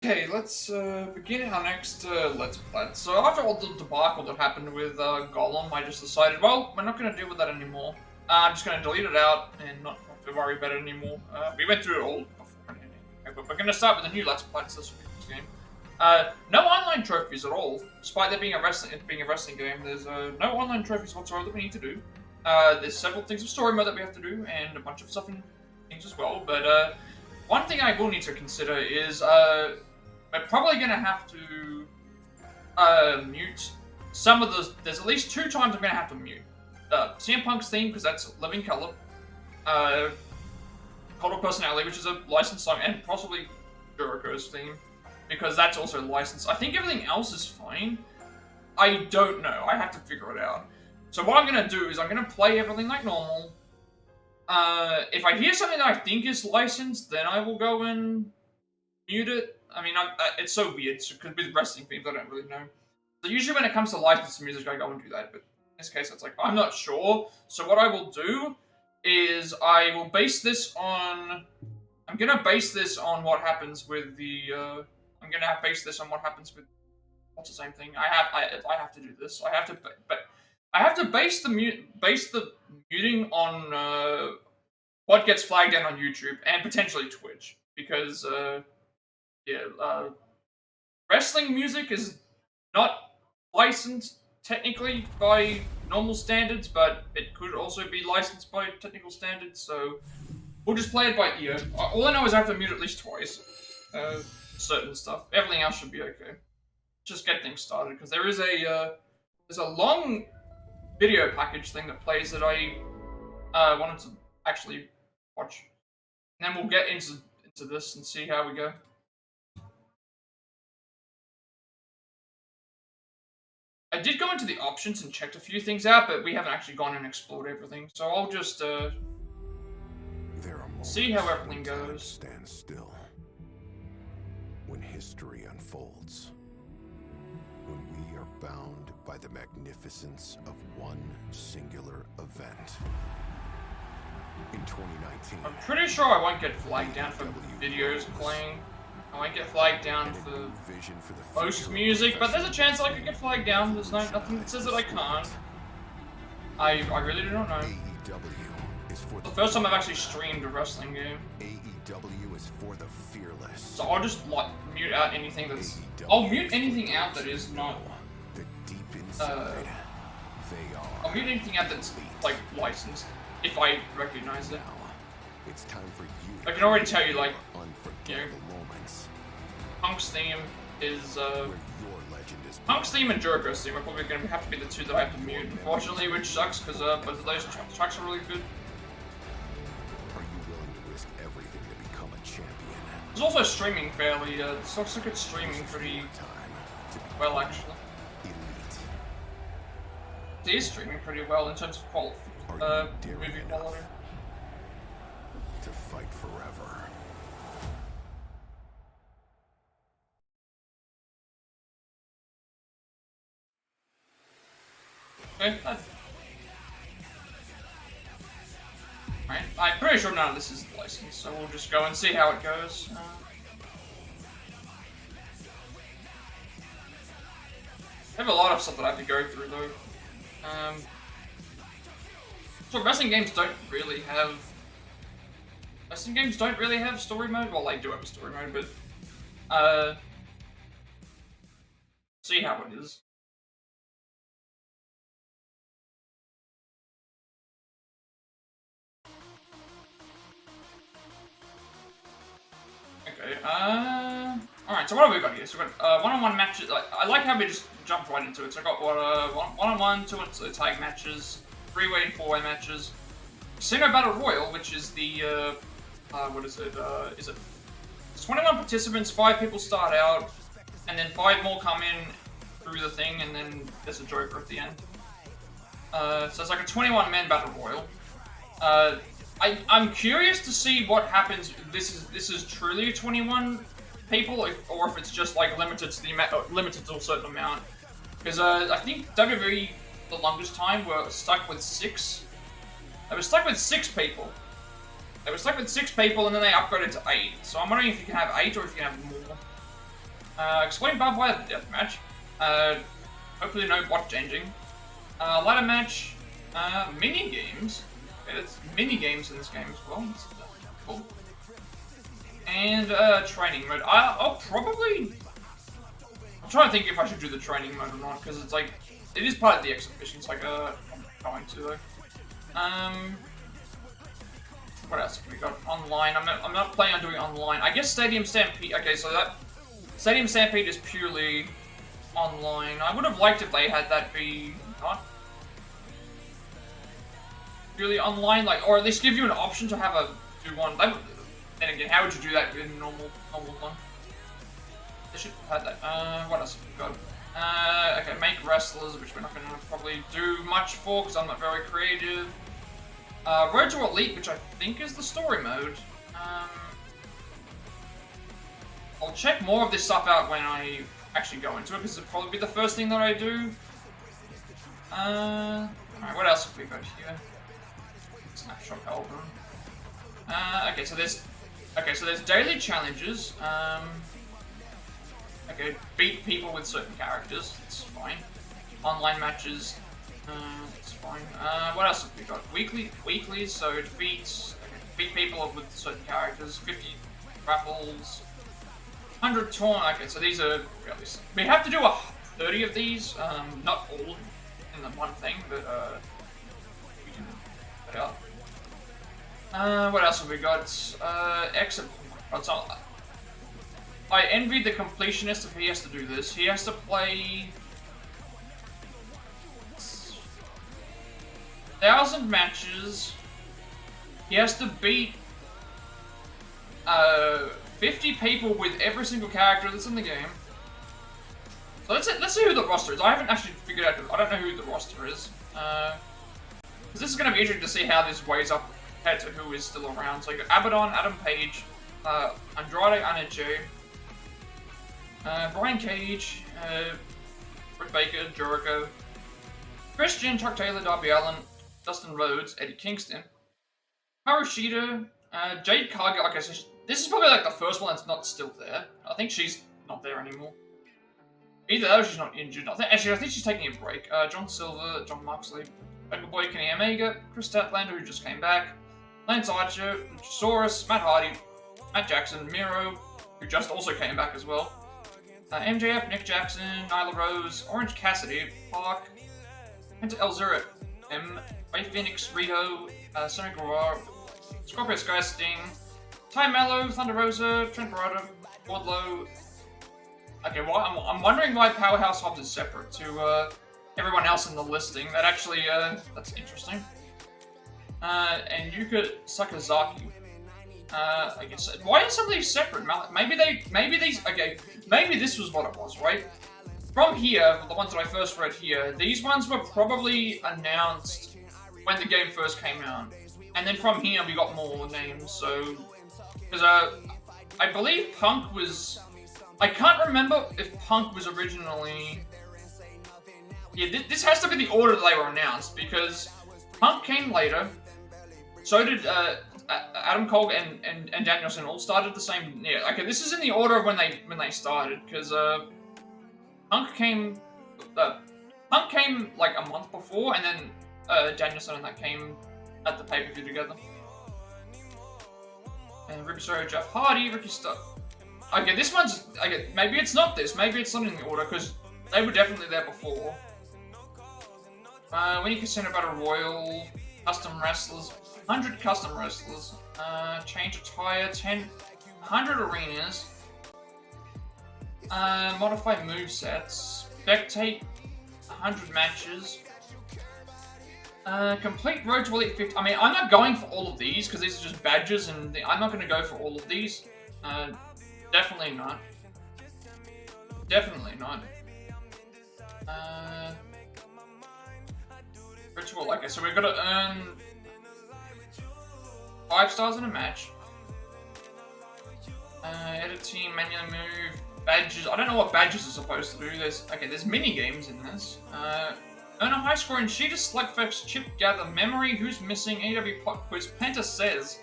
Okay, let's begin our next Let's Play. So after all the debacle that happened with Gollum, I just decided, well, we're not going to deal with that anymore. I'm just going to delete it out and not have to worry about it anymore. We went through it all before. Okay, but we're going to start with a new Let's Play this game. No online trophies at all, despite there being a wrestling game. There's no online trophies whatsoever that we need to do. There's several things of story mode that we have to do, and a bunch of stuff in things as well. But one thing I will need to consider is we're probably going to have to mute some of the. There's at least 2 times I'm going to have to mute. CM Punk's theme, because that's Living Color. Cult of Personality, which is a licensed song, and possibly Jericho's theme, because that's also licensed. I think everything else is fine. I don't know. I have to figure it out. So what I'm going to do is I'm going to play everything like normal. If I hear something that I think is licensed, then I will go and mute it. I mean, it's so weird, because with wrestling themes, I don't really know. So usually when it comes to licensed music, I go and do that, but in this case, it's like, I'm not sure. So what I will do is I will base this on... I'm going to base this on what happens with the... I'm going to base this on what happens with... What's the same thing? I have to do this. I have to base the muting on what gets flagged down on YouTube and potentially Twitch, because wrestling music is not licensed technically by normal standards, but it could also be licensed by technical standards, so we'll just play it by ear. All I know is I have to mute at least twice. Certain stuff. Everything else should be okay. Just get things started, because there's a long video package thing that plays that I wanted to actually watch. And then we'll get into this and see how we go. I did go into the options and checked a few things out, but we haven't actually gone and explored everything. So I'll just see how everything goes. Stand still. When history unfolds. When we are bound by the magnificence of one singular event. In 2019, I'm pretty sure I won't get flagged down for videos playing. I might get flagged down for most music, but there's a chance I could get flagged down. There's nothing that says that I can't. I really don't know. AEW is for the first time I've actually streamed a wrestling game. AEW is for the fearless. So I'll just mute out anything that's... I'll mute anything out that is not... The deep inside, they are... I'll mute anything out that's, like, licensed, if I recognize it. It's time for you. I can already tell you, like, unforgettable moments. Punk's theme is, Where your legend is Punk's theme and Jericho's theme are probably going to have to be the 2 that I have to mute, unfortunately, which sucks, because both of those tracks are really good. Are you willing to risk everything to become a champion? It's also streaming fairly, it looks like it's streaming pretty well, actually. Elite. It is streaming pretty well in terms of quality, movie quality. To fight forever. Okay, Right, I'm pretty sure none of this is licensed, so we'll just go and see how it goes. I have a lot of stuff that I have to go through, though. So wrestling games don't really have... Wrestling games don't really have story mode. Well, they do have a story mode, but... see how it is. Okay, alright, so what have we got here? So we've got one-on-one matches. I like how we just jumped right into it. So I've got one-on-one, 2 tag matches, 3-way and 4-way matches. Casino Battle Royal, which is the, what is it? It's 21 participants, 5 people start out, and then 5 more come in through the thing, and then there's a Joker at the end. So it's like a 21-man Battle Royal. I'm curious to see what happens. This is truly 21 people, or if it's just like limited to a certain amount. Because I think WWE the longest time were stuck with 6. They were stuck with 6 people. They were stuck with 6 people, and then they upgraded to 8. So I'm wondering if you can have 8 or if you can have more. Exploding barbed wire deathmatch. Hopefully no bot changing. Ladder match. Mini games. Okay, there's mini games in this game as well. That's cool. And training mode. I'll probably. I'm trying to think if I should do the training mode or not, because it's like it is part of the exhibition. It's like I'm going to though. What else have we got? Online. I'm not planning on doing online. I guess Stadium Stampede. Okay, so that Stadium Stampede is purely online. I would have liked if they had that be not purely online, like, or at least give you an option to have a do one. Then again, how would you do that in a normal one? They should have had that. What else have we got? Okay, make wrestlers, which we're not going to probably do much for because I'm not very creative. Road to Elite, which I think is the story mode. I'll check more of this stuff out when I actually go into it, because it'll probably be the first thing that I do. Alright, what else have we got here? Snapshot album. Okay, so there's daily challenges. Okay, beat people with certain characters. That's fine. Online matches. That's fine. What else have we got? Weeklies, so defeat people with certain characters. 50 raffles. 100 taunt. Okay, so these are really. We have to do 30 of these. Not all in the one thing, but we can put it out. What else have we got? Exit. I envy the completionist if he has to do this. He has to play 1,000 matches. He has to beat 50 people with every single character that's in the game. So let's see who the roster is. I haven't actually figured out. I don't know who the roster is. Because this is going to be interesting to see how this weighs up compared to who is still around. So you got Abaddon, Adam Page, Andrade Anache, Brian Cage, Britt Baker, Jericho, Christian, Chuck Taylor, Darby Allin, Dustin Rhodes, Eddie Kingston, Harushida, Jade Cargill. Okay, so this is probably like the first one that's not still there. I think she's not there anymore. Either that or she's not injured. I think she's taking a break. John Silver, John Moxley, Bagel Boy, Kenny Omega, Chris Statlander, who just came back, Lance Archer, Luchasaurus, Matt Hardy, Matt Jackson, Miro, who just also came back as well, MJF, Nick Jackson, Nyla Rose, Orange Cassidy, Park, Penta El Zero, Ray Phoenix, Rito, Sonny Guerrero, Scorpio Sky, Sting, Ty Mello, Thunder Rosa, Trent Beretta, Wardlow. Okay, well, I'm wondering why Powerhouse Hobbs is separate to everyone else in the listing. That actually, that's interesting. And Yuka Sakazaki. I guess. Why are some of these separate? Maybe this was what it was, right? From here, the ones that I first read here, these ones were probably announced when the game first came out. And then from here, we got more names, so... Because, I believe Punk was... I can't remember if Punk was originally... Yeah, this has to be the order that they were announced, because Punk came later, so did, Adam Cole and Danielson all started the same... Yeah, okay, this is in the order of when they started, because, Punk came like a month before, and then Danielson and that came at the pay-per-view together. And Ricochet, Jeff Hardy, Ricky Starks. Okay, this one's... Okay, maybe it's not this. Maybe it's not in the order, because they were definitely there before. Winnie Casino Battle Royal, custom wrestlers, 100 custom wrestlers, change attire, 100 arenas, modify movesets, spectate, 100 matches, complete Road to Elite 50. I mean, I'm not going for all of these, because these are just badges, and I'm not going to go for all of these. Definitely not. Definitely not. Ritual, okay, so we've got to earn 5 stars in a match. Edit team, manually move, badges. I don't know what badges are supposed to do. There's mini games in this. Earn a high score in Sheeta, Slugfest, Chip Gather, Memory, Who's Missing, AEW Plot Quiz, Penta Says,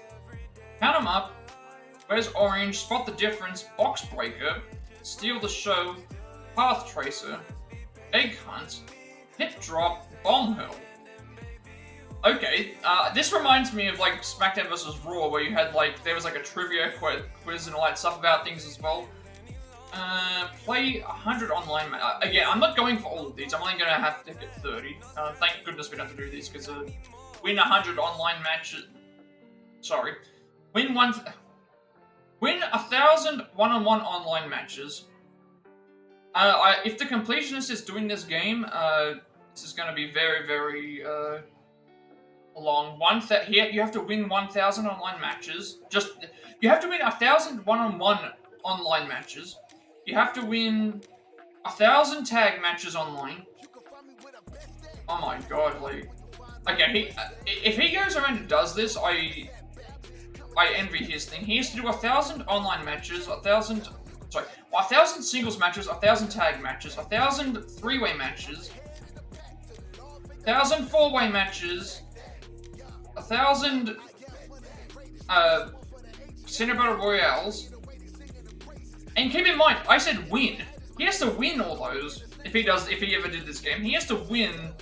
Count 'em Up, Where's Orange, Spot the Difference, Box Breaker, Steal the Show, Path Tracer, Egg Hunt, Hip Drop, Bomb Hurl. Okay, this reminds me of like SmackDown vs. Raw, where you had like, there was like a trivia quiz and all that stuff about things as well. Play 100 online again, I'm not going for all of these, I'm only going to have to get 30. Thank goodness we don't have to do these, because win 100 online matches... Sorry. Win 1,000 one-on-one online matches. If the completionist is doing this game, this is going to be very, very long. You have to win 1,000 online matches. You have to win 1,000 one-on-one online matches. You have to win 1,000 tag matches online. Oh my god, like... Okay, if he goes around and does this, I envy his thing. He has to do 1,000 online matches, 1,000 singles matches, 1,000 tag matches, 1,000 three-way matches, 1,000 four-way matches, 1,000 Center Battle Royales. And keep in mind, I said win. He has to win all those. If he ever did this game, he has to win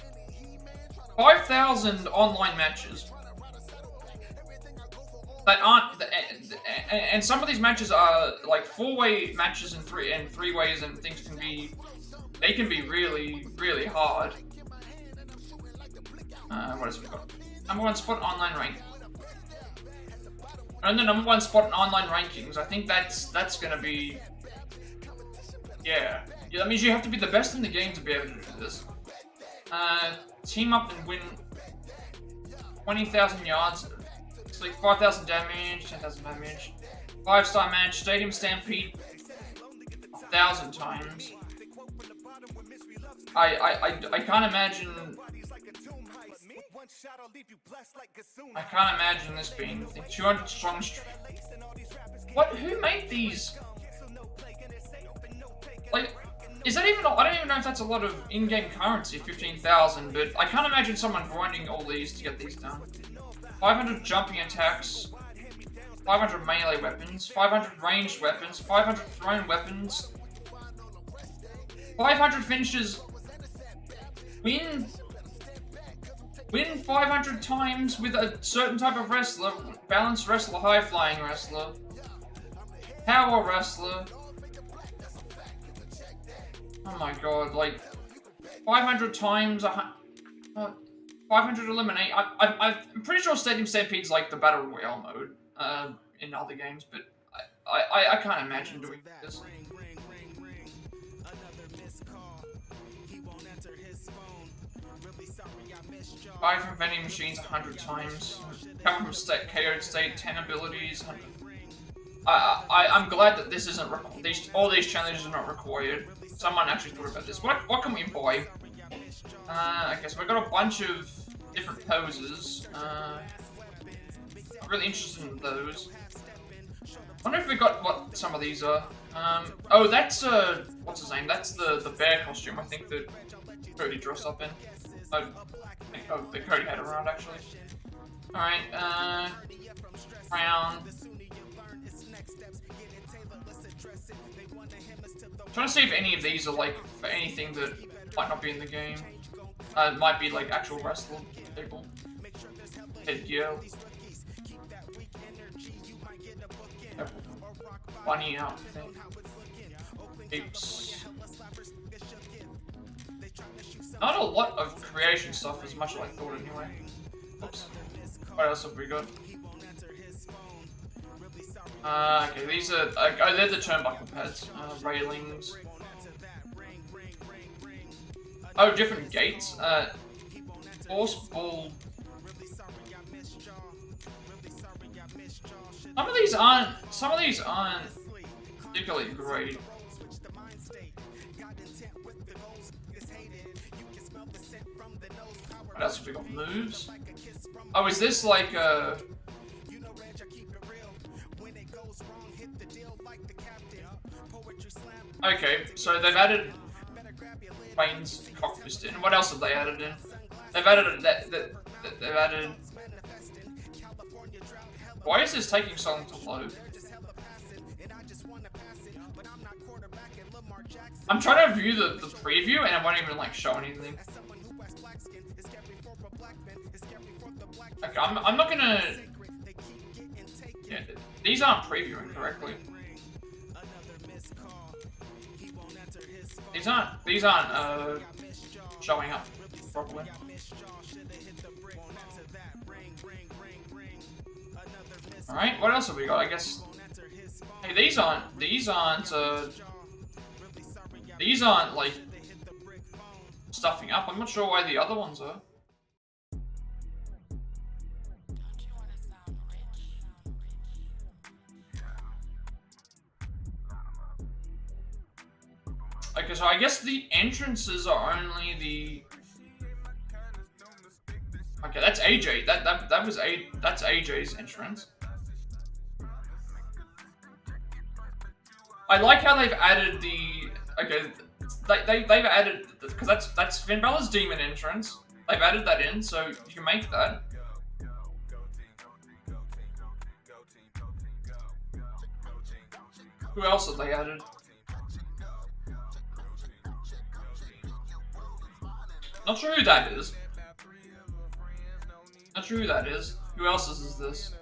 5,000 online matches that aren't, and some of these matches are like four-way matches and three-ways, and things can be really, really hard. What else we got? Number 1 spot online rank. And the number 1 spot in online rankings. I think that's gonna be, yeah. That means you have to be the best in the game to be able to do this. Team up and win 20,000 yards. It's like 5,000 damage, 10,000 damage. 5-star match, Stadium Stampede 1,000 times. I can't imagine. I can't imagine this being the thing. 200 strong. What? Who made these? Like, is that even? I don't even know if that's a lot of in-game currency, 15,000. But I can't imagine someone grinding all these to get these done. 500 jumping attacks, 500 melee weapons, 500 ranged weapons, 500 thrown weapons, 500 finishes. Win 500 times with a certain type of wrestler, balanced wrestler, high flying wrestler, power wrestler. Oh my god, like 500 times, 500 eliminate. I'm pretty sure Stadium Stampede's like the Battle Royale mode in other games, but I can't imagine doing this. Buy from vending machines 100 times. Come from KO'd state 10 abilities. I'm glad that this isn't all these challenges are not required. Someone actually thought about this. What can we buy? Okay, so we've got a bunch of different poses. I'm really interested in those. I wonder if we got what some of these are. Oh, that's what's his name? That's the bear costume I think that Cody dressed up in. Oh, that Cody had around actually. All right, round. Trying to see if any of these are like for anything that might not be in the game. It might be like actual wrestler people. Headgear. Bunny outfit. Heaps. Not a lot of creation stuff as much as I thought anyway. Oops. What else have we got? Okay, these are, they're the turnbuckle pads, railings. Oh, different gates. Force ball. Some of these aren't particularly great. What else have we got? Moves? Oh, is this like okay, so they've added Wayne's cockfist in. What else have they added in? They've added they've added. Why is this taking so long to load? I'm trying to view the preview and it won't even like show anything. Okay, I'm not gonna. Yeah, these aren't previewing correctly. These aren't showing up properly. All right, what else have we got? I guess. Hey, these aren't like stuffing up. I'm not sure why the other ones are. Okay, so I guess the entrances are only the. Okay, that's AJ. That's AJ's entrance. I like how they've added the. Okay, they've added because that's Finn Balor's demon entrance. They've added that in, so you can make that. Who else have they added? Not sure who that is. Not sure who that is. Who else is this?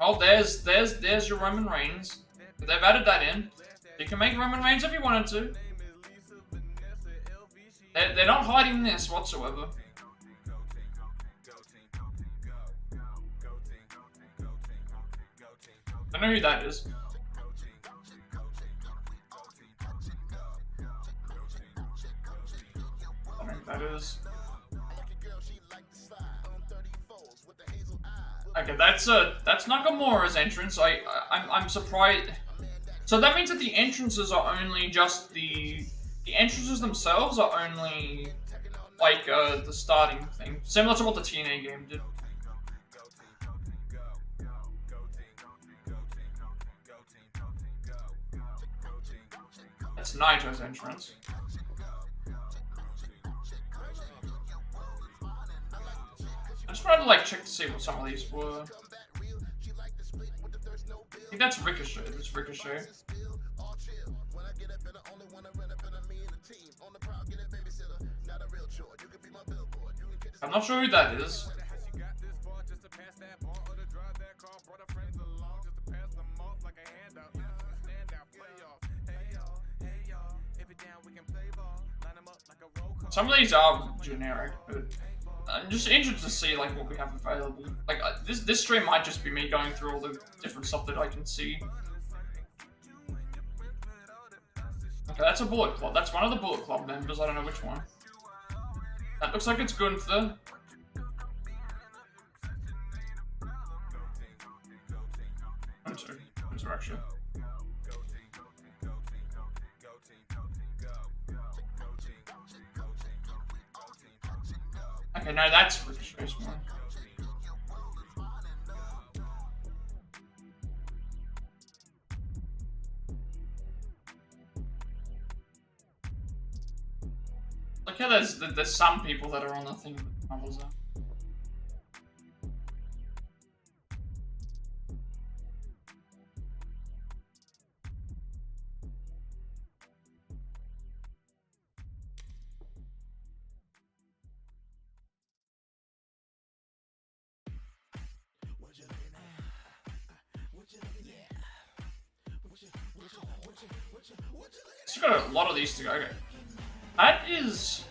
Oh, there's your Roman Reigns. They've added that in. You can make Roman Reigns if you wanted to. They're not hiding this whatsoever. I know who that is. I know who that is. Okay, that's Nakamura's entrance. I'm surprised. So that means that the entrances are only just the entrances themselves are only like the starting thing, similar to what the TNA game did. That's Naito's entrance. I just wanted to like check to see what some of these were. I think that's Ricochet. That's Ricochet. I'm not sure who that is. Some of these are generic, but I'm just interested to see like what we have available. Like this stream might just be me going through all the different stuff that I can see. Okay, that's a Bullet Club. That's one of the Bullet Club members. I don't know which one. That looks like it's Gunther. Gunther actually. Okay, no, that's Ricochet's one. Look how there's some people that are on the thing that others are. She's got a lot of these to go. Okay. That is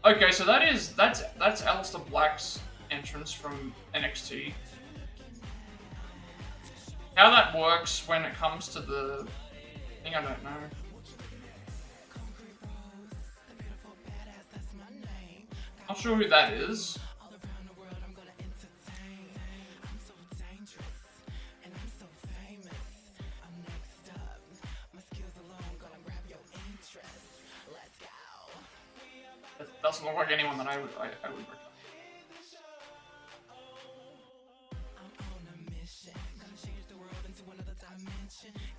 okay. So that's Aleister Black's entrance from NXT. How that works when it comes to the thing, I don't know. Not sure who that is. Doesn't look like anyone that I would recommend.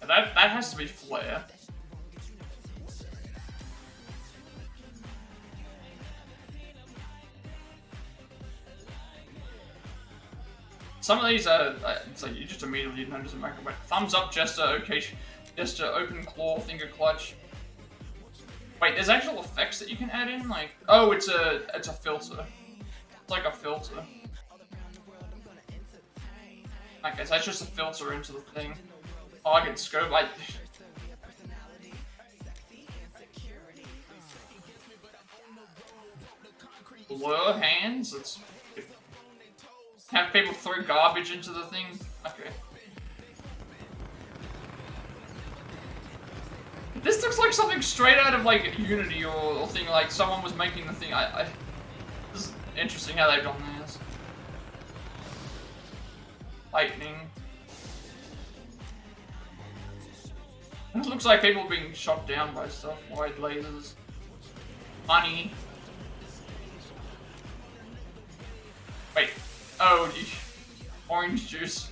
That has to be Flair. Some of these are, it's like you just immediately notice them. Thumbs up, Jester. Okay, Just to open claw, finger clutch. Wait, there's actual effects that you can add in? Like, oh, it's a filter. It's like a filter. Okay, so that's just a filter into the thing. Oh, I can scope, like... Blur hands? Let's... Have people throw garbage into the thing? Okay. This looks like something straight out of, like, Unity or thing, like someone was making the thing. This is interesting how they've done this. Lightning. It looks like people being shot down by stuff. Wide lasers. Honey. Wait. Oh, orange juice.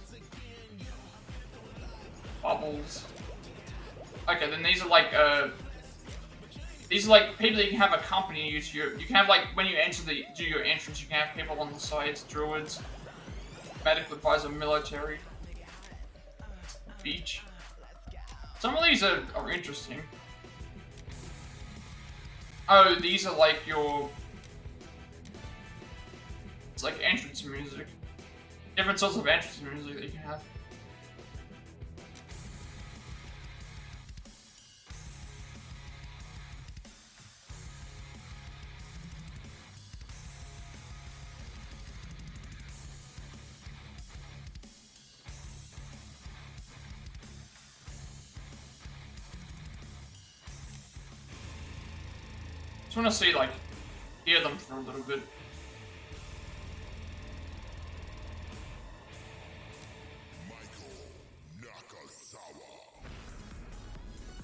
Bubbles. Okay, then these are like people that you can have accompany you to your. You can have like when you do your entrance, you can have people on the sides, druids, medical advisor, military, beach. Some of these are interesting. Oh, these are like your. It's like entrance music. Different sorts of entrance music that you can have. Just want to see, like, hear them for a little bit.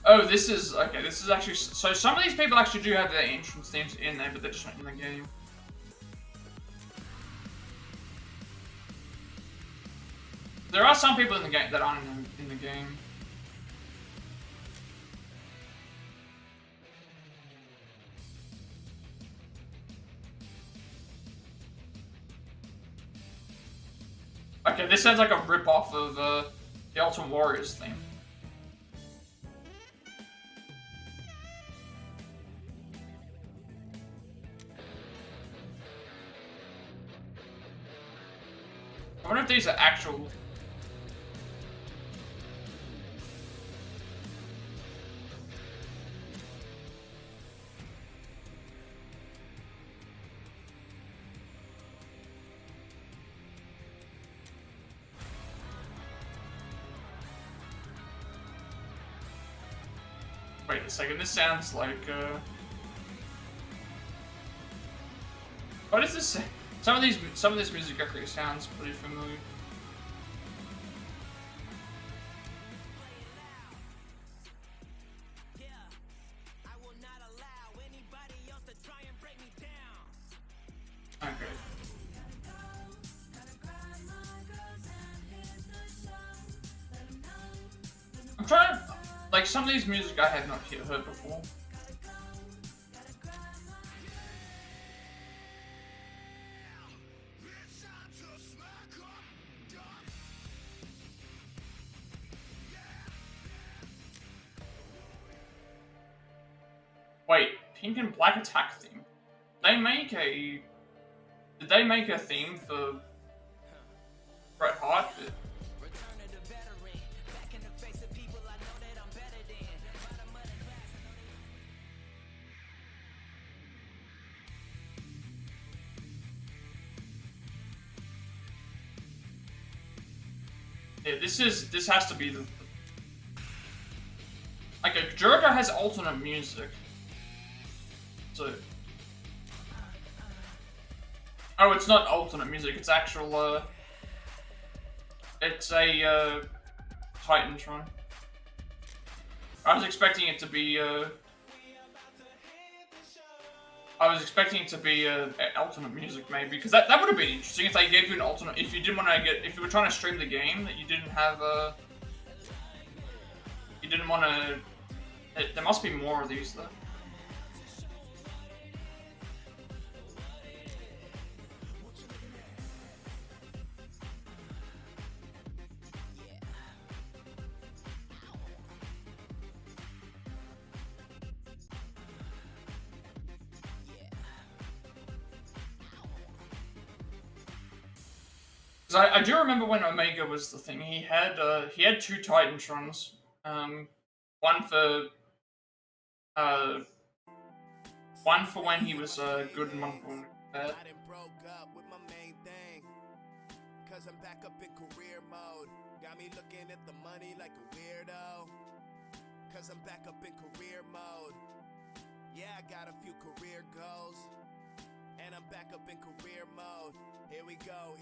Oh, this is, okay, this is actually, so some of these people actually do have their entrance themes in there, but they're just not in the game. There are some people in the game that aren't in the game. Okay, this sounds like a rip-off of the Ultimate Warriors theme. I wonder if these are actual... Wait a second, this sounds like, what is this? Some of this music actually sounds pretty familiar. Okay. I'm trying to, like, some of these music I have not heard before. Wait, pink and black attack theme. Did they make a theme for Bret Hart? Yeah, this has to be the... Like, Jericho has alternate music. So... Oh, it's not alternate music, it's actual, it's a, Titantron. I was expecting it to be, alternate music, maybe, because that would have been interesting if they gave you an alternate, if you didn't want to if you were trying to stream the game, that you didn't have, you didn't want to, there must be more of these, though. Because I do remember when Omega was the thing, he had 2 Titantrons. One for when he was good and one for when he was bad. I done broke up with my main thing, cause I'm back up in career mode. Got me looking at the money like a weirdo, cause I'm back up in career mode. Yeah, I got a few career goals, and I'm back up in career mode. Here we go,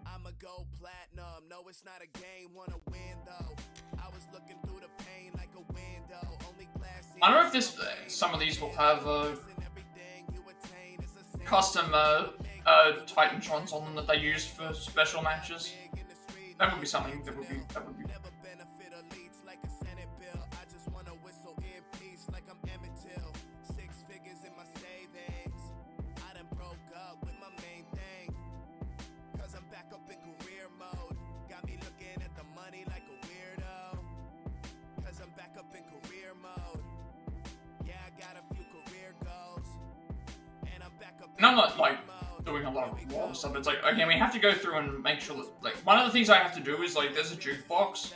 I'ma go platinum. No, it's not a game, wanna win though. I was looking through the pain like a window. Only glass. I don't know if this some of these will have custom Titantrons on them that they use for special matches. That would be something that would be. And I'm not like doing a lot of wild stuff. It's like, okay, we have to go through and make sure that, like, one of the things I have to do is, like, there's a jukebox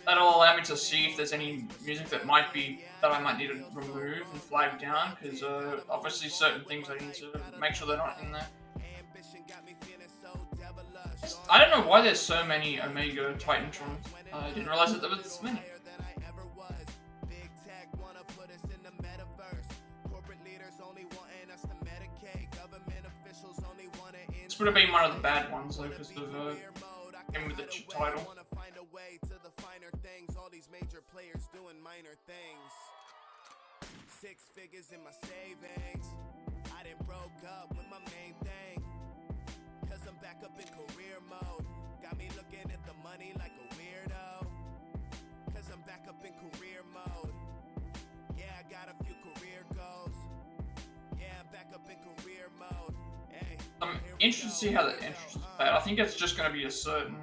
that'll allow me to see if there's any music that I might need to remove and flag down, because obviously certain things I need to make sure they're not in there. I don't know why there's so many Omega Titantrons. I didn't realize that there was this many. This would have been one of the bad ones, though, because of him with the title. Six figures in my savings. I done broke up with my main thing, cause I'm back up in career mode. Got me looking at the money like a weirdo, cause I'm back up in career mode. Yeah, I got a few career goals. Yeah, I'm back up in career mode. Hey, I'm interested to see how the entrance is played. I think it's just going to be a certain...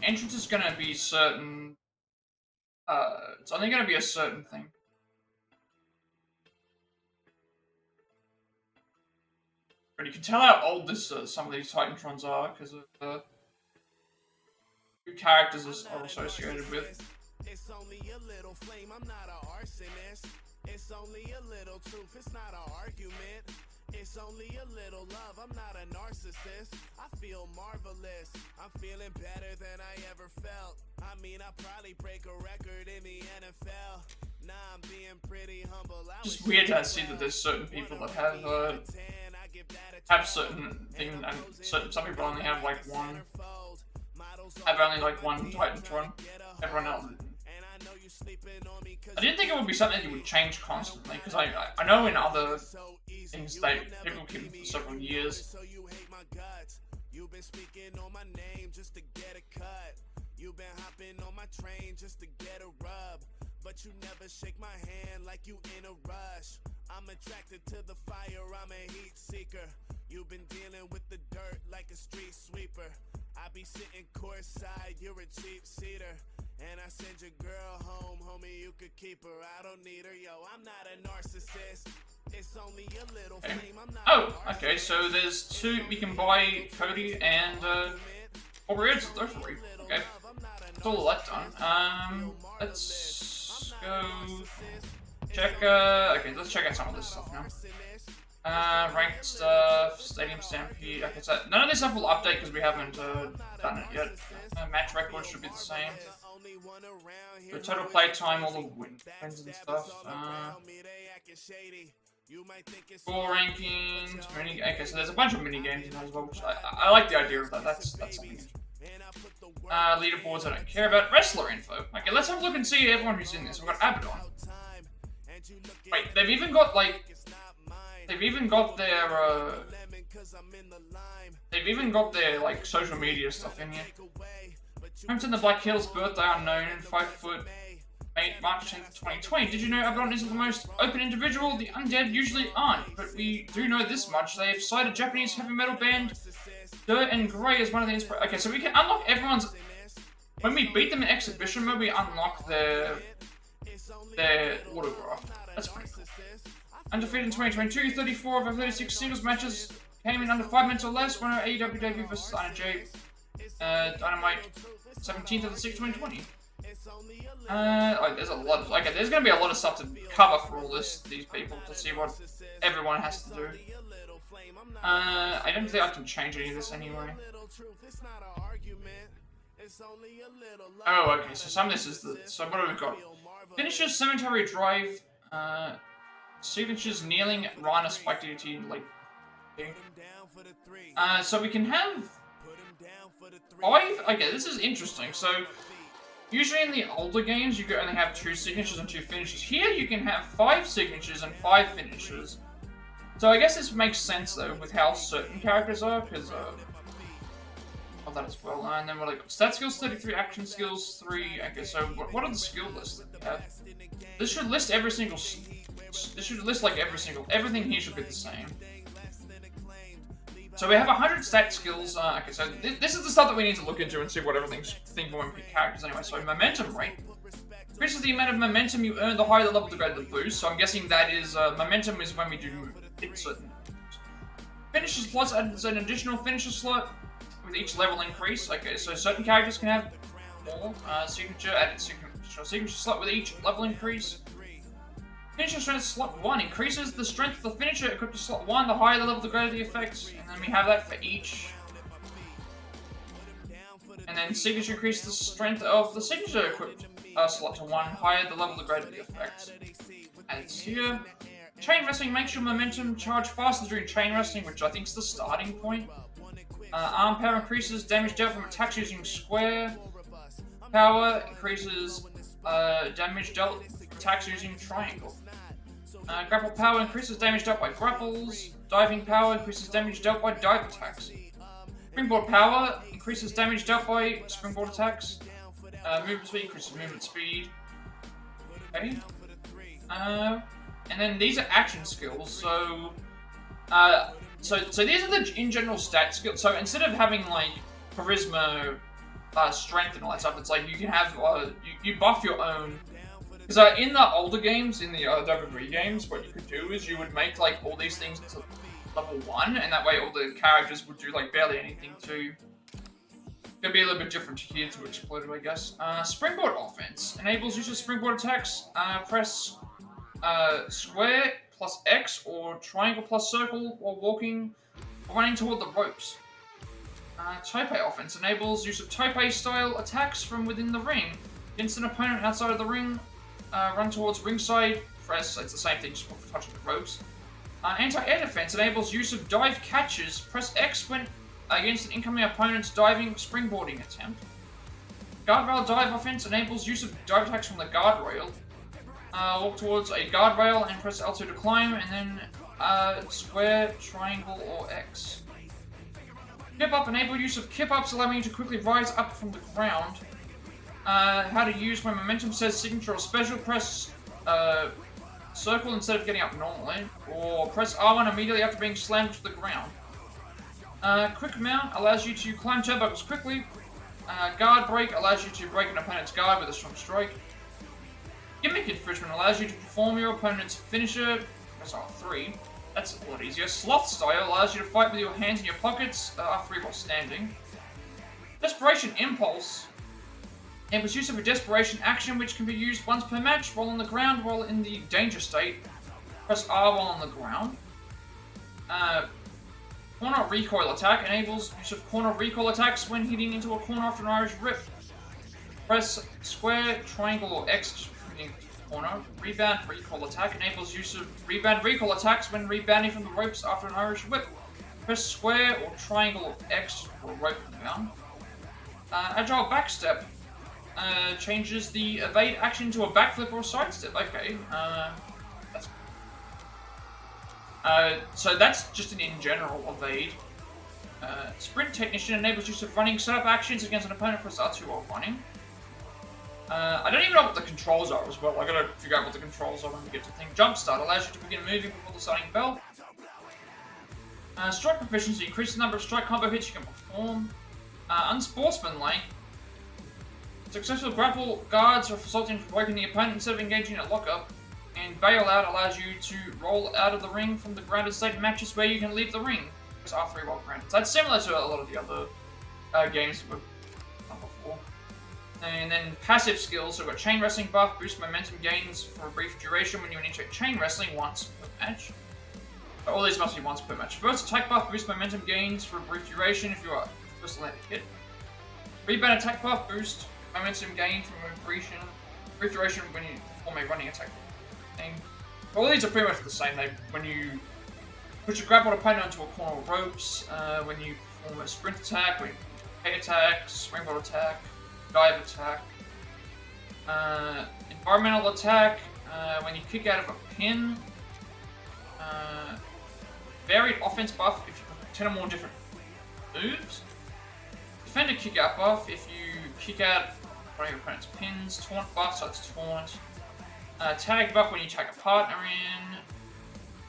Entrance is going to be certain... it's only going to be a certain thing. But you can tell how old this some of these Titantrons are because of who characters are associated with. It's only a little flame, I'm not an arsonist. It's only a little truth, it's not an argument. It's only a little love, I'm not a narcissist. I feel marvelous, I'm feeling better than I ever felt. I mean, I probably break a record in the NFL. Nah, I'm being pretty humble. Just weird to see that there's certain people that have certain things, and some people only have like one. Have only like one Titantron. Everyone else. I didn't think it would be something that would change constantly, because I know in other things people keep them for several years. You've been speaking on my name just to get a cut. You've been hopping on my train just to get a rub. But you never shake my hand like you in a rush. I'm attracted to the fire, I'm a heat seeker. You've been dealing with the dirt like a street sweeper. I be sitting courtside, you're a cheap seater. And I send your girl home, homie, you could keep her. I don't need her, yo, I'm not a narcissist. It's only a little flame, I'm not. Oh, okay, so there's two, we can buy Cody and, Reverts, those three. Okay. That's all that done. Let's go check, okay, let's check out some of this stuff now. Ranked stuff, Stadium Stampede, okay, so none of this stuff will update because we haven't, done it yet. Match record should be the same. The total play time, all the wins and stuff. Score rankings, okay, so there's a bunch of mini games in that as well, which I like the idea of that. That's something. Leaderboards I don't care about. Wrestler info. Okay, let's have a look and see everyone who's in this. We've got Abaddon. Wait, they've even got like, like social media stuff in here. Homes in the Black Hills, birthday unknown, 5'8", March 10th, 2020. Did you know Abaddon isn't the most open individual? The undead usually aren't, but we do know this much. They have cited Japanese heavy metal band Dirt and Grey as one of the inspirations. Okay, so we can unlock everyone's... When we beat them in exhibition mode, we unlock their autograph. That's pretty cool. Undefeated in 2022, 34 of our 36 singles matches came in under 5 minutes or less. Winner AEW debut versus Dynamite J. Dynamite 17th of the 6th, 2020. There's a lot of, okay, there's gonna be a lot of stuff to cover for all these people to see what everyone has to do. I don't think I can change any of this anyway. Oh, okay, so some of this is so what have we got? Finishes, Cemetery Drive, signatures, kneeling, Rhino, Spike DDT, like, so we can have 5, okay, this is interesting, so usually in the older games you only have 2 signatures and 2 finishes. Here you can have 5 signatures and 5 finishes. So I guess this makes sense though with how certain characters are, because of that as well. And then what I got? Stat skills 33, action skills 3. Okay, so what are the skill lists that we have? This should list every single. This should list like everything here should be the same. So we have 100 stat skills. Okay, so this is the stuff that we need to look into and see what everything's thinking when we pick characters anyway. So momentum rate. Increases the amount of momentum you earn the higher the level to go to the boost. So I'm guessing that is momentum is when we do hit certain finisher slots. Adds an additional finisher slot with each level increase. Okay, so certain characters can have more signature added signature slot with each level increase. Finisher strength slot 1 increases the strength of the finisher equipped to slot 1. The higher the level, the greater the effects. And then we have that for each. And then signature increases the strength of the signature equipped slot to 1. Higher the level, the greater the effects. And it's here. Chain wrestling makes your momentum charge faster during chain wrestling, which I think is the starting point. Arm power increases damage dealt from attacks using square. Power increases damage dealt from attacks using triangle. Grapple power increases damage dealt by grapples. Diving power increases damage dealt by dive attacks. Springboard power increases damage dealt by springboard attacks. Movement speed increases movement speed. Okay. And then these are action skills. So these are the in general stat skills. So instead of having like charisma, strength, and all that stuff, it's like you can have you buff your own. Because in the older games, in the WWE games, what you could do is you would make like all these things to level 1, and that way all the characters would do like barely anything to. It'd be a little bit different here to Exploited, I guess. Springboard offense enables use of springboard attacks. Press square plus X or triangle plus circle while walking or running toward the ropes. Tope offense enables use of tope style attacks from within the ring. Against an opponent outside of the ring, run towards ringside, press, it's the same thing, just for touching the ropes. Anti-air defense enables use of dive catches, press X when against an incoming opponent's diving springboarding attempt. Guardrail dive offense enables use of dive attacks from the guardrail. Walk towards a guardrail and press L2 to climb, and then square, triangle, or X. Kip up enable use of kip ups, allowing you to quickly rise up from the ground. How to use when momentum says signature or special, press circle instead of getting up normally, or press R1 immediately after being slammed to the ground. Quick mount allows you to climb turnbuckles quickly. Guard break allows you to break an opponent's guard with a strong strike. Gimmick infringement allows you to perform your opponent's finisher. Press R3. That's a lot easier. Sloth style allows you to fight with your hands in your pockets. R3 while standing. Desperation impulse enables use of a desperation action which can be used once per match while on the ground while in the danger state. Press R while on the ground. Corner recoil attack enables use of corner recoil attacks when hitting into a corner after an Irish Rip. Press square, triangle, or X hitting corner. Rebound recoil attack enables use of rebound recoil attacks when rebounding from the ropes after an Irish Whip. Press square or triangle or X for rope rebound. Agile backstep changes the evade action to a backflip or sidestep. Okay, so that's just an in general evade. Sprint technician enables use of running setup actions against an opponent. Press R2 while running. I don't even know what the controls are as well. I gotta figure out what the controls are when we get to the thing. Jumpstart allows you to begin moving before the starting bell. Strike proficiency increases the number of strike combo hits you can perform. Unsportsmanlike. Successful grapple guards resulting from breaking the opponent instead of engaging in a lockup. And bailout allows you to roll out of the ring from the grounded state matches where you can leave the ring. It's R3 while grounded. That's similar to a lot of the other games we've done before. And then passive skills, so we've got chain wrestling buff, boost momentum gains for a brief duration when you initiate chain wrestling once per match. All these must be once per match. First attack buff, boost momentum gains for a brief duration if you are first to land a hit. Rebound attack buff, boost momentum gain from a brief duration when you perform a running attack. And all these are pretty much the same. When you put your grappled opponent into a corner of ropes, when you perform a sprint attack, when you pay attack, springboard attack, dive attack, environmental attack, when you kick out of a pin, varied offense buff if you perform 10 or more different moves, defender kick out buff if you kick out one of your opponent's pins, taunt buff, so it's taunt, tag buff when you tag a partner in,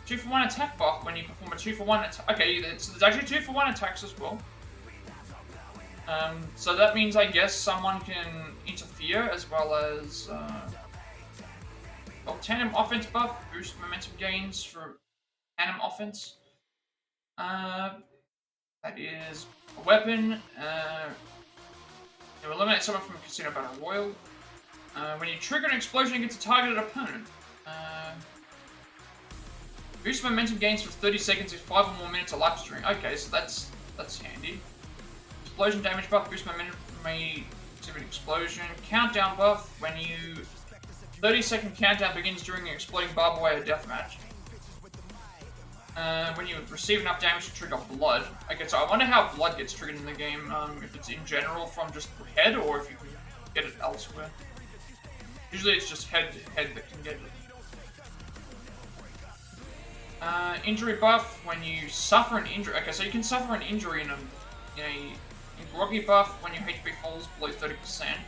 2-for-1 attack buff when you perform a 2-for-1 attack. Okay, so there's actually 2-for-1 attacks as well. So that means, I guess, someone can interfere as well as tandem offense buff, boost momentum gains for tandem offense. That is a weapon. You eliminate someone from a casino battle royal. When you trigger an explosion against a targeted opponent. Boost momentum gains for 30 seconds if 5 or more minutes elapsed during. Okay, so that's handy. Explosion damage buff, boost momentum may receive an explosion. Countdown buff, when you 30-second countdown begins during an exploding barbed wire deathmatch. When you receive enough damage to trigger blood. Okay, so I wonder how blood gets triggered in the game, if it's in general from just the head, or if you can get it elsewhere. Usually it's just head that can get it. Injury buff, when you suffer an injury. Okay, so you can suffer an injury in groggy buff when your HP falls below 30%.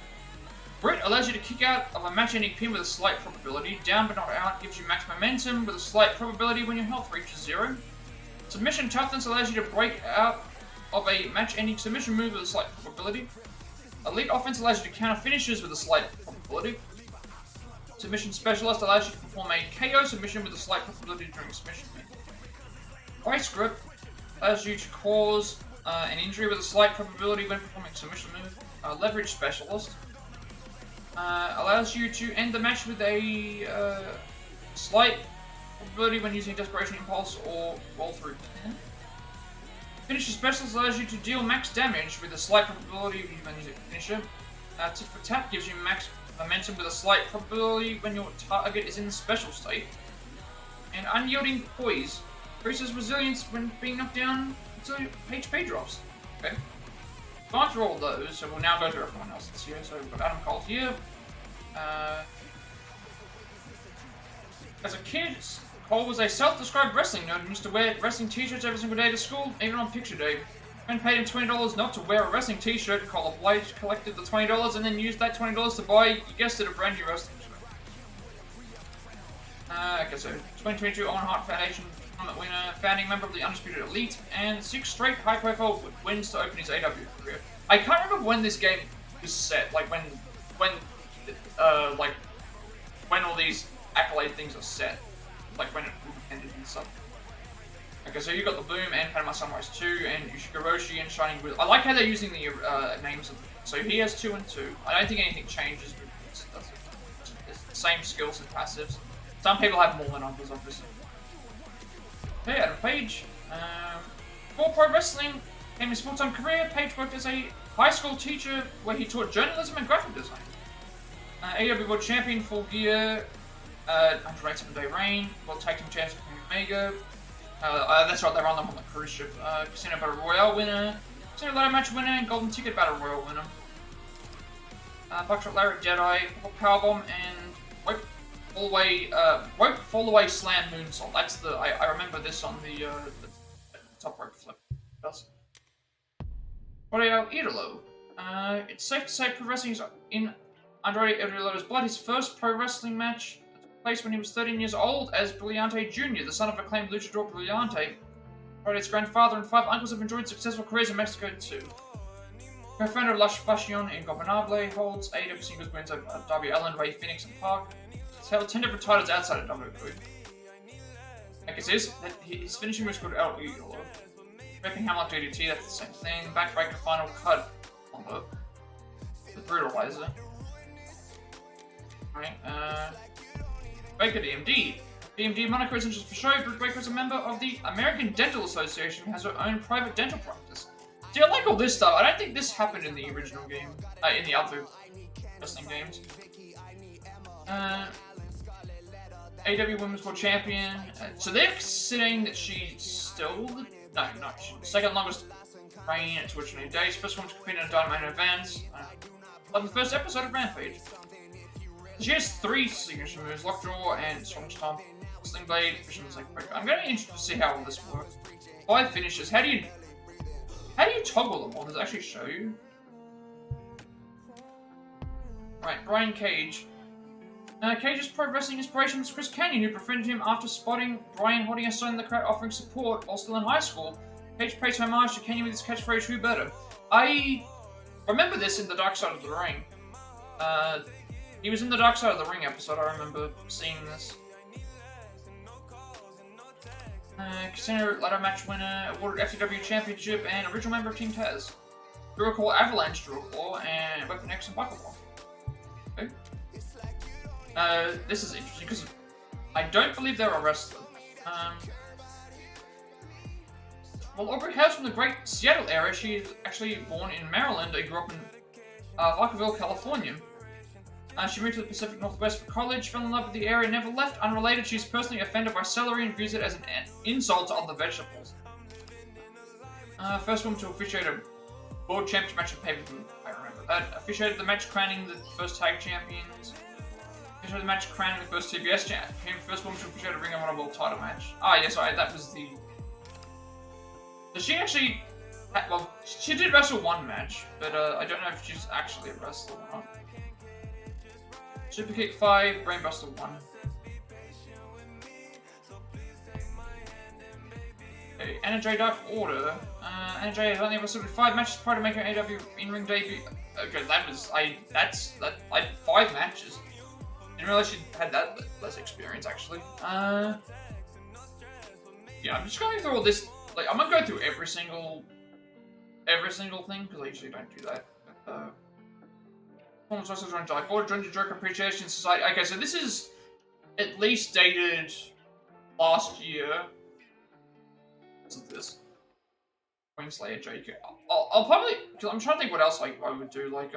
Brit allows you to kick out of a match-ending pin with a slight probability. Down but not out gives you max momentum with a slight probability when your health reaches 0. Submission toughness allows you to break out of a match-ending submission move with a slight probability. Elite offense allows you to counter finishes with a slight probability. Submission specialist allows you to perform a KO submission with a slight probability during submission. Vice grip allows you to cause an injury with a slight probability when performing a submission move. Leverage specialist allows you to end the match with a slight probability when using Desperation Impulse or Roll Through 10. Finisher Specialist allows you to deal max damage with a slight probability when using Finisher. Tit for Tat gives you max momentum with a slight probability when your target is in the special state. And Unyielding Poise increases resilience when being knocked down until HP drops. Okay. Gone through all those, so we'll now go through everyone else that's here. So we've got Adam Cole here. As a kid, Cole was a self-described wrestling nerd and used to wear wrestling t-shirts every single day to school, even on picture day. When paid him $20 not to wear a wrestling t-shirt, Cole obliged collected the $20 and then used that $20 to buy, you guessed it, a brand new wrestling shirt. Okay, so 2022 Owen Hart Foundation tournament winner, founding member of the Undisputed Elite, and 6 straight high-profile wins to open his AEW career. I can't remember when this game was set, like when all these accolade things are set, like when it ended and stuff. Okay, so you got the Boom and Panama Sunrise 2, and Yushikaroshi and Shining Wheel. I like how they're using the names of them. So he has 2 and 2. I don't think anything changes. It's the same skills and passives. Some people have more than others, obviously. Okay, Adam Page. Before pro wrestling came his full-time career, Page worked as a high school teacher where he taught journalism and graphic design. AEW World Champion, Full Gear, 187-day reign, World Tag Team Champion Omega. That's right, they run them on the cruise ship. Casino Battle Royale winner, Casino Ladder Match winner, and Golden Ticket Battle Royale winner. Buckshot Lariat Jedi, Powerbomb, and Rope Fall Away Slam Moonsault. That's the I remember this on the top rope flip. Royale Idolo. It's safe to say pro wrestling is in Andrade Idolo's blood. His first pro wrestling match took place when he was 13 years old as Brillante Jr., the son of acclaimed luchador Brillante. Andrade's grandfather and 5 uncles have enjoyed successful careers in Mexico too. Co-founder Lush Fashion Ingobernable holds AEW singles wins over Darby Allin, Ray Phoenix, and Park. He's held 10 different titles outside of WWE. I guess his finishing moves called LE. Wrapping Hamlock DDT, that's the same thing. Backbreaker final cut combo. The Brutalizer. Alright, Baker DMD. DMD moniker isn't just for show, but Baker is a member of the American Dental Association and has her own private dental practice. See, I like all this stuff. I don't think this happened in the original game. In the other wrestling games. AEW Women's World Champion. So they're saying that she's still the... No, she's the second longest reign at 208 days. First one to compete in a Dynamite event. Like the first episode of Rampage. She has 3 signature moves, Lockjaw and Strong Stomp. Sling Blade, Fisherman's Leg Breaker. I'm going to be interested to see how all this works. 5 finishes. How do you toggle them all? Does it actually show you? Right, Brian Cage. Cage's pro wrestling inspiration was Chris Kanyon, who befriended him after spotting Brian holding a sign in the crowd offering support while still in high school. Cage pays homage to Kanyon with his catchphrase, "Who better?" I remember this in the Dark Side of the Ring. He was in the Dark Side of the Ring episode, I remember seeing this. Casino ladder match winner, awarded FTW Championship, and original member of Team Taz. Drew a Claw, Avalanche Drew a Claw, and Weapon X and Buckle Claw. Okay. This is interesting because I don't believe they're a wrestler. Well, Aubrey House from the great Seattle area. She is actually born in Maryland and grew up in Vacaville, California. She moved to the Pacific Northwest for college, fell in love with the area, never left. Unrelated, she's personally offended by celery and views it as an insult to other vegetables. First woman to officiate a World Championship match on pay-per-view. I remember that. Officiated the match crowning the first tag champions. Officiated the match crowning the first TBS champion. First woman to officiate a Ring of Honor World title match. Ah, yes, that was the... Does she actually... Well, she did wrestle one match, but I don't know if she's actually a wrestler or not. Superkick 5, Brainbuster 1. Okay, NJ Dark Order. NJ has only wrestled 5 matches prior to making an AEW in-ring debut. Okay, I had 5 matches. Didn't realize she had that less experience, actually. Yeah, I'm just going through all this. Like, I'm gonna go through every single thing, because I usually don't do that. Performance also joined July 4th, joined the Joker Appreciation Society. Okay, so this is at least dated last year. What's this? Queenslayer JK. I'll probably... I'm trying to think what else I would do. Like,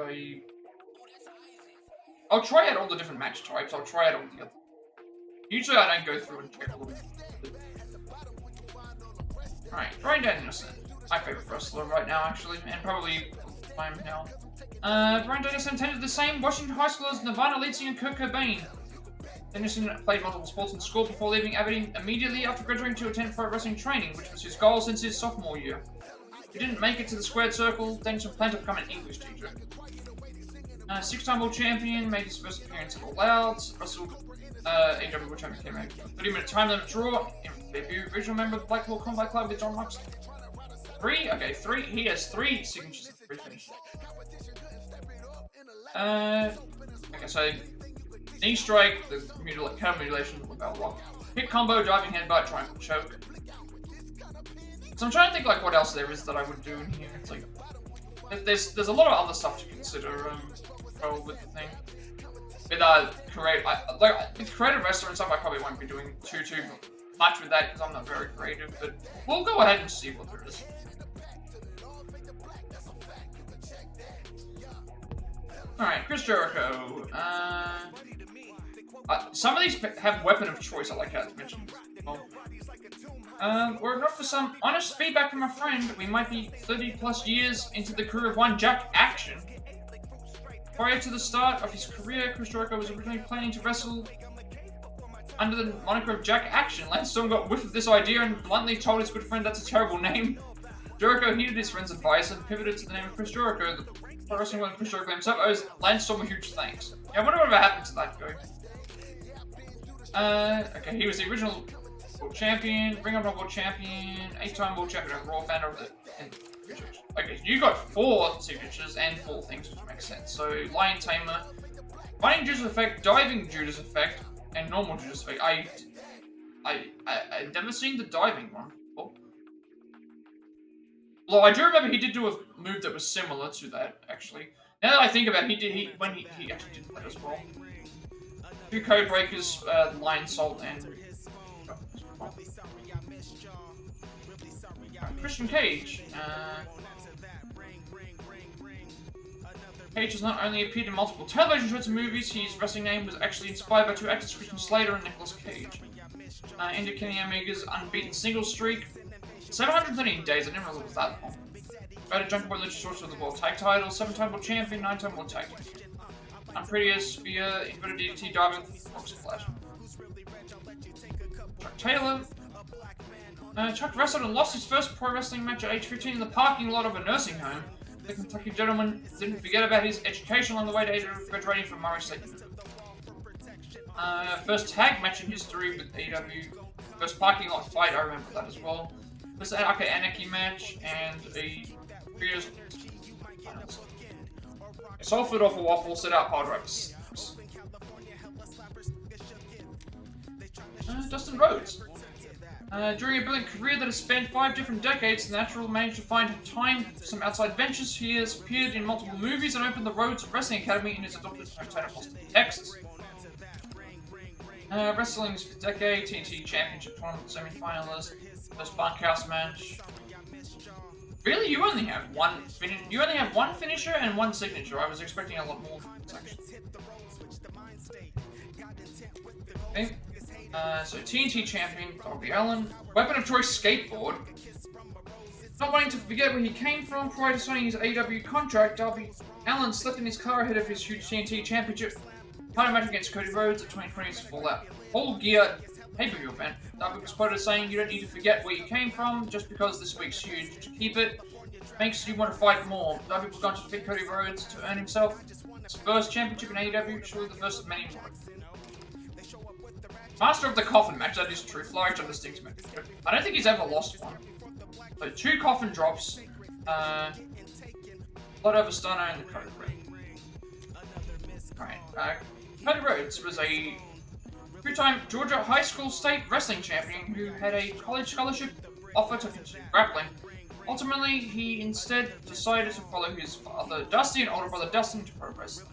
I'll try out all the different match types. I'll try out all the other... Usually I don't go through and check all of them. Alright, Bryan Danielson. My favorite wrestler right now, actually. And probably time now. Bryan Danielson attended the same Washington High School as Nirvana lead singer Kurt Cobain. Danielson played multiple sports in school before leaving Aberdeen immediately after graduating to attend pro wrestling training, which was his goal since his sophomore year. He didn't make it to the squared circle. Danielson planned to become an English teacher. 6-time world champion, made his first appearance at All Out. Wrestled AEW World Champion came out 30-minute time limit draw in debut. Original member of the Blackpool Combat Club with John Moxley. 3? Okay, 3. He has 3 signatures and 3 finishes. Okay, so knee strike, the counter mutilation, lapel lock, hit combo, diving headbutt, triangle choke. So I'm trying to think like what else there is that I would do in here. It's like there's a lot of other stuff to consider with the thing. With creative wrestler and stuff, I probably won't be doing too much with that because I'm not very creative. But we'll go ahead and see what there is. Alright, Chris Jericho. Some of these have weapon of choice. I like how it's mentioned. Were it not for some honest feedback from a friend, we might be 30+ years into the career of one Jack Action. Prior to the start of his career, Chris Jericho was originally planning to wrestle under the moniker of Jack Action. Lance Storm got whiff of this idea and bluntly told his good friend that's a terrible name. Jericho heeded his friend's advice and pivoted to the name of Chris Jericho. The pro wrestling one Chris Jericho himself owes Lance Storm a huge thanks. Yeah, I wonder whatever happened to that guy. Okay, he was the original World Champion, Ring of Honor World Champion, 8-time World Champion overall, founder of the Okay, you got 4 signatures and 4 things, which makes sense. So, Lion Tamer, Running Judas Effect, Diving Judas Effect, and Normal Judas Effect. I've never seen the diving one before. Well, I do remember he did do a move that was similar to that, actually. Now that I think about it, he actually did that as well. 2 Code Breakers, Lion Salt, and... Christian Cage. Cage has not only appeared in multiple television shows and movies, his wrestling name was actually inspired by 2 actors, Christian Slater and Nicolas Cage. Ended Kenny Omega's unbeaten singles streak. 713 days, I didn't realize it was that long. Voted Jungle Boy Luchasaurus with the World Tag Title, 7-time World Champion, 9-time World Tag Team. Unprettiest, Spear, Inverted DDT, Diving, Fox Splash. Chuck Taylor. Chuck wrestled and lost his first pro wrestling match at age 15 in the parking lot of a nursing home. The Kentucky gentleman didn't forget about his education along the way to graduating from Murray State University. First tag match in history with AEW. First parking lot fight, I remember that as well. First Anarchy match, and a previous Salford off a waffle, set out hard ropes. Dustin Rhodes. During a brilliant career that has spanned 5 different decades, the Natural managed to find time for some outside ventures. He has appeared in multiple movies and opened the Rhodes Wrestling Academy in his adopted hometown of Austin, Texas. Wrestling's 5th decade, TNT Championship Tournament semi-finalist, first bunkhouse match. Really, you only have one finisher and 1 signature. I was expecting a lot more. Okay. So TNT champion, Darby Allin. Weapon of choice, skateboard. Not wanting to forget where he came from prior to signing his AEW contract, Darby Allin slept in his car ahead of his huge TNT championship title match against Cody Rhodes at 2020's Fallout Whole Gear pay-per-view event. Darby was quoted saying, "You don't need to forget where you came from just because this week's huge. To keep it makes you want to fight more." Darby was going to defeat Cody Rhodes to earn himself his first championship in AEW, surely the first of many more. Master of the Coffin match, that is true. Flyers on the Stinks match. I don't think he's ever lost one. So 2 coffin drops. Blood over Stunner and the Cody Rhodes. Right. Cody Rhodes was a 2-time Georgia High School State Wrestling Champion who had a college scholarship offer to continue grappling. Ultimately, he instead decided to follow his father Dusty and older brother Dustin to pro wrestling.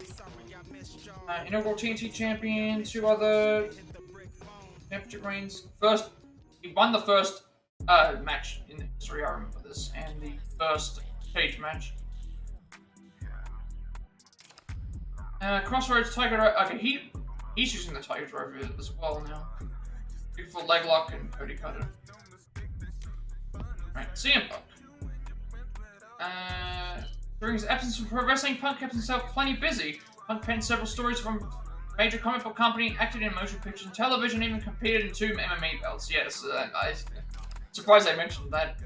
Inaugural TNT champion, 2 other championship reigns. He won the first match in the history, I remember this, and the first cage match. Crossroads Tiger Driver. Okay, he's using the Tiger Driver as well now. Beautiful leg lock and Cody Cutter. Right, CM Punk. During his absence from pro wrestling, Punk kept himself plenty busy. Punk penned several stories from major comic book company, acted in motion pictures and television, even competed in 2 MMA belts. Yes, I'm surprised I mentioned that.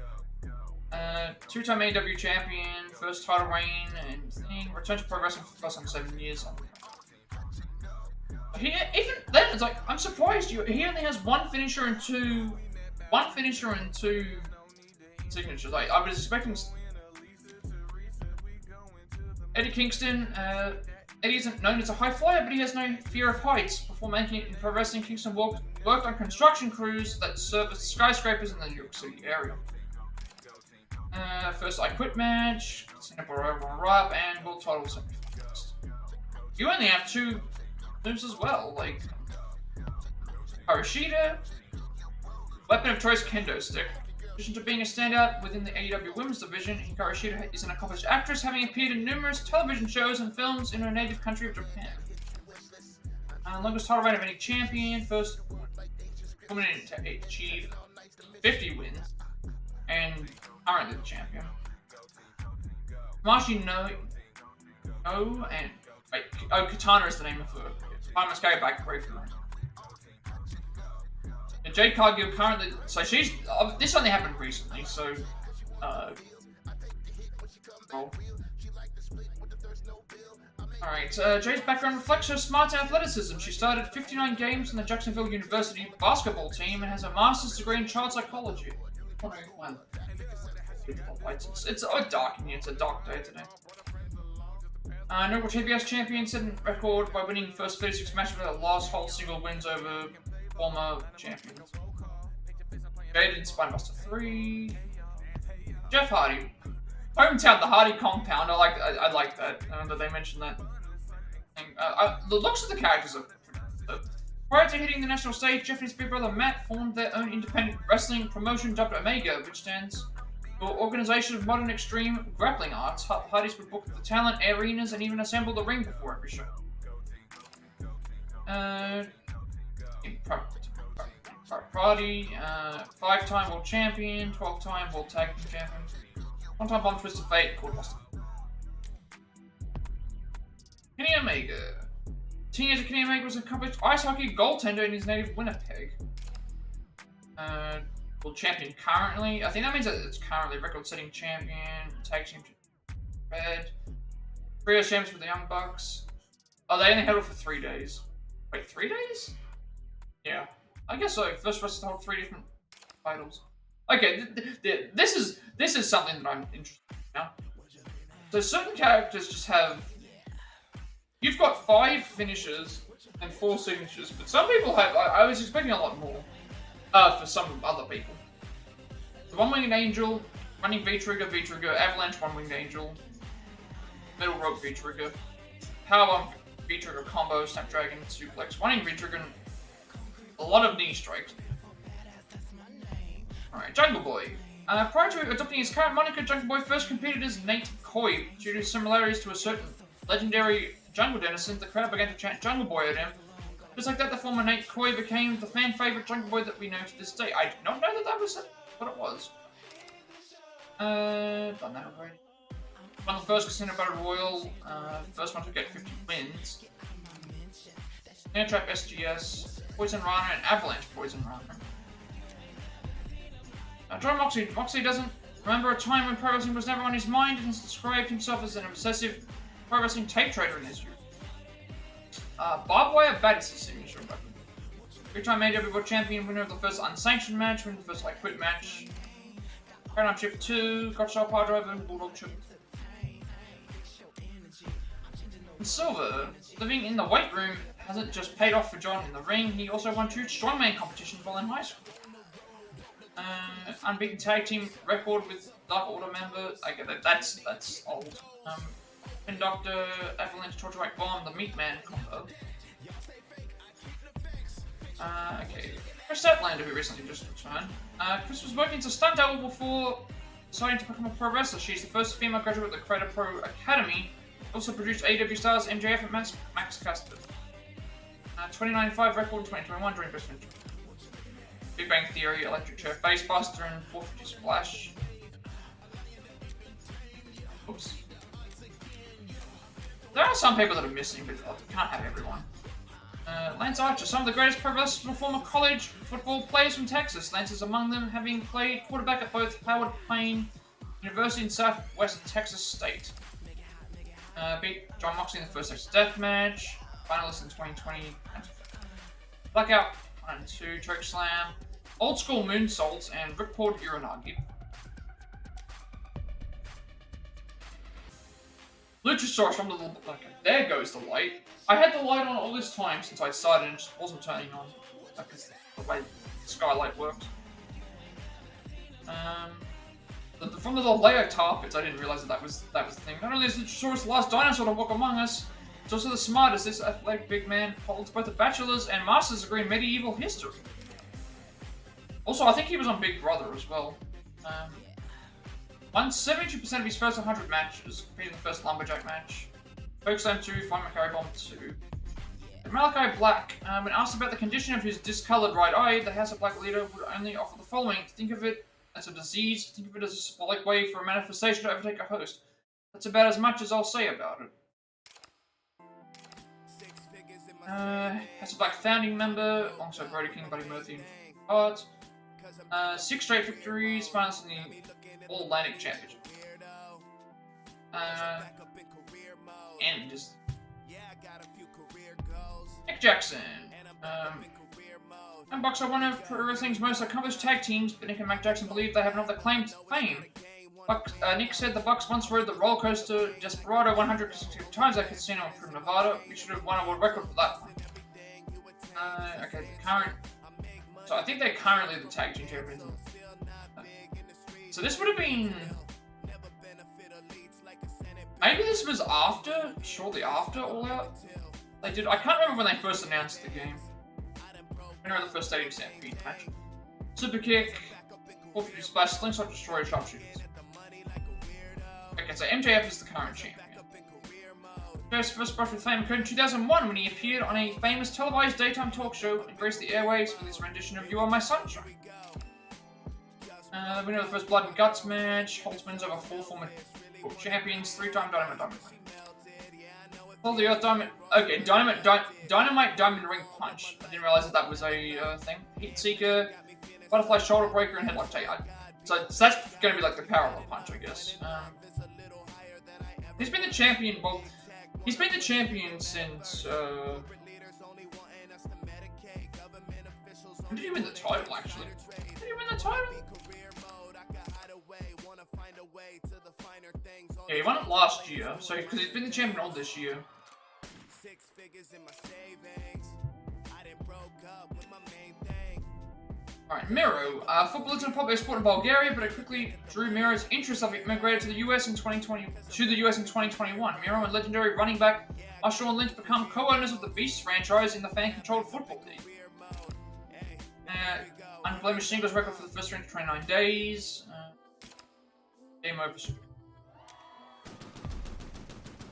2-time AEW champion, first title reign, and thing. Returned to pro wrestling for the first time in 7 years. Even then, it's like, I'm surprised he only has 1 finisher and 2 signatures. Like, I was expecting Eddie Kingston. Eddie isn't known as a high flyer, but he has no fear of heights. Before making it in pro wrestling, Kingston worked on construction crews that serviced skyscrapers in the New York City area. First I Quit match, Singapore runner-up, and world title semi-finalist. You only have 2 moves as well, like Harashida, weapon of choice, kendo stick. In addition to being a standout within the AEW women's division, Hikaru Shida is an accomplished actress, having appeared in numerous television shows and films in her native country of Japan. Longest title reign of any champion, first woman to achieve 50 wins, and currently the champion. Mashi Katana is the name of her. I must go back away from her. And Jade Cargill currently, so she's, this only happened recently, so, Alright, Jade's background reflects her smart athleticism. She started 59 games in the Jacksonville University basketball team and has a master's degree in child psychology. digital lights. It's dark in here. It's a dark day today. Notable TBS champion set a record by winning the first 36 matches with their last whole single wins over former champions. Jade in Spinebuster 3. Jeff Hardy. Hometown, the Hardy compound. I like that. That they mentioned that. The looks of the characters are pretty. Prior to hitting the national stage, Jeff and his big brother Matt formed their own independent wrestling promotion dubbed Omega, which stands for Organization of Modern Extreme Grappling Arts. Hardys would book the talent, arenas, and even assemble the ring before every show. Party, 5-time world champion, 12-time world tag team champion, 1-time bomb twist of fate, called Buster. Kenny Omega. Teenager Kenny Omega was an accomplished ice hockey goaltender in his native Winnipeg. World champion currently. I think that means that it's currently record-setting champion. Tag team red. Trios champions with the Young Bucks. Oh, they only held it for 3 days. Wait, 3 days? Yeah, I guess so. First wrestler to hold 3 different titles. Okay, this is something that I'm interested in now. So certain characters just have. You've got 5 finishes and 4 signatures, but some people have. I was expecting a lot more. For some other people. The One-Winged Angel, Running V-Trigger, Avalanche, One-Winged Angel, Middle Rope V-Trigger, Powerbomb V-Trigger combo, Snapdragon, Suplex, Running V-Trigger, a lot of knee strikes. Alright, Jungle Boy. Prior to adopting his current moniker, Jungle Boy first competed as Nate Coy. Due to similarities to a certain legendary jungle denizen, the crowd began to chant Jungle Boy at him. Just like that, the former Nate Coy became the fan-favorite Jungle Boy that we know to this day. I did not know that was what it was. Done that already. Won the first Casino Battle Royal. First one to get 50 wins. Air Trap SGS, Poison Rana, and Avalanche Poison Rana. John Moxley. Moxley doesn't remember a time when pro wrestling was never on his mind and has described himself as an obsessive pro wrestling tape trader in his youth. Barbed Wire Bat is his signature weapon. 3-time AEW World Champion, winner of the first unsanctioned match, winner of the first I Quit match. Paradigm Shift 2, Gotcha Power Driver, and Bulldog Choke. And Silver, living in the weight room, hasn't just paid off for John in the ring, he also won 2 strongman competitions while in high school. Unbeaten tag team record with Dark Order member. I get that. That's old. Pin Doctor, Avalanche, Torture Rack Bomb, the Meat Man combo. Okay. Chris Statlander, who recently just returned. Chris was working as a stunt double before deciding to become a pro wrestler. She's the first female graduate of the Creator Pro Academy. Also produced AEW stars MJF and Max Caster. 29.5 record in 2021 during Best Friends. Big Bang Theory, Electric Chair Facebuster, and 450 Splash. Oops. There are some people that are missing, but I can't have everyone. Lance Archer, some of the greatest pro wrestlers from former college football players from Texas. Lance is among them, having played quarterback at both Howard Payne University in Southwest Texas State. Beat John Moxley in the first Texas Death Match. Finalist in 2020. Blackout 1 and 2, Choke Slam, Old School Moonsaults, and Ripcord Uranagi. Luchasaurus from the little. Okay, there goes the light. I had the light on all this time since I started and it just wasn't turning on. Because the way the skylight works. From the little layer carpets, I didn't realize that was the thing. Not only is Luchasaurus the last dinosaur to walk among us, it's also the smartest. This athletic big man holds both a bachelor's and master's degree in medieval history. Also, I think he was on Big Brother as well. Won 72% of his first 100 matches, competing in the first Lumberjack match. Chokeslam 2, Fight Macari Bomb 2. And Malachi Black, when asked about the condition of his discoloured right eye, the House of Black leader would only offer the following. Think of it as a disease, think of it as a symbolic way for a manifestation to overtake a host. That's about as much as I'll say about it. House of Black founding member, alongside Brody King, Buddy Murphy, and Hart. 6 straight victories, finals in the All-Atlantic Championship. And just Nick Jackson. And Bucks are one of pro wrestling's most accomplished tag teams, but Nick and Mac Jackson believe they have another claim to fame. Nick said the Bucks once rode the roller coaster Desperado 100 times at Casino in Nevada. We should have won a world record for that one. Okay, the current. So I think they're currently the tag team champions. So this would have been. Maybe this was after, shortly after All Out. They did. I can't remember when they first announced the game. Winner of the first Stadium Stampede match. Super kick, 450 splash, slingshot, destroyer, sharpshooters. Okay, so MJF is the current champion. MJF's first brush with fame occurred in 2001 when he appeared on a famous televised daytime talk show and graced the airwaves with his rendition of "You Are My Sunshine." The winner of the first Blood and Guts match holds wins over 4 former champions, 3-time Dynamite. Hold the Earth Diamond. Okay, Dynamite Diamond Ring Punch. I didn't realize that was a thing. Heat Seeker, Butterfly Shoulder Breaker, and Headlock Take. So that's going to be like the power of the punch, I guess. He's been the champion. Well, he's been the champion since. When did he win the title? Actually, did he win the title? Yeah, he won it last year. So because he's been the champion all this year. Alright, Miro. Football isn't a popular sport in Bulgaria, but it quickly drew Miro's interest as he immigrated to the US in 2021. Miro and legendary running back Marshawn Lynch become co-owners of the Beasts franchise in the fan-controlled football league. Unblemished singles record for the first 29 days. Game over.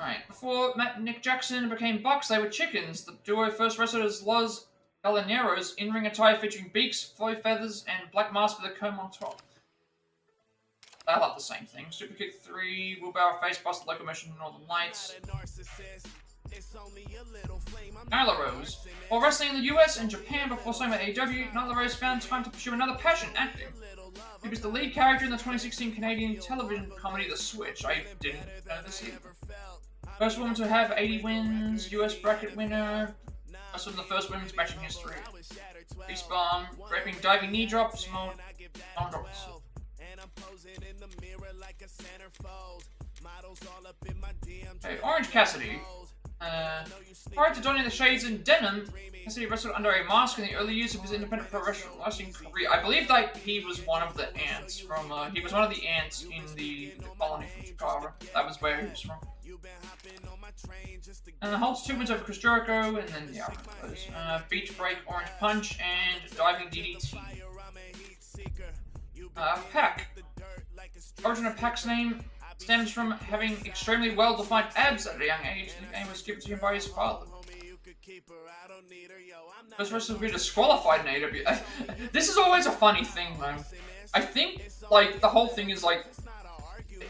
Alright, before Matt and Nick Jackson became Bucks, they were chickens. The duo first wrestled as Los Galineros, in-ring attire featuring beaks, faux feathers, and black mask with a comb on top. They like the same thing. Super Kick 3, wheelbarrow face bust, locomotion, Northern Lights. Nyla Rose. While wrestling in the US and Japan before signing with AEW, Nyla Rose found time to pursue another passion, acting. He was the lead character in the 2016 Canadian television comedy The Switch. I didn't know this either. First woman to have 80 wins, US bracket winner. That's from the first women's match in history. Beast bomb, draping diving knee drop, small arm drops. Okay, Orange Cassidy. Prior to donning the shades in denim, Cassidy wrestled under a mask in the early years of his independent pro wrestling career. I believe that he was one of the ants from. He was one of the ants in the colony from Chicago. That was where he was from. Holds 2 wins over Chris Jericho, and then yeah, Beach Break, Orange Punch, and Diving DDT. Pac. Origin of Pac's name stems from having extremely well-defined abs at a young age. The name was given to him by his father. First wrestler to be disqualified in AEW. This is always a funny thing, though. I think, like, the whole thing is, like,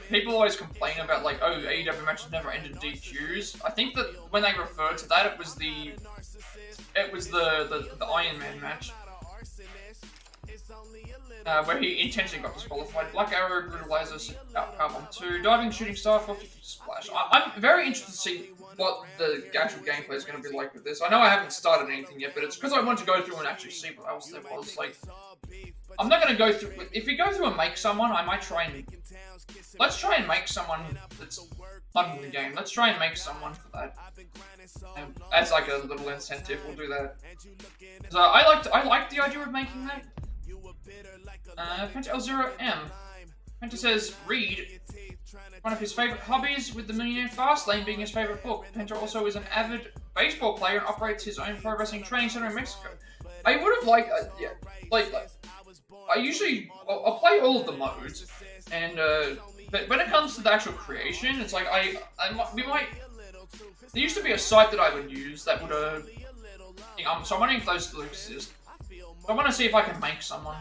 people always complain about, like, oh, AEW matches never ended DQs. I think that when they refer to that, it was the Iron Man match. Where he intentionally got disqualified. Black Arrow, Brutalizer, Power Bomb 2, Diving Shooting Star, 450 Splash. I'm very interested to see what the actual gameplay is going to be like with this. I know I haven't started anything yet, but it's because I want to go through and actually see what else there was. Like, I'm not going to go through... If we go through and make someone, I might try and... Let's try and make someone that's not in the game. Let's try and make someone for that. And as like a little incentive, we'll do that. So I like the idea of making that. Penta L0M. Penta says, read. One of his favourite hobbies, with The Millionaire Fastlane being his favourite book. Penta also is an avid baseball player and operates his own pro wrestling training center in Mexico. I would have liked, I'll play all of the modes, and but when it comes to the actual creation, it's like we might. There used to be a site that I would use that would so I'm wondering if those still exist. I want to see if I can make someone.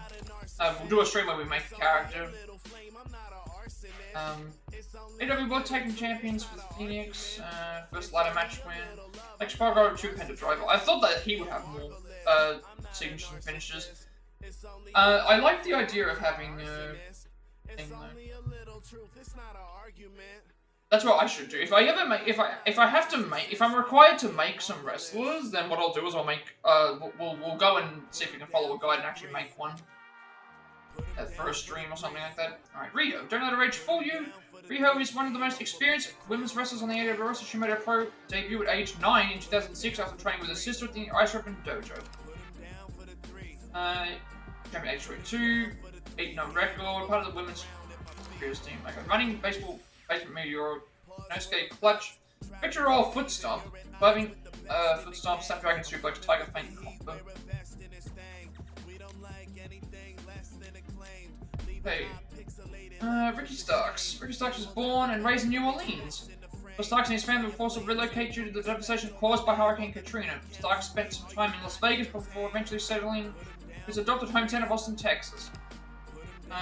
We'll do a stream where we make a character. AEW World Tag Team Champions with Phoenix. First ladder match win. Like Spargo, 2 Penta Driver. I thought that he would have more signatures and finishes. I like the idea of having thing though. That's what I should do. If I ever make, if I'm required to make some wrestlers, then what I'll do is I'll make, we'll go and see if we can follow a guide and actually make one. for a stream or something like that. Alright, Rio. Don't let her rage fool you. Rio is one of the most experienced women's wrestlers on the AEW roster. She made her pro debut at age 9 in 2006 after training with her sister at the Ice Weapon Dojo. Champion age 22, 8-0 record, part of the women's careers team. Okay, running baseball, basement meteor, no-skate clutch, picture roll, foot stomp, diving, foot stomp, snapdragon suplex, tiger feint combo. Hey, Ricky Starks. Ricky Starks was born and raised in New Orleans. But Starks and his family were forced to relocate due to the devastation caused by Hurricane Katrina. Starks spent some time in Las Vegas before eventually settling his adopted hometown of Austin, Texas.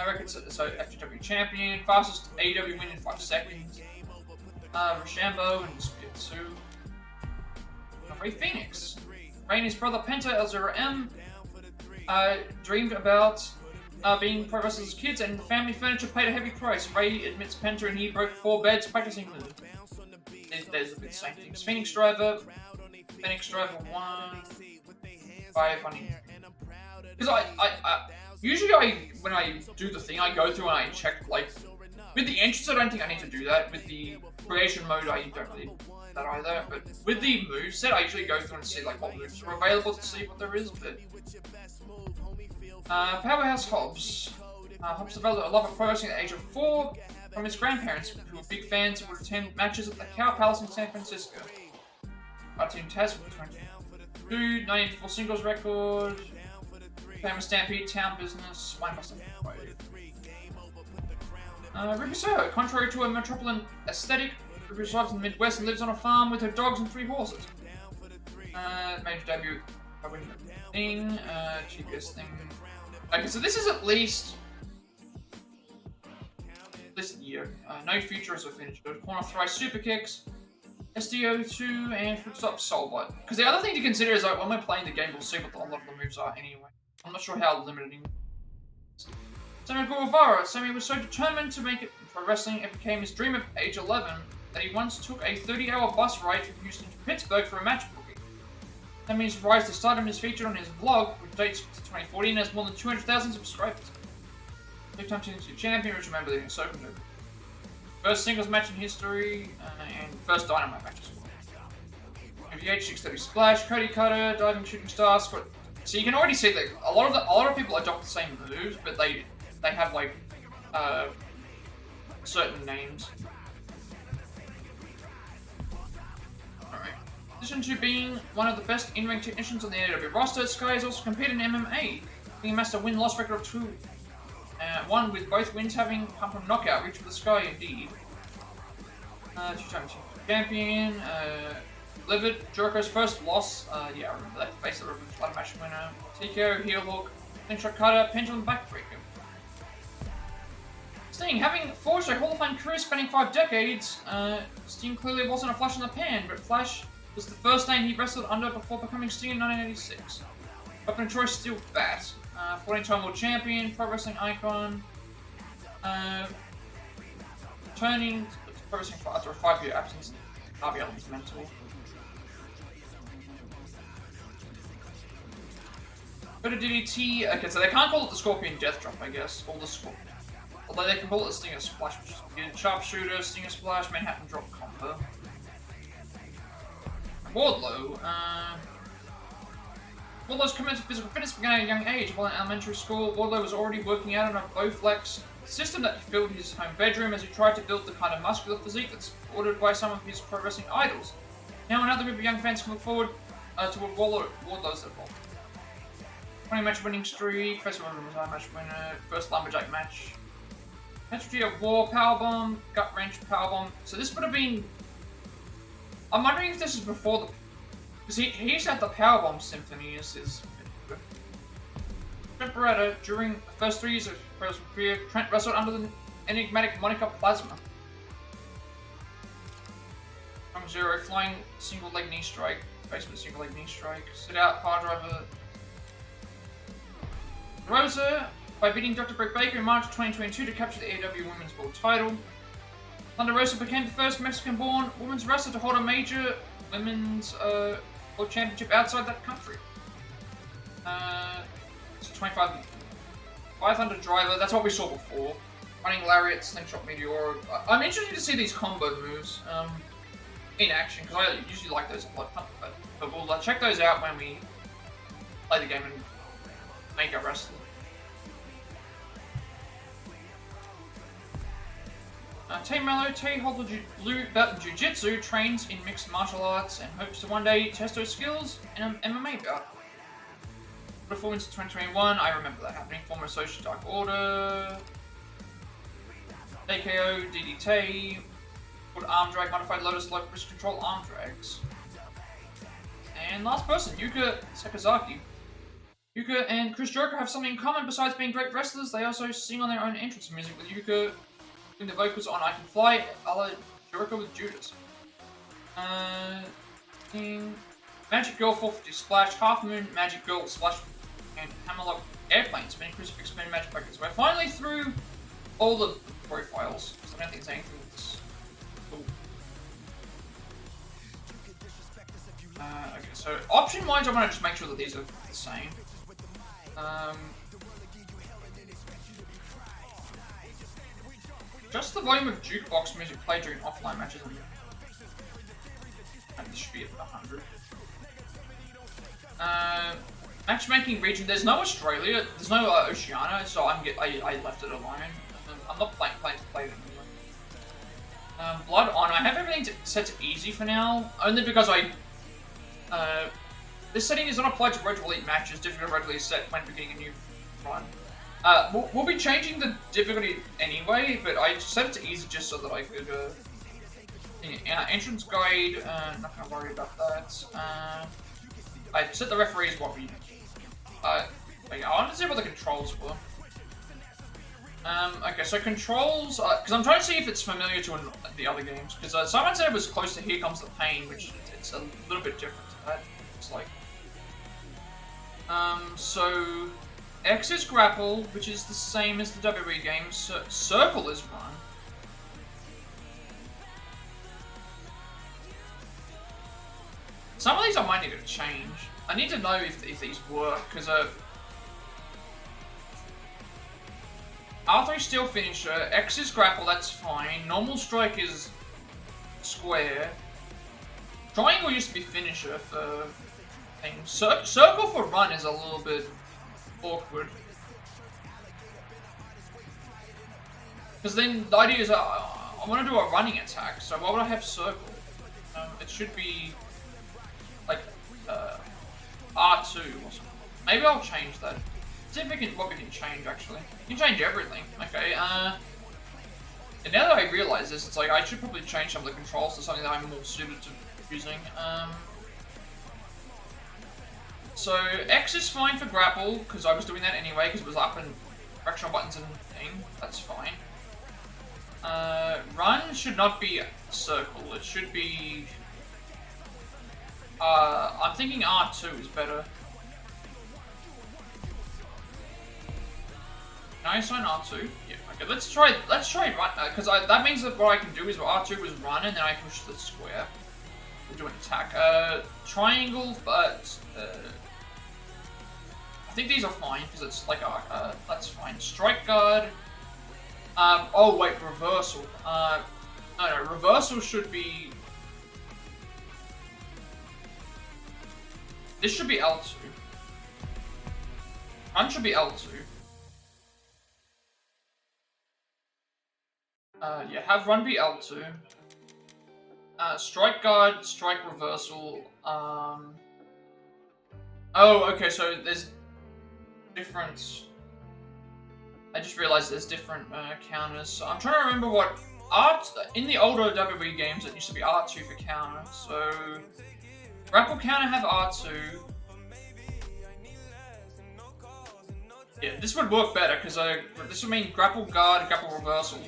Records, so FTW champion, fastest AEW win in 5 seconds. Rochambeau and Spitsu. Ray Phoenix. Ray and his brother Penta L0M dreamed about being pro wrestlers as kids, and the family furniture paid a heavy price. Ray admits Penta and he broke 4 beds practicing them. There's a bit same things. Phoenix Driver 1, 5 money. Because usually when I do the thing, I go through and I check, like, with the entrance I don't think I need to do that. With the creation mode I don't really do that either. But with the moveset I usually go through and see like what moves are available to see what there is. But Powerhouse Hobbs. Hobbs developed a love of pro wrestling at the age of 4 from his grandparents, who were big fans and would attend matches at the Cow Palace in San Francisco. Our team Taz with 22, 94 singles record. Famous Stampede, Town Business, Spinebuster. Ruby Soho. Contrary to a metropolitan aesthetic, Ruby resides in the Midwest and lives on a farm with her dogs and 3 horses. Major debut, thing, GPS thing. Okay, so this is at least a year. No future as a finished. Corner thrice super kicks, SDO2, and foot stop soul bite. Because the other thing to consider is like when we're playing the game, we'll see what a lot of the moves are anyway. I'm not sure how limiting. Sammy Guevara. Sammy was so determined to make it pro wrestling, it became his dream at age 11 that he once took a 30-hour bus ride from Houston to Pittsburgh for a match booking. Sammy's rise to stardom is featured on his vlog, which dates to 2014 and has more than 200,000 subscribers. 3-time Tennessee champion, which remember the Ahsoka movie. First singles match in history, and first Dynamite match as well. MVH 630 splash, Cody Cutter, diving shooting star, squat. So you can already see that a lot of people adopt the same moves, but they have like certain names. Alright. In addition to being one of the best in-ring technicians on the AEW roster, Sky has also competed in MMA, being amassed a win-loss record of 2. One with both wins having come from knockout, reach for the sky indeed. 2-time champion, Livid, Jericho's first loss, yeah, I remember that, face the Revert ladder match winner. TKO, heel hook, slingshot cutter, pendulum backbreaker. Sting, having forged a Hall of Fame career spanning 5 decades, Sting clearly wasn't a flash in the pan, but Flash was the first name he wrestled under before becoming Sting in 1986. Weapon of choice, Steel Bat. 14-time world champion, pro wrestling icon. Returning to pro wrestling after a 5-year absence. Darby Allin's mentor. Go to DDT. Okay, so they can't call it the Scorpion Death Drop, I guess. Or the Scorpion. Although they can call it the Stinger Splash, which is good. Sharpshooter, Stinger Splash, Manhattan Drop combo. Wardlow. Wardlow's commitment to physical fitness began at a young age. While in elementary school, Wardlow was already working out on a Bowflex system that filled his home bedroom as he tried to build the kind of muscular physique that's ordered by some of his pro wrestling idols. Now another group of young fans can look forward to what Wardlow's evolved. 20-match winning streak, first match winner, first lumberjack match. Entry of War, Powerbomb, Gut Wrench, Powerbomb. So this would have been... I'm wondering if this is before the... Because he used to have the Powerbomb Symphony as his... Trent Beretta, during the first 3 years of pro wrestling career, Trent wrestled under the enigmatic moniker Plasma. From 0, flying single leg knee strike, basement single leg knee strike, sit out, power driver. Rosa, by beating Dr. Britt Baker in March 2022 to capture the AEW Women's World title. Thunder Rosa became the first Mexican-born women's wrestler to hold a major women's world championship outside that country. So 25. 500 driver, that's what we saw before. Running lariat, slingshot, meteor. I'm interested to see these combo moves in action, because I usually like those a lot. But we'll check those out when we play the game and make a wrestler. Team Mello, T holds a blue belt in Jiu-Jitsu, trains in mixed martial arts, and hopes to one day test her skills in an MMA bout. Performance in 2021, I remember that happening. Former Associate Dark Order, AKO, DDT, put arm drag, modified Lotus Low wrist control arm drags. And last person, Yuka Sakazaki. Yuka and Chris Jericho have something in common besides being great wrestlers. They also sing on their own entrance music, with Yuka doing the vocals on I Can Fly, a la Jericho with Judas. Magic Girl 450 Splash, Half Moon, Magic Girl Splash, and Hammerlock Airplane, spinning crucifix, spinning magic buckets. We're finally through all the profiles, because I don't think there's anything that's cool. Okay, so option-wise, I want to just make sure that these are the same. Just the volume of jukebox music played during offline matches. And this should be at 100. Matchmaking region. There's no Australia. There's no Oceania, so I left it alone. I'm not planning to play it anyway. Blood on. I have everything set to easy for now, only because this setting is not applied to Red Bull Elite matches. Difficulty Red Bull is set when beginning a new run. We'll be changing the difficulty anyway, but I set it to easy just so that I could. Entrance guide. Not gonna worry about that. I set the referees what we. I want to see what the controls were. Okay, so controls, because I'm trying to see if it's familiar to the other games, because someone said it was close to Here Comes the Pain, which it's a little bit different to that. It's like, so X is grapple, which is the same as the WWE games. Circle is run. Some of these I might need to change. I need to know if these work, because R3 still finisher, X is grapple, that's fine. Normal strike is square. Triangle used to be finisher for things. Circle for run is a little bit awkward. Because then the idea is I want to do a running attack, so why would I have circle? It should be like R2 or something. Maybe I'll change that. See if we can, what we can change actually. You can change everything. Okay, and now that I realize this, it's like I should probably change some of the controls to something that I'm more suited to using. So X is fine for grapple, because I was doing that anyway, because it was up and directional buttons and thing. That's fine. Run should not be circle. It should be. I'm thinking R2 is better. Can I assign R2? Yeah. Okay. Let's try run, because that means that what I can do is R2 is run, and then I push the square to do an attack. Triangle, but I think these are fine because it's like that's fine. Strike guard. Oh wait, reversal. No, reversal should be. This should be L2. Run should be L2. Yeah, have run be L2. Strike guard, strike reversal. Oh, okay, so there's different. I just realized there's different counters. So I'm trying to remember what in the older WWE games it used to be R2 for counter. So grapple counter have R2. Yeah, this would work better because this would mean grapple guard, grapple reversal.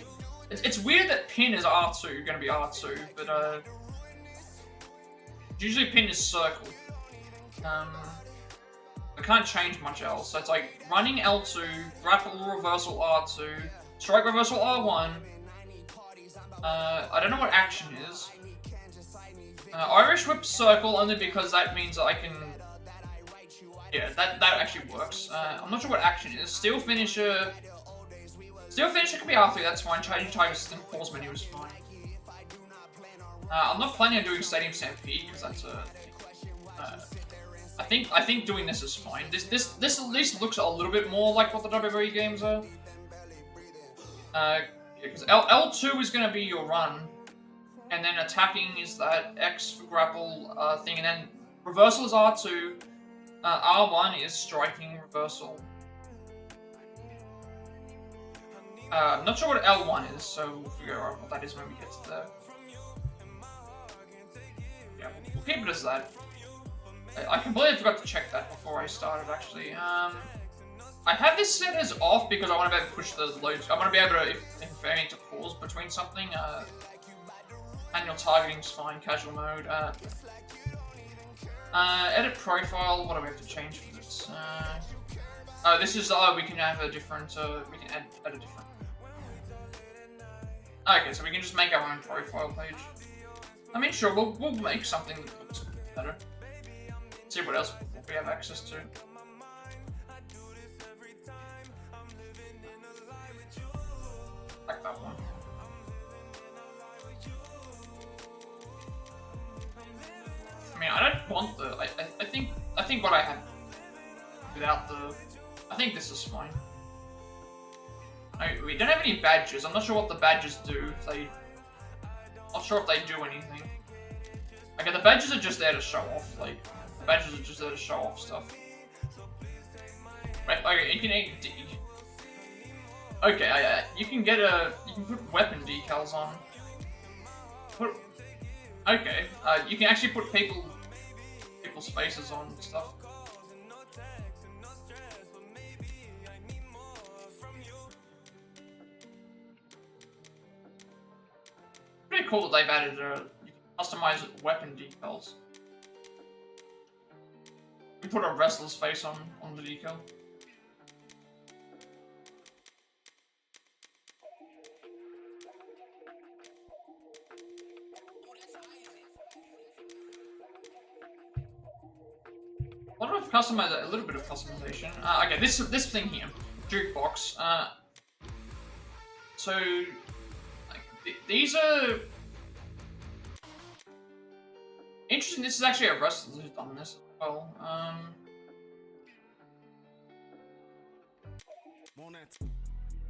It's weird that pin is R2, going to be R2, but usually pin is circle. I can't change much else. So it's like running L2, grapple reversal R2, strike reversal R1. I don't know what action is. Irish whip circle only because that means that I can Yeah, that actually works. I'm not sure what action is. Steel finisher. Steel finisher could be R3. That's fine. Changing Tiger's pause menu is fine. I'm not planning on doing Stadium Stampede because that's a. I think doing this is fine. This at least looks a little bit more like what the WWE games are. Because L2 is going to be your run, and then attacking is that X for grapple thing, and then reversal is R2. R1 is striking reversal. I'm not sure what L1 is, so we'll figure out what that is when we get to there. Yeah, we'll keep it as that. I completely forgot to check that before I started, actually. I have this set as off because I want to be able to push the loads. I want to be able to, if I need to pause between something. Manual targeting is fine, casual mode. Edit profile, what do we have to change for this? Oh, this is, we can have a different, we can add a different. Okay, so we can just make our own profile page. I mean, sure, we'll make something that looks better. See what else we have access to. Like that one. I mean, I don't want the. I think what I have without the. I think this is fine. We don't have any badges. I'm not sure what the badges do. Not sure if they do anything. Okay, the badges are just there to show off. Like, the badges are just there to show off stuff. Right, okay, you can. Okay, you can get you can put weapon decals on. Okay, you can actually put people's faces on and stuff. Pretty cool that they've added you can customize weapon decals. You put a wrestler's face on the decal. A lot of customization, a little bit of customization. Okay, this thing here, jukebox. So like, these are interesting. This is actually a wrestler who's done this as well.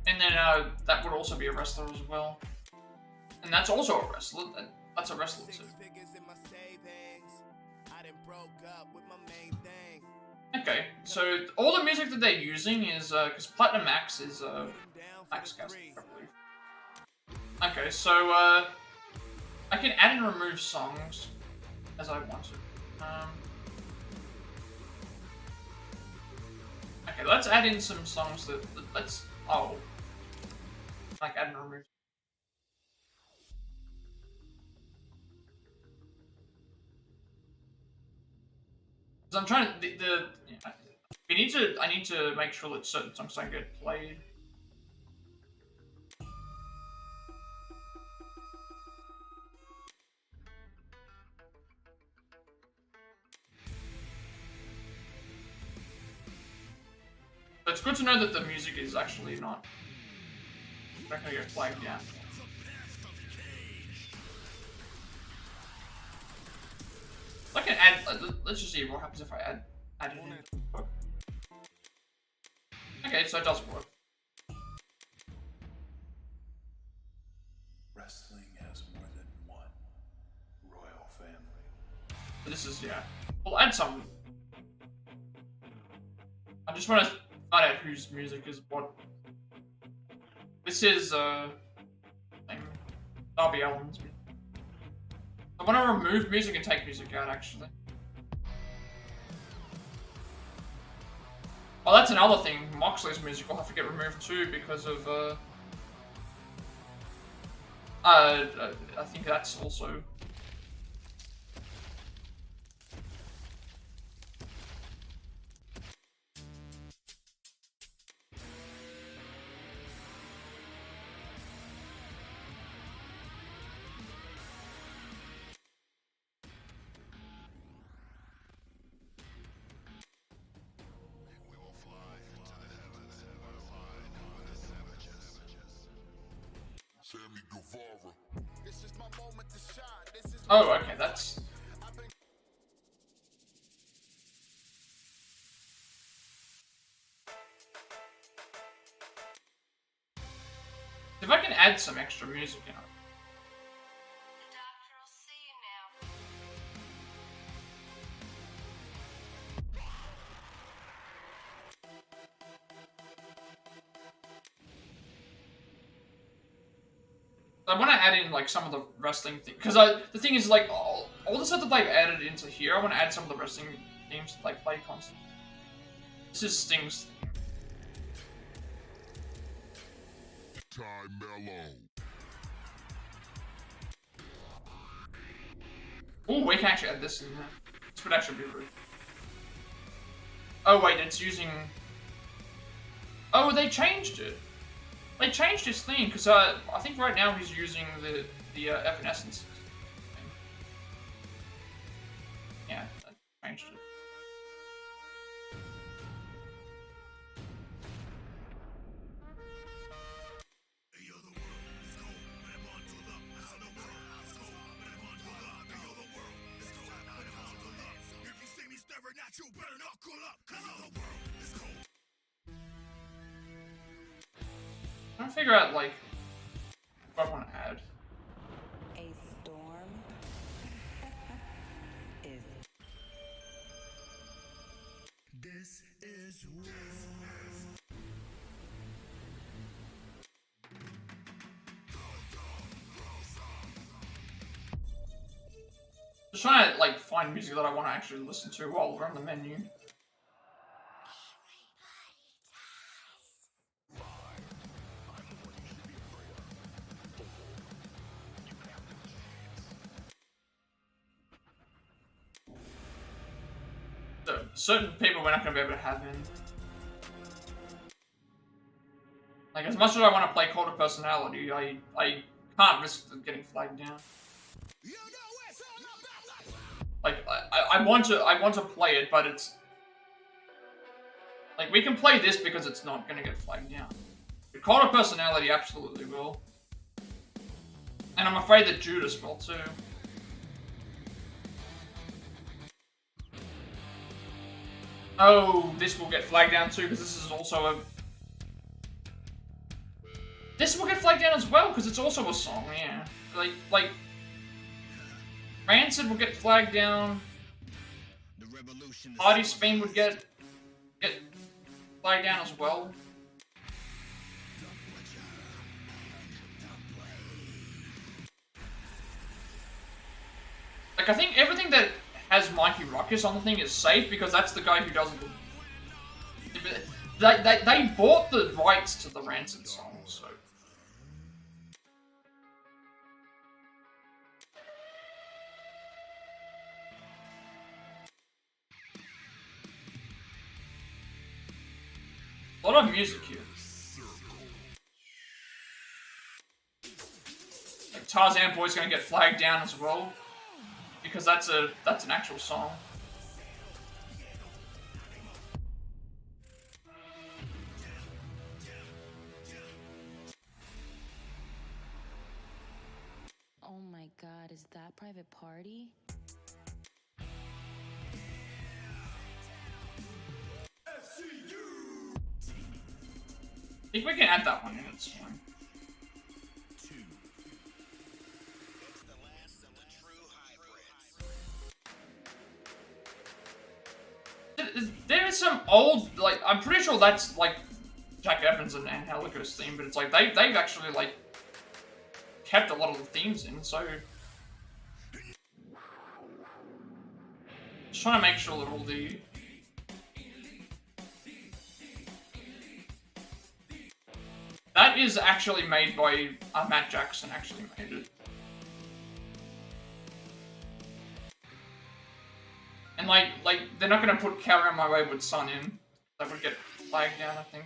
And then that would also be a wrestler as well, and that's also a wrestler. That's a wrestler too. Okay, so all the music that they're using is, because Platinum Max is, Max Cast, I believe. Okay, so, I can add and remove songs as I want to. Okay, let's add in some songs that let's, like add and remove. Because I'm trying to I need to make sure that certain songs don't get played. But it's good to know that the music is actually not gonna get flagged down. I can add. Let's just see what happens if I add it in. Okay, so it does work. Wrestling has more than one royal family. So this is, yeah. We'll add some. I just want to find out whose music is what. This is Darby Allin's music. I want to remove music and take music out, actually. Oh, that's another thing. Moxley's music will have to get removed too because of, I think that's also... Oh, okay, that's... If I can add some extra music in it. The doctor will see you now. I want to add in like some of the wrestling things, because the thing is like all the stuff that they've added into here, I want to add some of the wrestling themes that they play constantly. This is Sting's theme. Time mellow. Oh, we can actually add this in there. This would actually be rude. Oh wait, it's using... Oh, they changed it. They changed his theme, because I think right now he's using the Evanescence thing. Yeah, that changed it. I'm trying to figure out, like, what I want to add. A storm is. This is Just trying to, like, find music that I want to actually listen to while we're on the menu. So, certain people we're not going to be able to have in. Like, as much as I want to play Cult of Personality, I can't risk getting flagged down. Like, I want to play it, but it's... Like, we can play this because it's not going to get flagged down. But Cult of Personality absolutely will. And I'm afraid that Judas will too. Oh, this will get flagged down too, because this is also a... This will get flagged down as well, because it's also a song, yeah. Like... Rancid will get flagged down. Party Spain would get flagged down as well. Like, I think everything that has Mikey Ruckus on the thing is safe, because that's the guy who does the... They bought the rights to the Rancid song, so... A lot of music here. Like Tarzan Boy's gonna get flagged down as well, because that's an actual song. Oh my god, is that Private Party? I think we can add that one in, it's fine. There is some old, like, I'm pretty sure that's, like, Jack Evans and Angelico's theme, but it's like, they've actually, like, kept a lot of the themes in, so... Just trying to make sure that all the... That is actually made by Matt Jackson, actually made it. And like they're not gonna put Carry On My Wayward Son in. That would get flagged down, I think.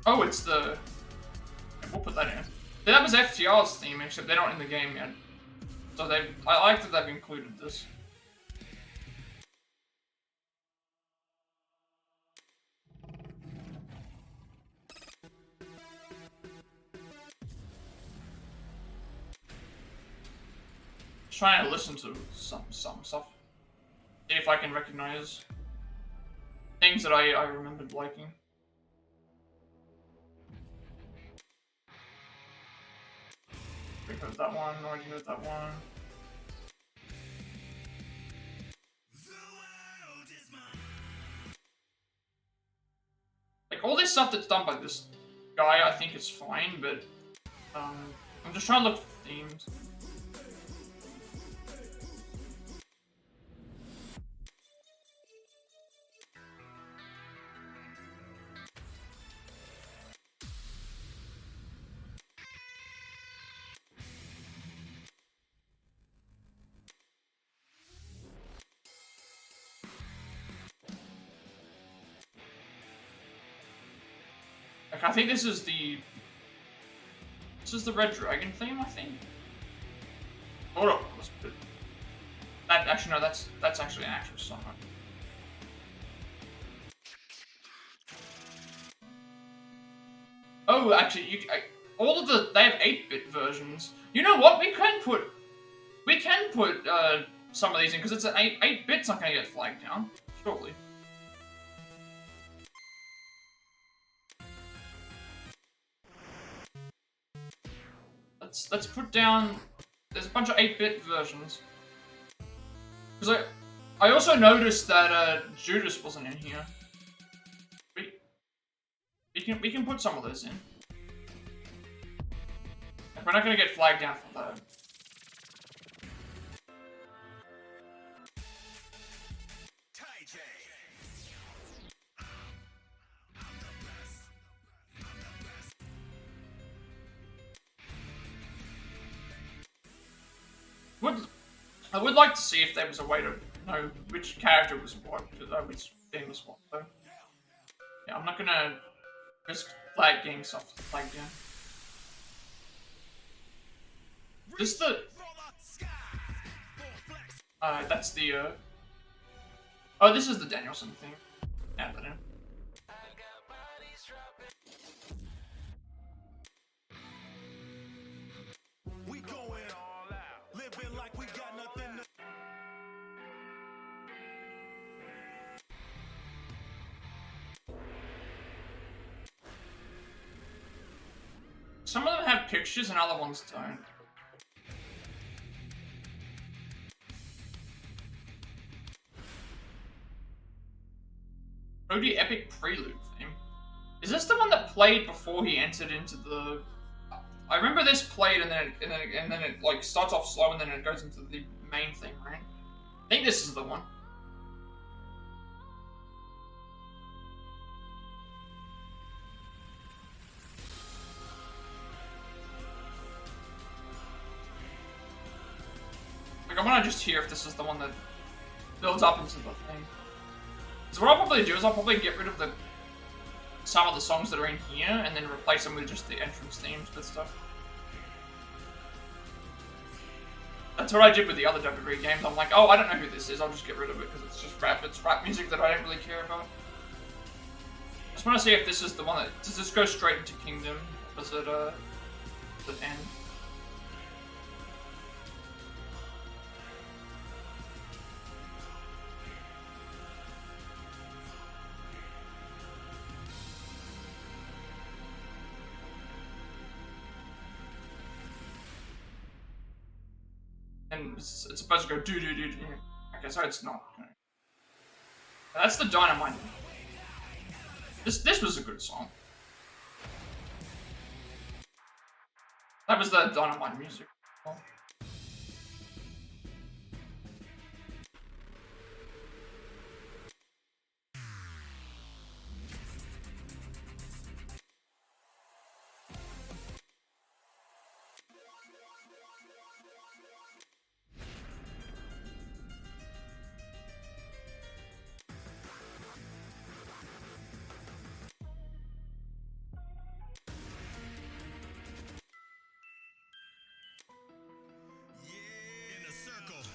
Oh, it's the... We'll put that in. That was FTR's theme, except they're not in the game yet. So I like that they've included this. trying to listen to some stuff. See if I can recognize things that I remembered liking. We heard that one, already heard that one. Like, all this stuff that's done by this guy, I think is fine, but I'm just trying to look for themes. Like, I think this is the Red Dragon theme, I think. Hold up, that actually no, that's actually an actual song. Oh, actually, all of they have 8-bit versions. You know what? We can put some of these in because it's an 8-bit's not gonna get flagged down, surely. Let's put down. There's a bunch of 8-bit versions. Because I also noticed that Judas wasn't in here. We can put some of those in. We're not gonna get flagged down for that. I would like to see if there was a way to know which character was what, which thing was what, though. Yeah, I'm not gonna risk getting stuff flagged down. This the... that's the, Oh, this is the Danielson thing. Add that in. We going all out, living like we got nothing to... Some of them have pictures and other ones don't. Cody Epic Prelude theme. Is this the one that played before he entered into the... I remember this played and then it like starts off slow and then it goes into the main thing, right? I think this is the one. Like, I want to just hear if this is the one that builds up into the thing. So what I'll probably do is I'll probably get rid of some of the songs that are in here and then replace them with just the entrance themes and stuff. That's what I did with the other WWE games. I'm like, oh, I don't know who this is. I'll just get rid of it because it's just rap. It's rap music that I don't really care about. I just want to see if this is the one that... Does this go straight into Kingdom? Or does it end? And it's supposed to go do. Okay, so it's not. Okay. That's the Dynamite. This was a good song. That was the Dynamite music.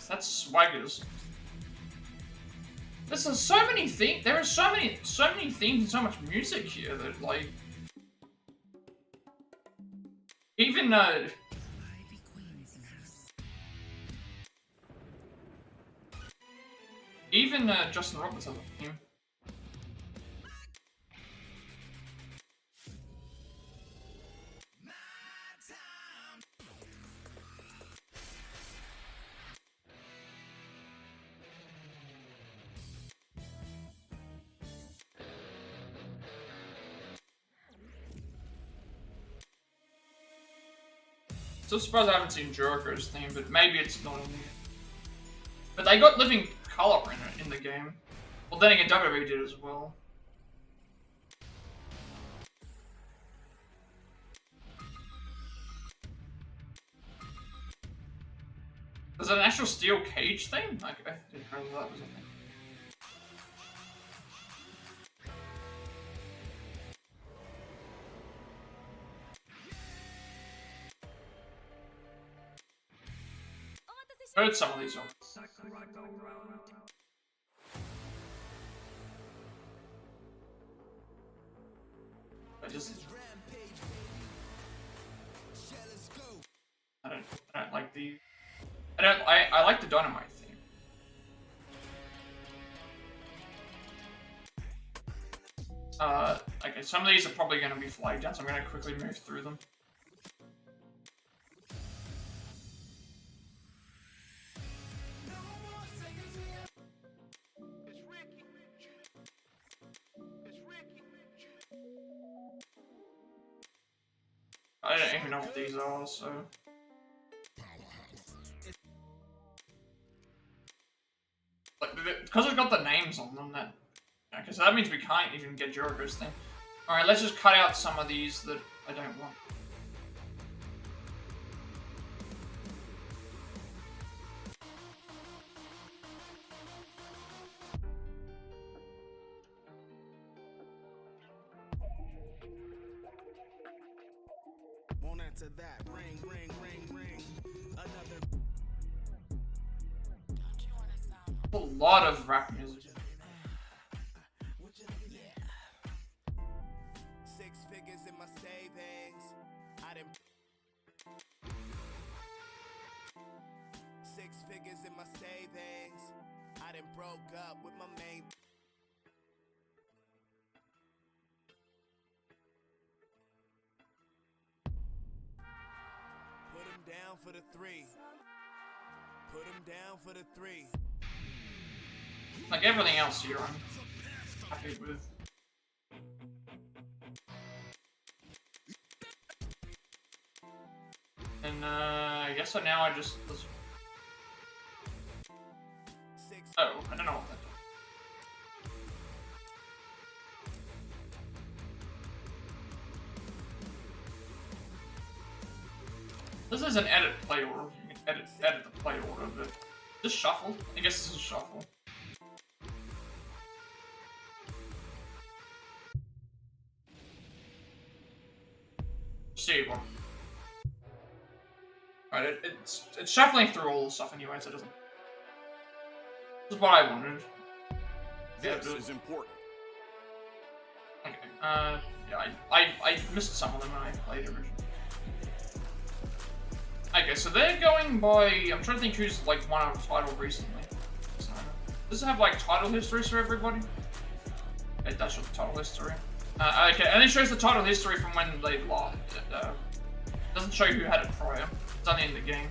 That's Swaggers. There's so many themes. There are so many themes and so much music here that like even Even Justin Roberts has a theme. Still surprised I haven't seen Jericho's theme, but maybe it's not in there. But they got living color in it in the game. Well, then again, WWE did as well. There's an actual steel cage thing? Like, I didn't know that was a thing. I heard some of these songs. I don't like the. I like the Dynamite theme. Okay, some of these are probably going to be flagged down, so I'm going to quickly move through them. I don't even know what these are, so... Like, because it's got the names on them, that... Okay, so that means we can't even get Jericho's thing. Alright, let's just cut out some of these that I don't want. To that ring, ring, ring, ring. Another. A lot of rap music. 6 figures in my savings. I didn't. 6 figures in my savings. I done broke up with my main. Put him down for the 3. Put him down for the 3. Like everything else here, I'm happy with. And I guess so now I just... Oh, I don't know what that does. This is an edit play order. You can edit the play order, but just shuffle. I guess this is shuffle. Save one. Alright, it's shuffling through all the stuff anyway, so it doesn't. This is what I wanted. This is important. Okay. Yeah, I missed some of them when I played originally. Okay, so they're going by. I'm trying to think who's like won a title recently. Does it have like title histories for everybody? It does show the title history. Okay, and it shows the title history from when they lost. Doesn't show who had it prior. It's only in the game.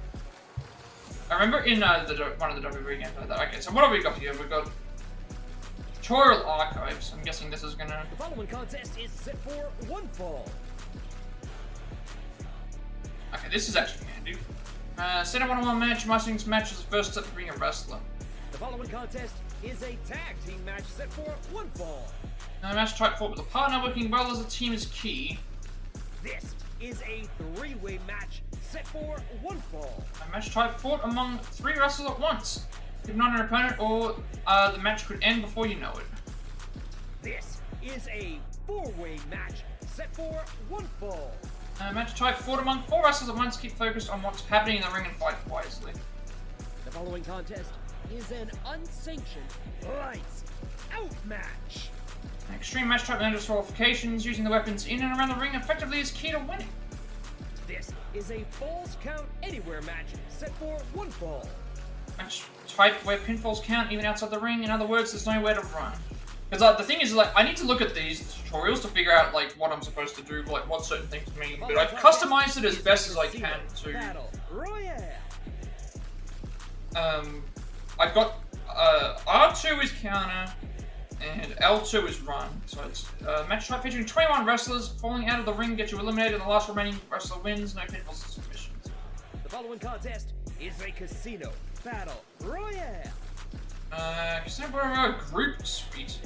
I remember in one of the WWE games like that. Okay, so what have we got here? We've got tutorial archives. I'm guessing this is gonna. The following contest is set for one fall. Okay, this is actually handy. Set a one-on-one match. Mustang's match is the first step to being a wrestler. The following contest is a tag team match set for one fall. Match type fought with a partner. Working well as a team is key. This is a three-way match set for one fall. A match type fought among 3 wrestlers at once. If not an opponent, or the match could end before you know it. This is a 4-way match set for one fall. Match type fought among 4 wrestlers at once. Keep focused on what's happening in the ring and fight wisely. The following contest is an unsanctioned lights out match. An extreme match type with no disqualifications. Using the weapons in and around the ring effectively is key to winning. This is a falls count anywhere match set for one fall. match type where pinfalls count even outside the ring. In other words, there's nowhere to run. Because the thing is, like, I need to look at these tutorials to figure out like what I'm supposed to do, like what certain things mean. But I've customized it as best as I can to. Battle Royale. I've got R2 is counter and L2 is run. So it's match type featuring 21 wrestlers. Falling out of the ring gets you eliminated, and the last remaining wrestler wins. No pinfalls or submissions. The following contest is a casino battle royale. Casino Battle Royale Group Suite.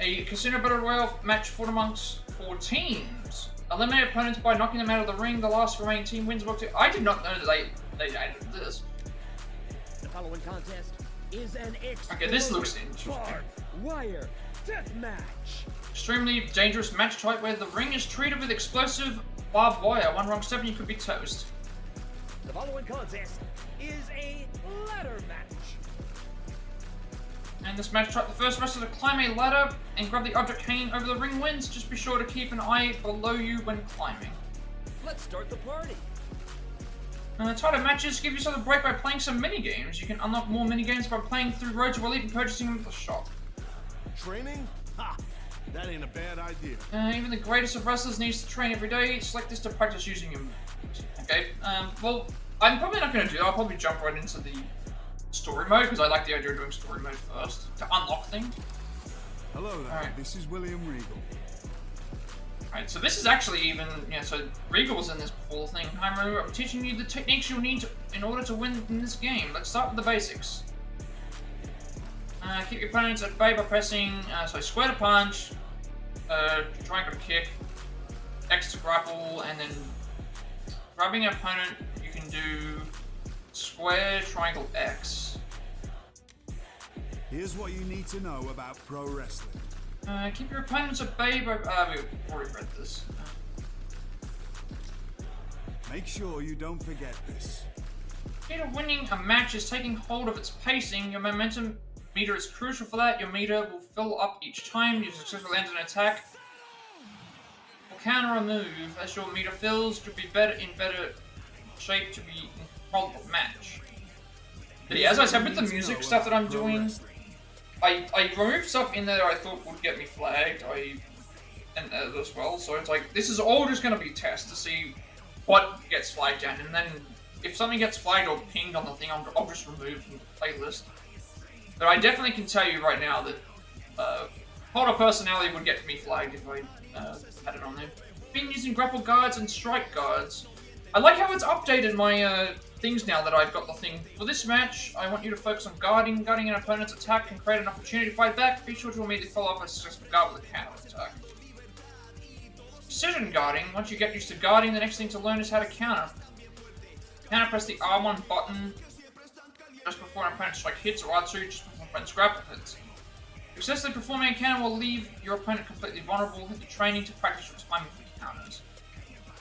A Casino Battle Royale match fought amongst 4 teams. Eliminate opponents by knocking them out of the ring. The last remaining team wins. I did not know that they added this. The following contest is an Okay, this looks interesting. barbed wire death match. Extremely dangerous match type where the ring is treated with explosive barbed wire. One wrong step and you could be toast. The following contest is a ladder match. And this match type, the first wrestler to climb a ladder and grab the object hanging over the ring wins. Just be sure to keep an eye below you when climbing. Let's start the party. Title matches give yourself a break by playing some mini-games. You can unlock more mini-games by playing through Road to Elite and purchasing them at the shop. Training? Ha! That ain't a bad idea. Even the greatest of wrestlers needs to train every day. Select this to practice using your moves. Okay, well, I'm probably not going to do that. I'll probably jump right into the story mode, because I like the idea of doing story mode first, to unlock things. Hello there, Alright. This is William Regal. Alright, so this is actually even, yeah, so Regal was in this before the thing. I remember I'm teaching you the techniques you'll need in order to win in this game. Let's start with the basics. Keep your opponents at bay by pressing, so square to punch, triangle to kick, X to grapple, and then grabbing an opponent, you can do square, triangle, X. Here's what you need to know about pro wrestling. Keep your opponents at bay by, we've already read this. Make sure you don't forget this. Key to winning a match is taking hold of its pacing. Your momentum meter is crucial for that. Your meter will fill up each time you successfully land an attack or counter a move. As your meter fills, you'll be in better shape to be in control of the match. But yeah, as I said, with the music stuff that I'm doing, I removed stuff in there that I thought would get me flagged. As well. So it's like, this is all just going to be a test to see what gets flagged down, and then if something gets flagged or pinged on the thing, I'll just remove from the playlist. But I definitely can tell you right now that Holder personality would get me flagged if I had it on there. Been using grapple guards and strike guards. I like how it's updated my things now that I've got the thing. For this match, I want you to focus on guarding. Guarding an opponent's attack can create an opportunity to fight back. Be sure to immediately follow up a successful guard with a counter attack. Precision guarding. Once you get used to guarding, the next thing to learn is how to counter. Counter press the R1 button just before an opponent's strike hits, or R2 just before an opponent's grapple hits. Successfully performing a counter will leave your opponent completely vulnerable. Hit the training to practice your timing for the counters.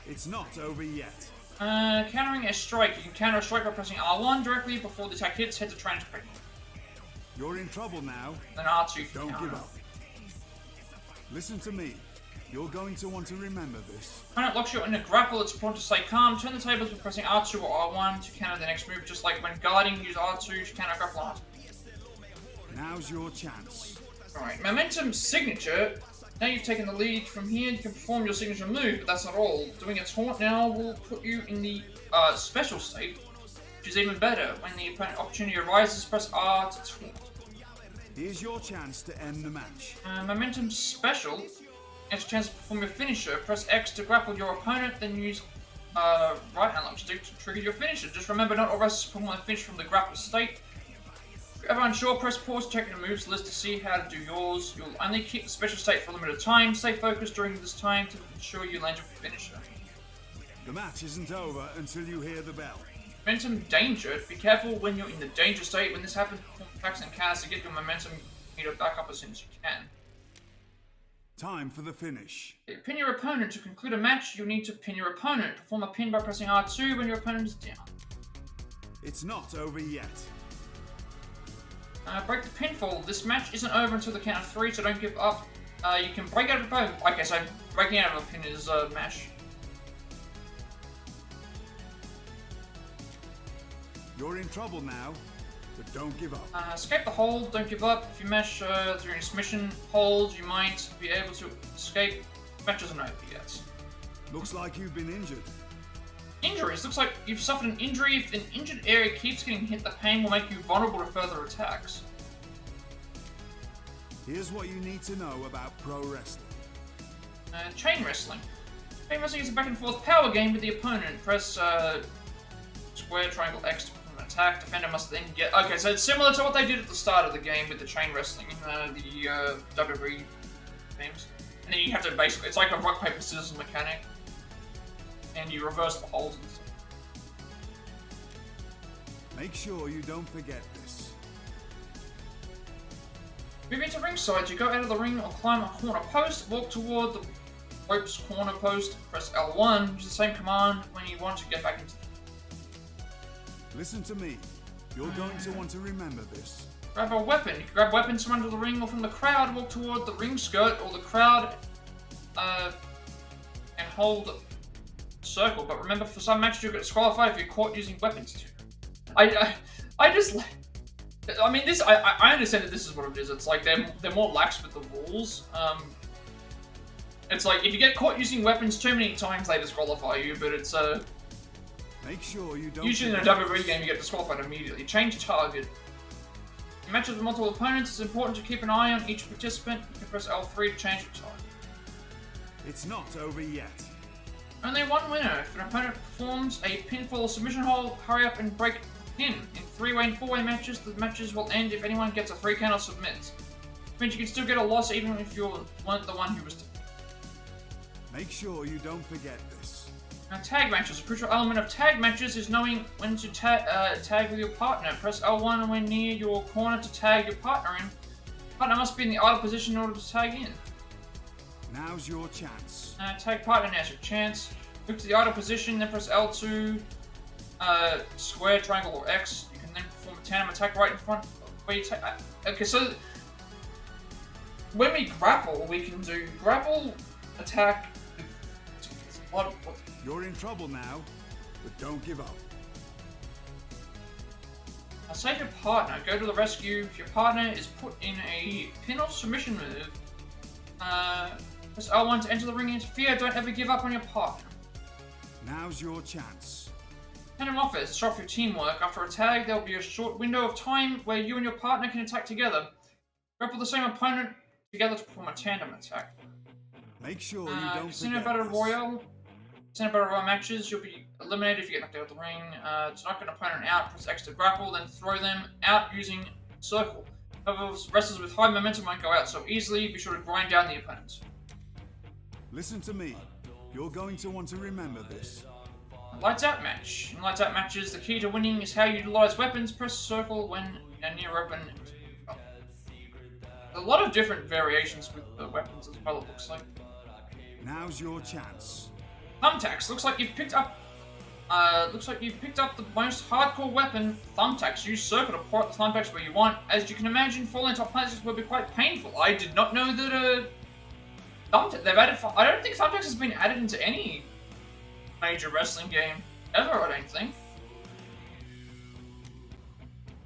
It's not over yet. Countering a strike. You can counter a strike by pressing R1 directly before the attack hits. Head to training to practice. You're in trouble now. Then R2 for Don't counter. give up. Listen to me. You're going to want to remember this. Opponent locks you in a grapple, it's important to stay calm. Turn the tables by pressing R2 or R1 to counter the next move, just like when guarding, use R2 to counter grapple R2. Now's your chance. Alright, momentum signature. Now you've taken the lead. From here, you can perform your signature move, but that's not all. Doing a taunt now will put you in the special state, which is even better. When the opponent opportunity arises, press R to taunt. Here's your chance to end the match. Momentum special. Extra chance to perform your finisher. Press X to grapple your opponent, then use right analog stick to trigger your finisher. Just remember, not all wrestlers perform the finish from the grapple state. If you're ever unsure, press pause to check your moves list to see how to do yours. You'll only keep the special state for a limited time. Stay focused during this time to ensure you land your finisher. The match isn't over until you hear the bell. Momentum danger. Be careful when you're in the danger state. When this happens, perform attacks and counters to get your momentum meter back up as soon as you can. Time for the finish. Pin your opponent. To conclude a match, you'll need to pin your opponent. Perform a pin by pressing R2 when your opponent is down. It's not over yet. Break the pinfall. This match isn't over until the count of 3, so don't give up. You can break out of a pin. Okay, so breaking out of a pin is a mash. You're in trouble now. but don't give up. Escape the hold, don't give up. If you mesh during a submission hold, you might be able to escape. Matches are over yet. Looks like you've been injured. Injuries. Looks like you've suffered an injury. If an injured area keeps getting hit, the pain will make you vulnerable to further attacks. Here's what you need to know about pro wrestling. Chain wrestling. Chain wrestling is a back and forth power game with the opponent. Press square, triangle, X to perform an attack. Defender must then get... Okay, so it's similar to what they did at the start of the game with the chain wrestling in the WWE games. And then you have to basically... It's like a rock, paper, scissors mechanic. And you reverse the holds and stuff. Make sure you don't forget this. Moving to ringside, you go out of the ring or climb a corner post, walk toward the ropes corner post, press L1, use the same command when you want to get back into Listen to me. You're going to want to remember this. Grab a weapon. You can grab weapons from under the ring or from the crowd, walk toward the ring skirt or the crowd, and hold circle. But remember, for some matches you'll get disqualified if you're caught using weapons too. I just like... I mean, this. I understand that this is what it is. It's like they're more lax with the rules. It's like if you get caught using weapons too many times, they disqualify you. But it's Make sure you don't. usually in a WWE game, you get disqualified immediately. Change target. In matches with multiple opponents, it's important to keep an eye on each participant. You can press L3 to change your target. It's not over yet. Only one winner. If an opponent performs a pinfall or submission hold, hurry up and break the pin. In 3-way and 4-way matches, the matches will end if anyone gets a 3 count or submits. Which means you can still get a loss even if you weren't the one who was. Make sure you don't forget this. Now, tag matches. A crucial element of tag matches is knowing when to tag with your partner. Press L1 when near your corner to tag your partner in. Partner must be in the idle position in order to tag in. Now's your chance. Tag partner, now's your chance. Move to the idle position, then press L2, square, triangle, or X. You can then perform a tandem attack right in front of where you take. Okay, so when we grapple, we can do grapple, attack. What? You're in trouble now, but don't give up. Now save your partner. Go to the rescue. If your partner is put in a pin or submission move, press L1 to enter the ring and interfere. Don't ever give up on your partner. Now's your chance. Tandem offense. Show off your teamwork. After a tag, there will be a short window of time where you and your partner can attack together. Grapple the same opponent together to perform a tandem attack. Make sure you don't Casino forget Battle this. Royale. Casino Battle Royale matches, you'll be eliminated if you get knocked out of the ring. To knock an opponent out, press X to grapple, then throw them out using circle. However, wrestlers with high momentum won't go out so easily. Be sure to grind down the opponents. Listen to me. You're going to want to remember this. Lights out match. In lights out matches, the key to winning is how you utilize weapons. Press circle when near open. A lot of different variations with the weapons as well, it looks like. Now's your chance. Thumbtacks. Looks like you've picked up the most hardcore weapon, thumbtacks. Use circle to port the thumbtacks where you want. As you can imagine, falling top places will be quite painful. I did not know that they've added. I don't think thumbtacks has been added into any major wrestling game ever. I don't think.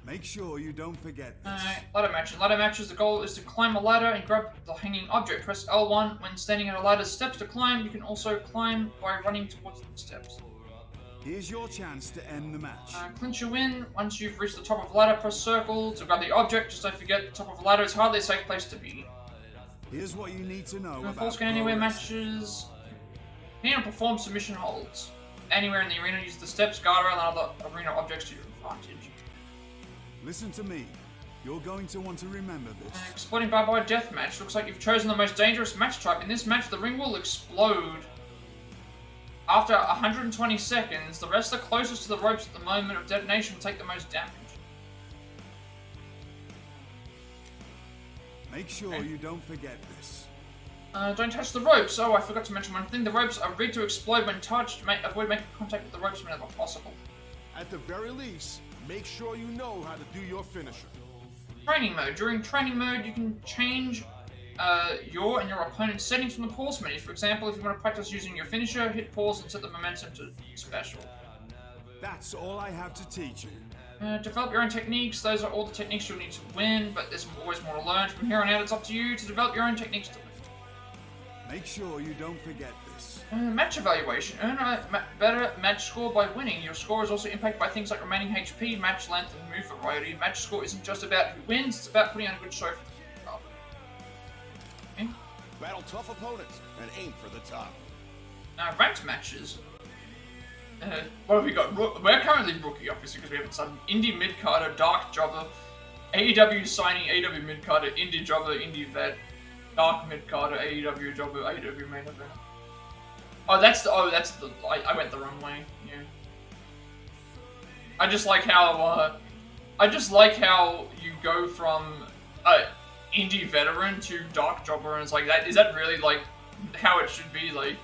Make sure you don't forget this. Ladder matches. Ladder matches, the goal is to climb a ladder and grab the hanging object. Press L1 when standing at a ladder's steps to climb. You can also climb by running towards the steps. Here's your chance to end the match. Clinch your win. Once you've reached the top of the ladder, press circle to grab the object. Just don't forget, the top of the ladder is hardly a safe place to be. Here's what you need to know about Full scan anywhere matches. You need to perform submission holds. Anywhere in the arena, use the steps, guardrail, and other arena objects to your advantage. Listen to me. You're going to want to remember this. Exploding barbed wire deathmatch. Looks like you've chosen the most dangerous match type. In this match, the ring will explode. After 120 seconds, the wrestler closest to the ropes at the moment of detonation will take the most damage. Make sure you don't forget this. Don't touch the ropes. Oh, I forgot to mention one thing. The ropes are rigged to explode when touched. Avoid making contact with the ropes whenever possible. At the very least, make sure you know how to do your finisher. Training mode. During training mode, you can change your and your opponent's settings from the pause menu. For example, if you want to practice using your finisher, hit pause and set the momentum to special. That's all I have to teach you. Develop your own techniques. Those are all the techniques you'll need to win, but there's always more to learn. From here on out, it's up to you to develop your own techniques to win. Make sure you don't forget this. Match evaluation. Earn a better match score by winning. Your score is also impacted by things like remaining HP, match length, and move variety. Match score isn't just about who wins, it's about putting on a good show for the crowd. Okay. Battle tough opponents and aim for the top. Ranked matches. What have we got? We're currently rookie, obviously, because we haven't done indie mid-carder, dark jobber, AEW signing, AEW mid-carder, indie jobber, indie vet, dark mid-carder, AEW jobber, AEW main event. I went the wrong way. Yeah. I just like how you go from indie veteran to dark jobber, and it's like that. Is that really like how it should be? Like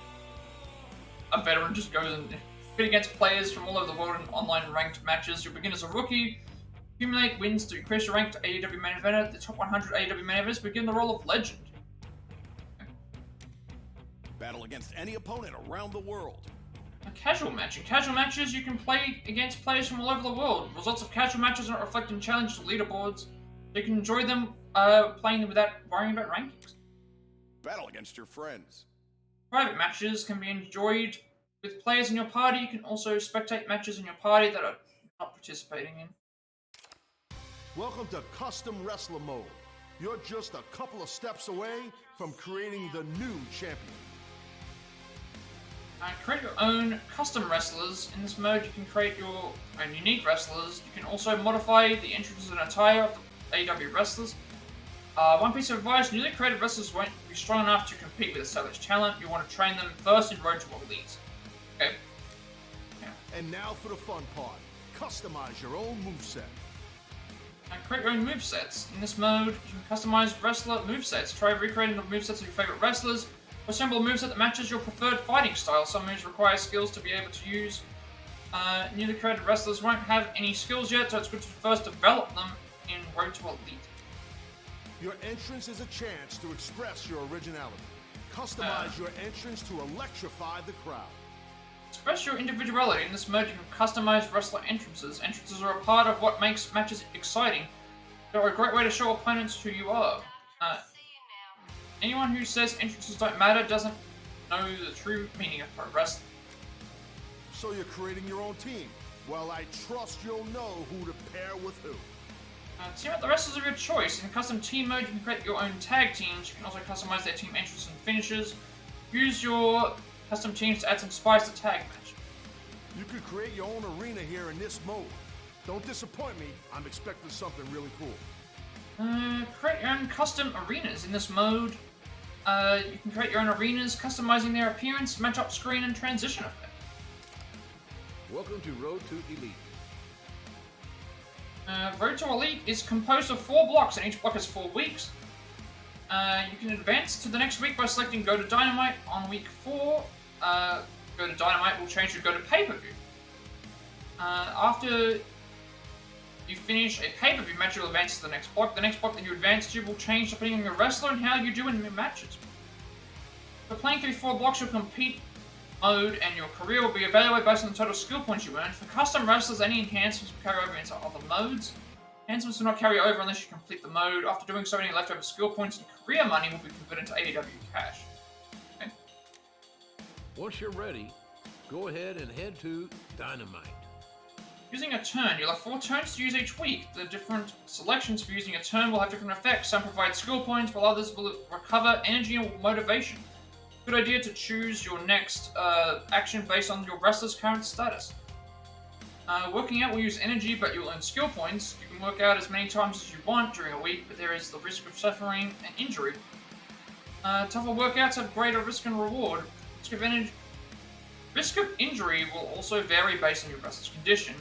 a veteran just goes and compete against players from all over the world in online ranked matches. You'll begin as a rookie, accumulate wins to increase your rank to AEW main eventer. The top 100 AEW main eventers begin the role of legend. Battle against any opponent around the world. A casual match. In casual matches, you can play against players from all over the world. Results of casual matches are not reflected in challenge leaderboards. You can enjoy them playing them without worrying about rankings. Battle against your friends. Private matches can be enjoyed with players in your party. You can also spectate matches in your party that are not participating in. Welcome to Custom Wrestler Mode. You're just a couple of steps away from creating the new champion. Create your own custom wrestlers. In this mode, you can create your own unique wrestlers. You can also modify the entrances and attire of the AEW wrestlers. One piece of advice, newly created wrestlers won't be strong enough to compete with established talent. You want to train them first in Road to Elite. Okay. Yeah. And now for the fun part. Customize your own moveset. Create your own movesets. In this mode, you can customize wrestler movesets. Try recreating the movesets of your favorite wrestlers. Assemble a moveset that matches your preferred fighting style. Some moves require skills to be able to use. Newly created wrestlers won't have any skills yet, so it's good to first develop them in Road to Elite. Your entrance is a chance to express your originality. Customize your entrance to electrify the crowd. Express your individuality. In this mode, you can customize wrestler entrances. Entrances are a part of what makes matches exciting. They're a great way to show opponents who you are. Anyone who says entrances don't matter doesn't know the true meaning of pro wrestling. So you're creating your own team. Well, I trust you'll know who to pair with who. Team up the wrestlers of your choice. In custom team mode, you can create your own tag teams. You can also customize their team entrances and finishes. Use your custom teams to add some spice to tag match. You could create your own arena here in this mode. Don't disappoint me. I'm expecting something really cool. Create your own custom arenas. In this mode, you can create your own arenas, customizing their appearance, matchup screen, and transition effect. Welcome to Road to Elite. Road to Elite is composed of 4 blocks, and each block is 4 weeks. You can advance to the next week by selecting Go to Dynamite. On week 4, Go to Dynamite will change to Go to Pay-Per-View. After you finish a pay-per-view match, you'll advance to the next block. The next block that you advance to will change depending on your wrestler and how you do in matches. For playing through 4 blocks, your compete mode and your career will be evaluated based on the total skill points you earn. For custom wrestlers, any enhancements will carry over into other modes. Enhancements will not carry over unless you complete the mode. After doing so, any leftover skill points and career money will be converted to AEW cash. Okay. Once you're ready, go ahead and head to Dynamite. Using a turn, you'll have 4 turns to use each week. The different selections for using a turn will have different effects. Some provide skill points, while others will recover energy and motivation. Good idea to choose your next action based on your wrestler's current status. Working out will use energy, but you'll earn skill points. You can work out as many times as you want during a week, but there is the risk of suffering an injury. Tougher workouts have greater risk and reward. Risk of injury will also vary based on your wrestler's condition.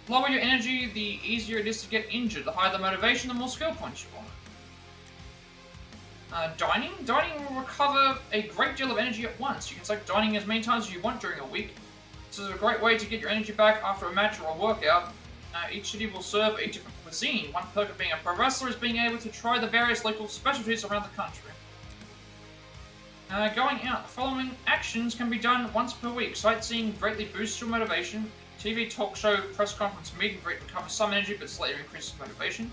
The lower your energy, the easier it is to get injured. The higher the motivation, the more skill points you want. Dining? Dining will recover a great deal of energy at once. You can select dining as many times as you want during a week. This is a great way to get your energy back after a match or a workout. Each city will serve a different cuisine. One perk of being a pro wrestler is being able to try the various local specialties around the country. Going out. The following actions can be done once per week. Sightseeing greatly boosts your motivation. TV, talk show, press conference, meet and greet recovers some energy but slightly increases motivation.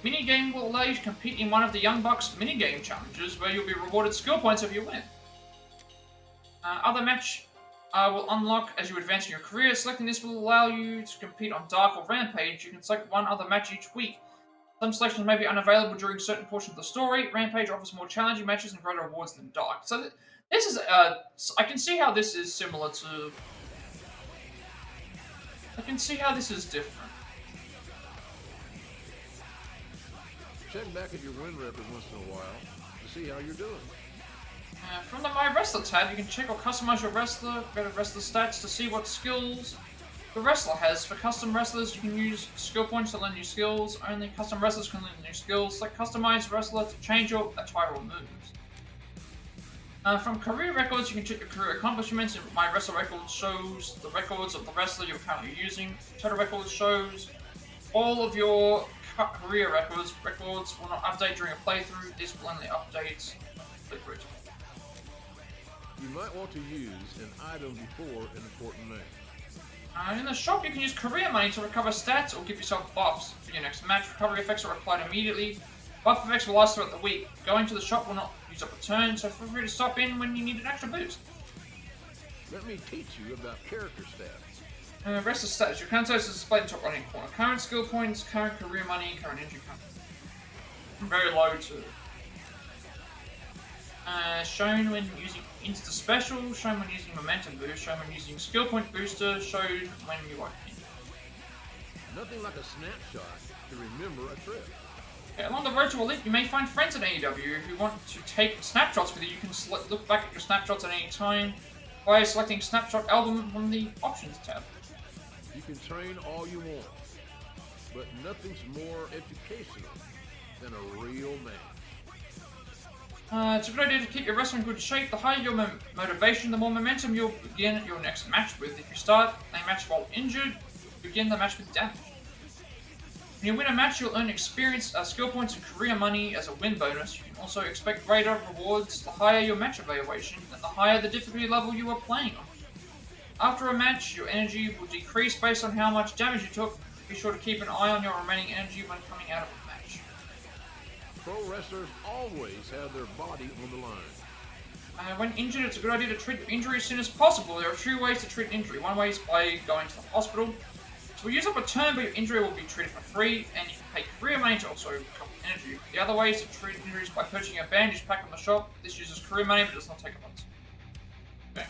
Minigame will allow you to compete in one of the Young Bucks minigame challenges where you'll be rewarded skill points if you win. Other match will unlock as you advance in your career. Selecting this will allow you to compete on Dark or Rampage. You can select one other match each week. Some selections may be unavailable during certain portions of the story. Rampage offers more challenging matches and greater rewards than Dark. So this is, I can see how this is similar to... I can see how this is different. Check back at your win rep once in a while to see how you're doing. From the My Wrestler tab, you can check or customize your wrestler, go to wrestler stats to see what skills the wrestler has. For custom wrestlers, you can use skill points to learn new skills. Only custom wrestlers can learn new skills. Select customized wrestler to change your attire or moves. From career records, you can check your career accomplishments. My Wrestler Records shows the records of the wrestler you're currently using. Total Records shows all of your career records. Records will not update during a playthrough. This will only update when You might want to use an item before an important name. In the shop, you can use career money to recover stats or give yourself buffs for your next match. Recovery effects are applied immediately. Buff effects will last throughout the week. Going to the shop will not use up a turn, so feel free to stop in when you need an extra boost. Let me teach you about character stats. Wrestler stats. Your current status is displayed in the top right-hand corner. Current skill points, current career money, current injury count. Very low too. Shown when using Insta Special, shown when using Momentum Boost, shown when using Skill Point Booster, showed when you are in. Nothing like a snapshot to remember a trip. Okay, along the road to Elite, you may find friends at AEW. If you want to take snapshots with you, you can look back at your snapshots at any time by selecting Snapshot Album from the Options tab. You can train all you want, but nothing's more educational than a real man. It's a good idea to keep your wrestler in good shape. The higher your motivation, the more momentum you'll begin your next match with. If you start a match while injured, begin the match with damage. When you win a match, you'll earn experience, skill points, and career money as a win bonus. You can also expect greater rewards the higher your match evaluation and the higher the difficulty level you are playing on. After a match, your energy will decrease based on how much damage you took. Be sure to keep an eye on your remaining energy when coming out of a match. Pro wrestlers always have their body on the line. When injured, it's a good idea to treat your injury as soon as possible. There are two ways to treat an injury. One way is by going to the hospital. So we'll use up a turn, but your injury will be treated for free, and you can pay career money to also recover energy. The other way is to treat injuries by purchasing a bandage pack from the shop. This uses career money, but does not take a lot. Okay.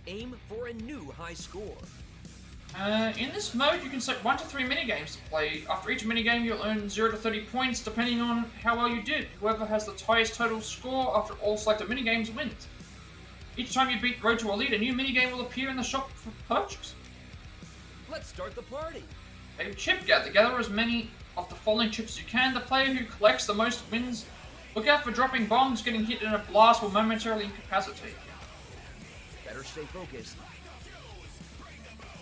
Aim for a new high score. In this mode, you can select 1 to 3 minigames to play. After each minigame, you'll earn 0 to 30 points, depending on how well you did. Whoever has the highest total score after all selected minigames wins. Each time you beat Road to Elite, a new minigame will appear in the shop for purchase. Let's start the party. A chip gather. Gather as many of the following chips as you can. The player who collects the most wins. Look out for dropping bombs. Getting hit in a blast will momentarily incapacitate you. Better stay focused.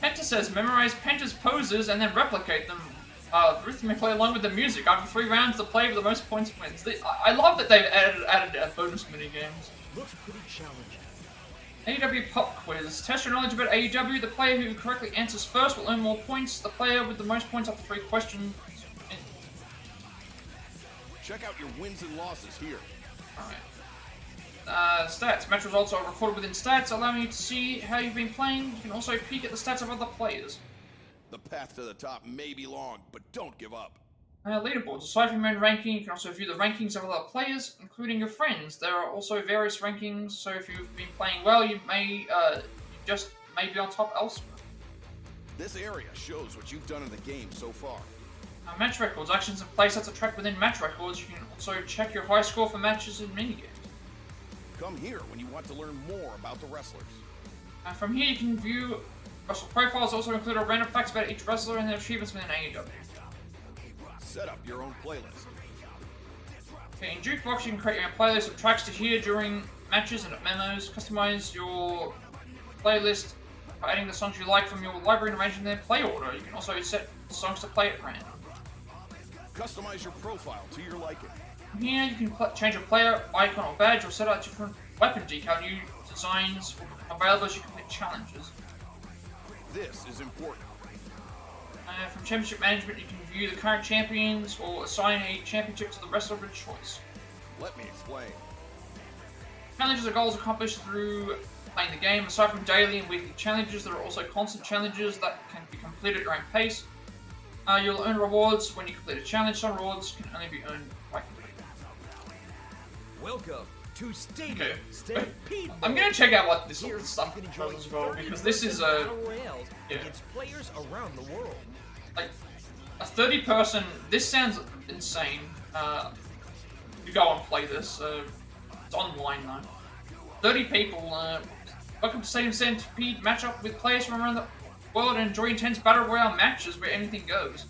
Penta says memorize Penta's poses and then replicate them rhythmically along with the music. After 3 rounds, the player with the most points wins. I love that they've added bonus minigames. Looks pretty challenging. AEW Pop Quiz. Test your knowledge about AEW. The player who correctly answers first will earn more points. The player with the most points after 3 questions wins. Check out your wins and losses here. Alright. Stats. Match results are recorded within stats, allowing you to see how you've been playing. You can also peek at the stats of other players. The path to the top may be long, but don't give up. Leaderboards. Aside from your own ranking, you can also view the rankings of other players, including your friends. There are also various rankings, so if you've been playing well, you may just be on top elsewhere. This area shows what you've done in the game so far. Match records. Actions and playsets are tracked within match records. You can also check your high score for matches and minigames. Come here when you want to learn more about the wrestlers. From here, you can view wrestler profiles. Also include a random facts about each wrestler and their achievements within AEW. Set up your own playlist. Okay, in Jukebox, you can create your own playlist of tracks to hear during matches and at memos. Customize your playlist by adding the songs you like from your library and arranging their play order. You can also set songs to play at random. Customize your profile to your liking. From here, you can change a player icon or badge or set out different weapon decal. New designs available as you complete challenges. This is important. From Championship Management, you can view the current champions or assign a championship to the wrestler of your choice. Let me explain. Challenges are goals accomplished through playing the game. Aside from daily and weekly challenges, there are also constant challenges that can be completed at your own pace. You'll earn rewards when you complete a challenge. Some rewards can only be earned by completing. Welcome to Stadium Stampede. I'm gonna check out what this Here, stuff you can enjoy does as well, 30 because this is battle royales yeah. against players around the world. Like a 30-person. This sounds insane. You go and play this. It's online though. 30 people. Welcome to Stadium Stampede matchup with players from around the world and enjoy intense battle royale matches where anything goes.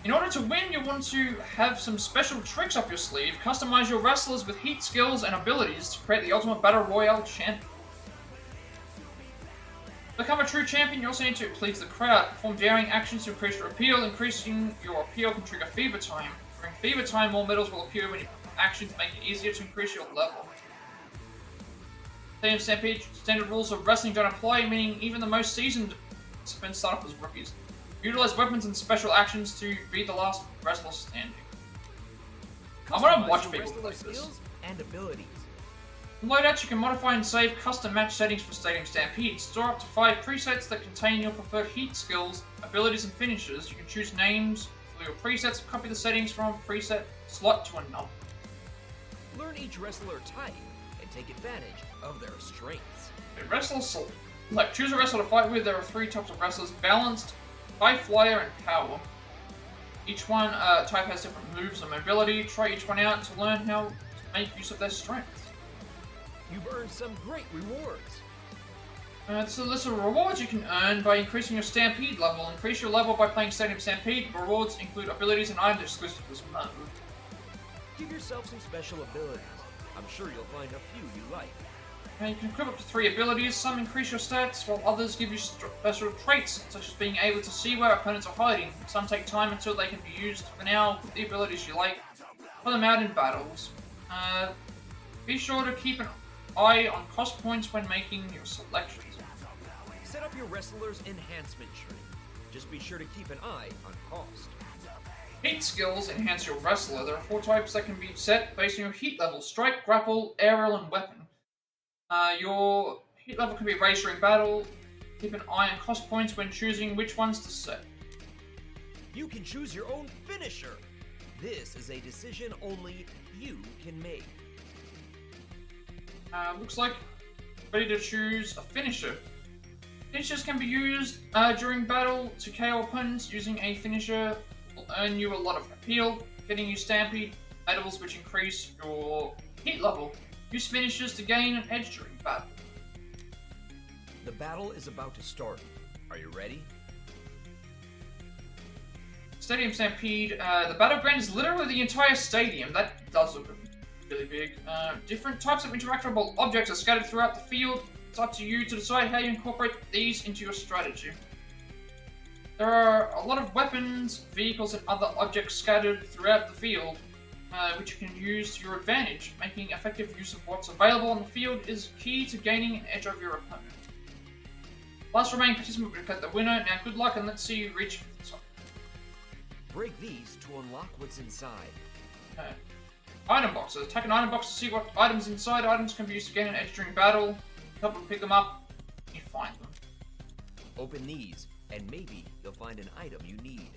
In order to win, you want to have some special tricks up your sleeve. Customize your wrestlers with heat skills and abilities to create the ultimate battle royale champion. To become a true champion, you also need to please the crowd. Perform daring actions to increase your appeal. Increasing your appeal can trigger fever time. During fever time, more medals will appear when you perform actions, making it easier to increase your level. Stadium Stampede standard rules of wrestling don't apply, meaning even the most seasoned participants start off as rookies. Utilize weapons and special actions to be the last wrestler standing. I want to watch people play this. And abilities. In loadouts, you can modify and save custom match settings for Stadium Stampede. Store up to 5 presets that contain your preferred heat skills, abilities, and finishes. You can choose names for your presets and copy the settings from a preset slot to another. Learn each wrestler type and take advantage of their strengths. Choose a wrestler to fight with. There are 3 types of wrestlers: balanced, high flyer, and power. Each one type has different moves and mobility. Try each one out to learn how to make use of their strengths. You've earned some great rewards. It's a list of rewards you can earn by increasing your Stampede level. Increase your level by playing Stadium Stampede. Rewards include abilities and items exclusive to this mode. Give yourself some special abilities. I'm sure you'll find a few you like. You can equip up to 3 abilities. Some increase your stats, while others give you special traits, such as being able to see where opponents are hiding. Some take time until they can be used. For now, put the abilities you like. Put them out in battles. Be sure to keep an eye on cost points when making your selections. Set up your wrestler's enhancement tree. Just be sure to keep an eye on cost. Heat skills enhance your wrestler. There are 4 types that can be set based on your heat level: strike, grapple, aerial, and weapon. Your heat level can be raised during battle. Keep an eye on cost points when choosing which ones to set. You can choose your own finisher. This is a decision only you can make. Looks like ready to choose a finisher. Finishers can be used during battle to KO opponents. Using a finisher will earn you a lot of appeal, getting you Stampede medals which increase your heat level. Use finishers to gain an edge during battle. The battle is about to start. Are you ready? Stadium Stampede. The battleground is literally the entire stadium. That does look really big. Different types of interactable objects are scattered throughout the field. It's up to you to decide how you incorporate these into your strategy. There are a lot of weapons, vehicles, and other objects scattered throughout the field, which you can use to your advantage. Making effective use of what's available on the field is key to gaining an edge over your opponent. Last remaining participant will get the winner. Now good luck and let's see you reach the top. Break these to unlock what's inside. Item boxes. Attack an item box to see what items inside. Items can be used to gain an edge during battle. Help them pick them up. You find them. Open these, and maybe you'll find an item you need.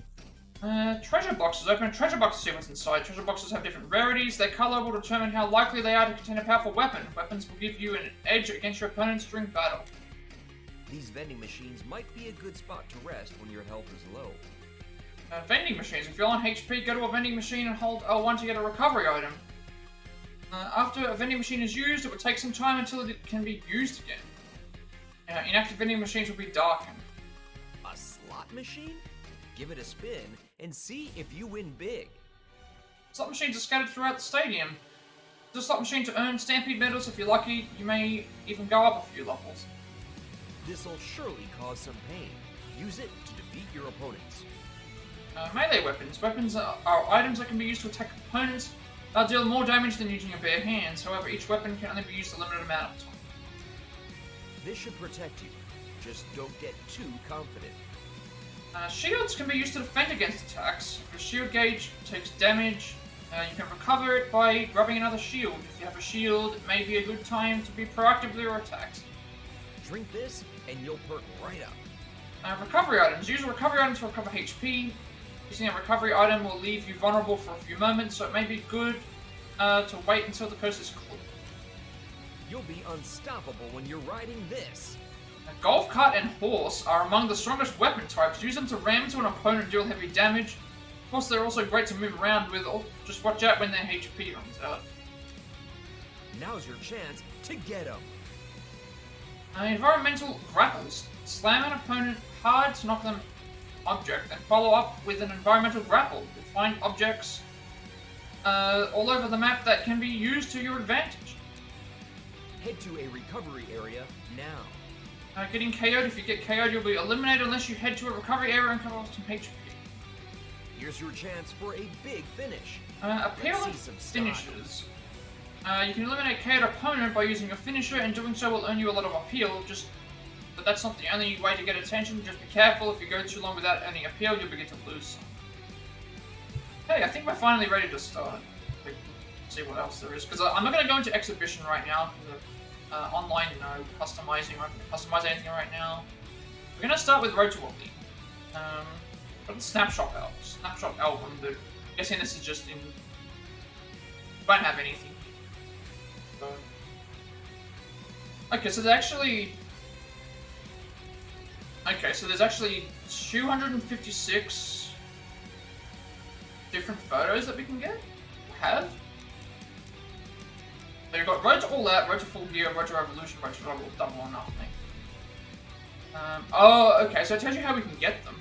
Treasure boxes. Open a treasure box to see what's inside. Treasure boxes have different rarities. Their color will determine how likely they are to contain a powerful weapon. Weapons will give you an edge against your opponents during battle. These vending machines might be a good spot to rest when your health is low. Vending machines. If you're on HP, go to a vending machine and hold L1 to get a recovery item. After a vending machine is used, it will take some time until it can be used again. Inactive vending machines will be darkened. A slot machine? Give it a spin and see if you win big. Slot machines are scattered throughout the stadium. Use a slot machine to earn Stampede medals. If you're lucky, you may even go up a few levels. This'll surely cause some pain. Use it to defeat your opponents. Melee weapons. Weapons are items that can be used to attack opponents. They'll deal more damage than using your bare hands. However, each weapon can only be used a limited amount of time. This should protect you. Just don't get too confident. Shields can be used to defend against attacks. If your shield gauge takes damage, you can recover it by grabbing another shield. If you have a shield, it may be a good time to be proactively or attacked. Drink this, and you'll perk right up. Recovery items. Use a recovery item to recover HP. Using a recovery item will leave you vulnerable for a few moments, so it may be good to wait until the coast is clear. You'll be unstoppable when you're riding this. Golf cart and horse are among the strongest weapon types. Use them to ram into an opponent and deal heavy damage. Of course, they're also great to move around with. Just watch out when their HP runs out. Now's your chance to get them. Environmental grapples. Slam an opponent hard to knock them object, and follow up with an environmental grapple. You'll find objects all over the map that can be used to your advantage. Head to a recovery area now. Getting KO'd. If you get KO'd, you'll be eliminated unless you head to a recovery area and cover off some HP. Here's your chance for a big finish. Appeal of finishes. You can eliminate KO'd opponent by using a finisher, and doing so will earn you a lot of appeal. But that's not the only way to get attention. Just be careful. If you go too long without earning appeal, you'll begin to lose some. Hey, I think we're finally ready to start. See what else there is. Because I'm not going to go into exhibition right now. Online, no. Customizing, I can customize anything right now. We're going to start with Road to Elite. Got the Snapshot album, but I'm guessing this is just in... Won't have anything. So... Okay, so there's actually 256 different photos that we can have. So you've got Road to All Out, Road to Full Gear, Road to Revolution, Road to Double or Nothing. Okay, so it tells you how we can get them.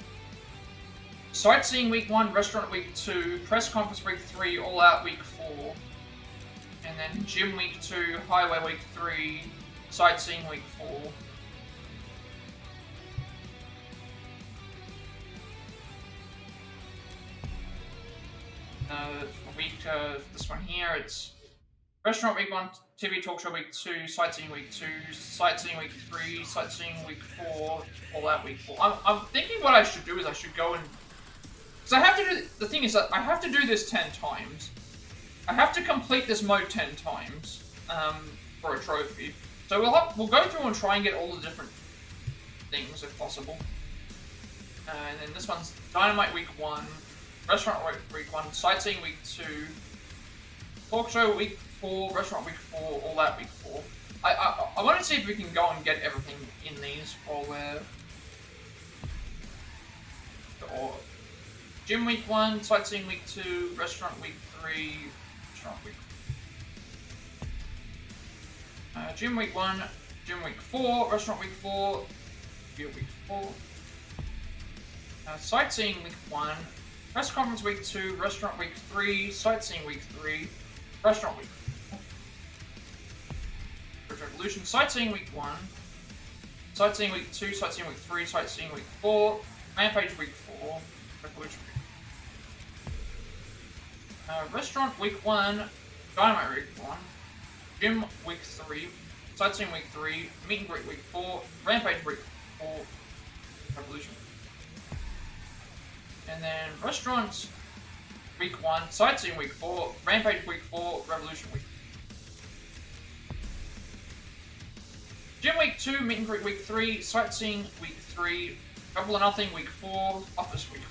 Sightseeing Week 1, Restaurant Week 2, Press Conference Week 3, All Out Week 4. And then Gym Week 2, Highway Week 3, Sightseeing Week 4. This one here, it's Restaurant Week 1, TV Talk Show Week 2, Sightseeing Week 2, Sightseeing Week 3, Sightseeing Week 4, All Out Week 4. I'm thinking what I should do is I should go and... Because I have to do... The thing is that I have to do this 10 times. I have to complete this mode 10 times for a trophy. So we'll go through and try and get all the different things if possible. And then this one's Dynamite Week 1, Restaurant Week 1, Sightseeing Week 2, Talk Show Week 4, Restaurant Week 4, All Out Week 4. I want to see if we can go and get everything in these while we're... Or Gym Week 1, Sightseeing Week 2, Restaurant Week 3, Restaurant Week... Gym Week 1, Gym Week 4, Restaurant Week 4, Gear Week 4. Sightseeing Week 1, Press Conference Week 2, Restaurant Week 3, Sightseeing Week 3, Restaurant Week 4. Revolution, Sightseeing Week 1, Sightseeing Week 2, Sightseeing Week 3, Sightseeing Week 4, Rampage Week 4, Revolution Week. Restaurant Week 1, Dynamite Week 1, Gym Week 3, Sightseeing Week 3, Meet and Greet Week 4, Rampage Week 4, Revolution. And then Restaurants Week 1, Sightseeing Week 4, Rampage Week 4, Revolution Week. Gym Week 2, Meet and Greet Week 3, Sightseeing Week 3, Double or Nothing Week 4, Office Week.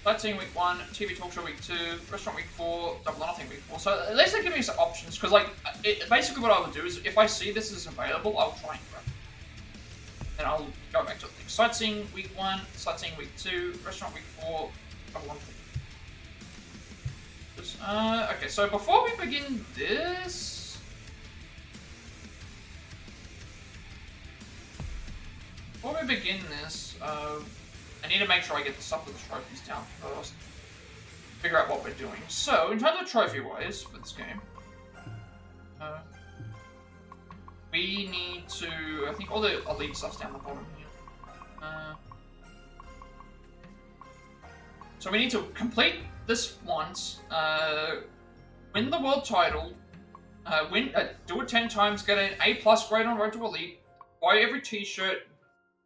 Sightseeing Week 1, TV Talk Show Week 2, Restaurant Week 4, Double or Nothing Week 4. So at least they give me some options, because like, basically what I would do is, if I see this is available, I'll try and grab it. Then I'll go back to the thing. Sightseeing Week 1, Sightseeing Week 2, Restaurant Week 4, Double or Nothing. Okay, so before we begin this... I need to make sure I get the stuff with the trophies down first. Figure out what we're doing. So, in terms of trophy-wise for this game, we need to... I think all the elite stuff's down the bottom here. So we need to complete this once, win the world title, do it 10 times, get an A+ grade on Road to Elite, buy every t-shirt,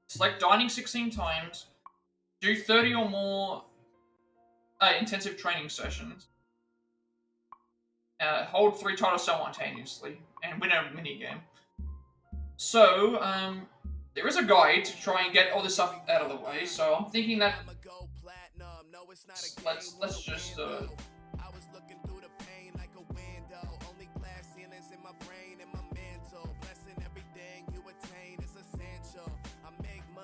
select dining 16 times, do 30 or more intensive training sessions, hold 3 titles simultaneously, and win a minigame. So, there is a guide to try and get all this stuff out of the way, so I'm thinking that let's just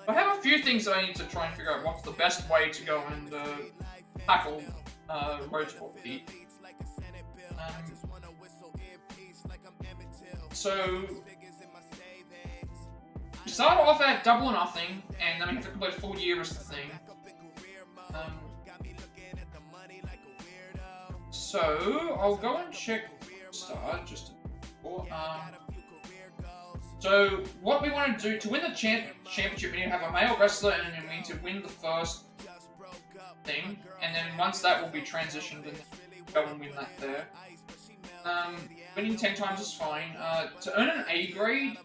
I have a few things that I need to try and figure out what's the best way to go and tackle Road to Beat. So we start off at double or nothing, and then we have to complete a full year as the thing. So I'll go and check start just before. So what we want to do to win the championship, we need to have a male wrestler, and then we need to win the first thing, and then once that will be transitioned, and go and win that there. Winning 10 times is fine. To earn an A grade,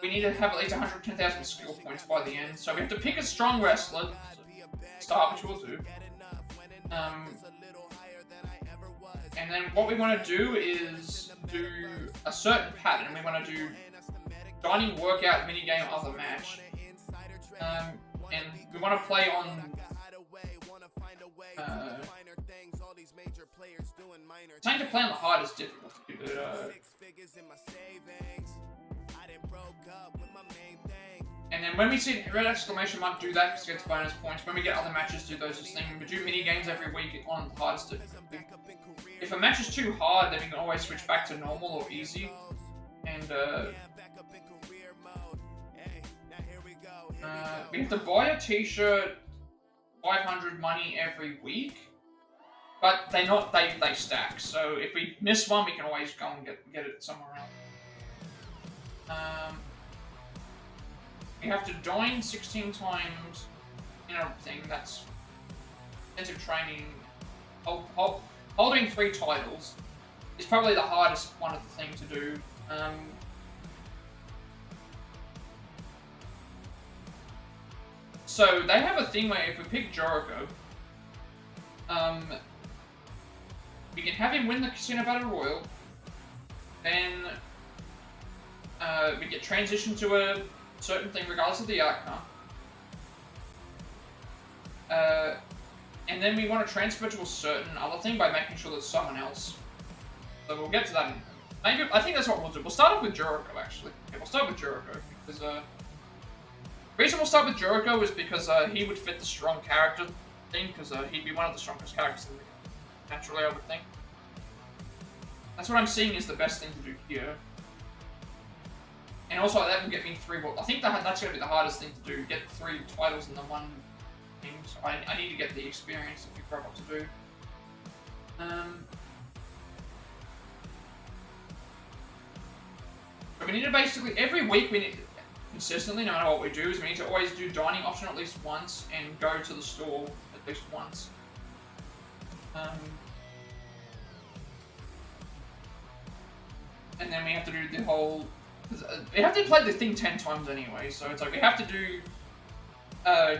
we need to have at least 110,000 skill points by the end. So we have to pick a strong wrestler, start, which we'll do. And then what we want to do is do a certain pattern. We want to do dining, workout, minigame, other match. And we want to play on trying to play on the hardest difficulty, but and then when we see red exclamation mark, do that because it gets bonus points. When we get other matches, do those as things. We do mini games every week on the hardest difficulty. If a match is too hard, then we can always switch back to normal or easy. And we have to buy a t-shirt, 500 money every week. But they stack, so if we miss one, we can always go and get it somewhere else. We have to dine 16 times in a thing that's intensive training. Holding 3 titles is probably the hardest one of the thing to do. So they have a thing where if we pick Jericho, we can have him win the Casino Battle Royal, then we get transitioned to a certain thing regardless of the outcome, and then we want to transfer to a certain other thing by making sure that someone else. So we'll get to that. Maybe I think that's what we'll do. We'll start off with Jericho actually. Yeah, we'll start with Jericho because the reason we'll start with Jericho is because he would fit the strong character thing because he'd be one of the strongest characters in the game. Naturally, I would think. That's what I'm seeing is the best thing to do here. And also, that will get me 3... I think that's going to be the hardest thing to do. Get 3 titles in the one thing. So I need to get the experience to figure out what to do. So we need to basically... Every week we need... Consistently, no matter what we do, is we need to always do dining option at least once and go to the store at least once. And then we have to do the whole... We have to play the thing 10 times anyway, so it's like we have to do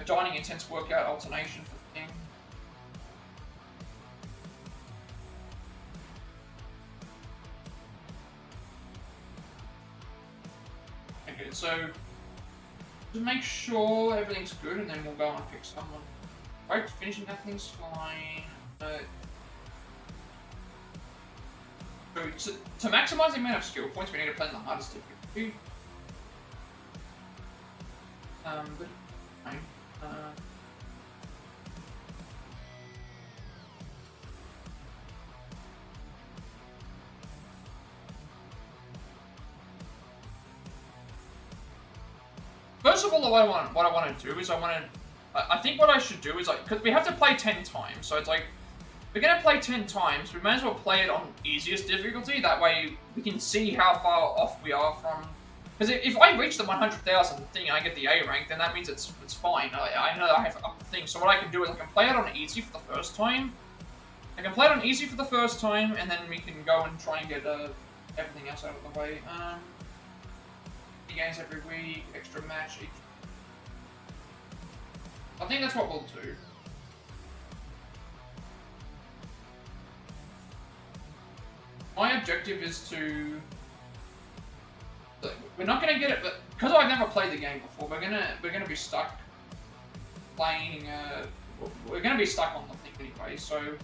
dining intense workout alternation for the thing. Okay, so to make sure everything's good, and then we'll go and pick someone. Right, finishing that thing's fine. So to maximize the amount of skill points, we need to play in the hardest difficulty. But fine. First of all, what I want to do is I think what I should do is because we have to play 10 times, so it's like. If we're going to play 10 times, we may as well play it on easiest difficulty, that way we can see how far off we are from... Because if I reach the 100,000 thing and I get the A rank, then that means it's fine. I know I have up the thing, so what I can do is I can play it on easy for the first time. I can play it on easy for the first time, and then we can go and try and get everything else out of the way. games every week, extra match each. I think that's what we'll do. My objective is to. We're not gonna get it, but because I've never played the game before, we're gonna be stuck playing. We're gonna be stuck on the thing anyway. So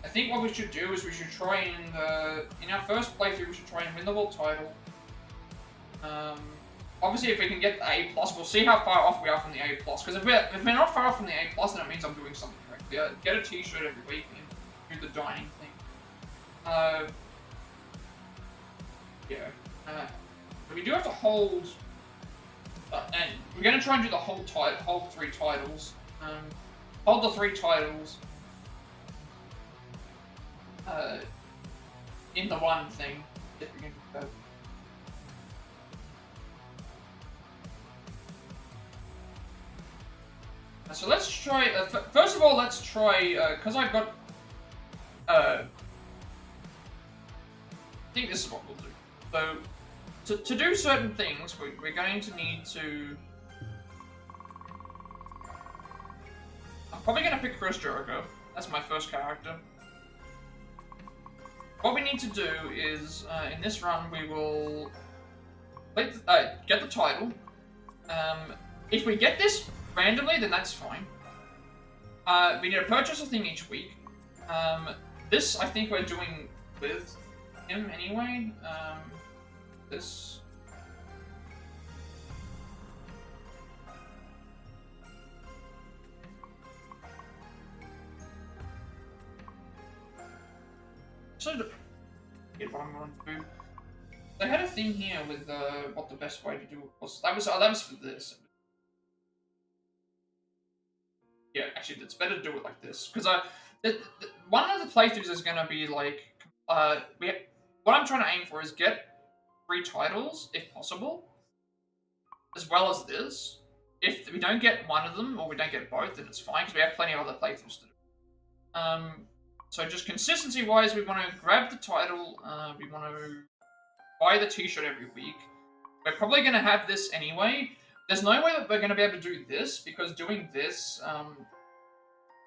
I think what we should do is we should try and in our first playthrough we should try and win the world title. Obviously, if we can get the A+, we'll see how far off we are from the A+. Because if we're not far off from the A+, then it means I'm doing something correctly. Get a T-shirt every week and do the dining thing. Yeah. But we do have to hold, and we're going to try and do the whole 3 titles. Hold the 3 titles in the one thing. If we can do that. So let's try, first of all, let's try, because I've got, I think this is what we'll do. So, to do certain things, we're going to need to, I'm probably going to pick Chris Jericho. That's my first character. What we need to do is, in this run, we will get the title. If we get this randomly, then that's fine. We need to purchase a thing each week. This, I think we're doing with him anyway. This. So, get what I'm going to do. They had a thing here with what the best way to do it was. That was for this. Yeah, actually, it's better to do it like this because one of the playthroughs is going to be like what I'm trying to aim for is get 3 titles if possible, as well as this. If we don't get one of them or we don't get both, then it's fine because we have plenty of other playthroughs to do. So just consistency-wise, we want to grab the title. We want to buy the T-shirt every week. We're probably going to have this anyway. There's no way that we're going to be able to do this, because doing this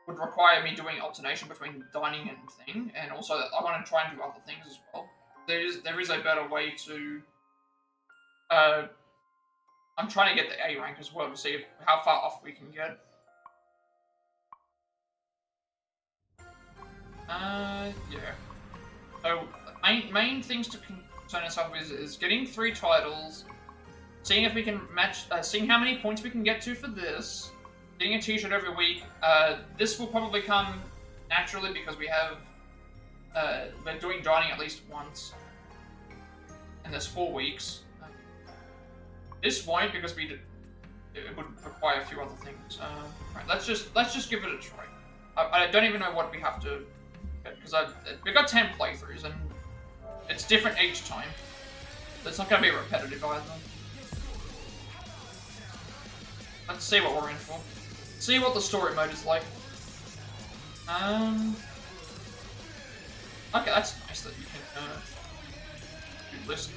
would require me doing alternation between dining and thing, and also I want to try and do other things as well. There is a better way to... I'm trying to get the A rank as well to see how far off we can get. Yeah. So, main things to concern ourselves is getting 3 titles, seeing if we can match, seeing how many points we can get to for this, getting a T-shirt every week. This will probably come naturally because we have, we're doing dining at least once, and there's 4 weeks. This won't because it would require a few other things. Right, let's just give it a try. I don't even know what we have to, because we've got 10 playthroughs and it's different each time. So it's not going to be repetitive either. Let's see what we're in for. See what the story mode is like. Okay, that's nice that you can do listen.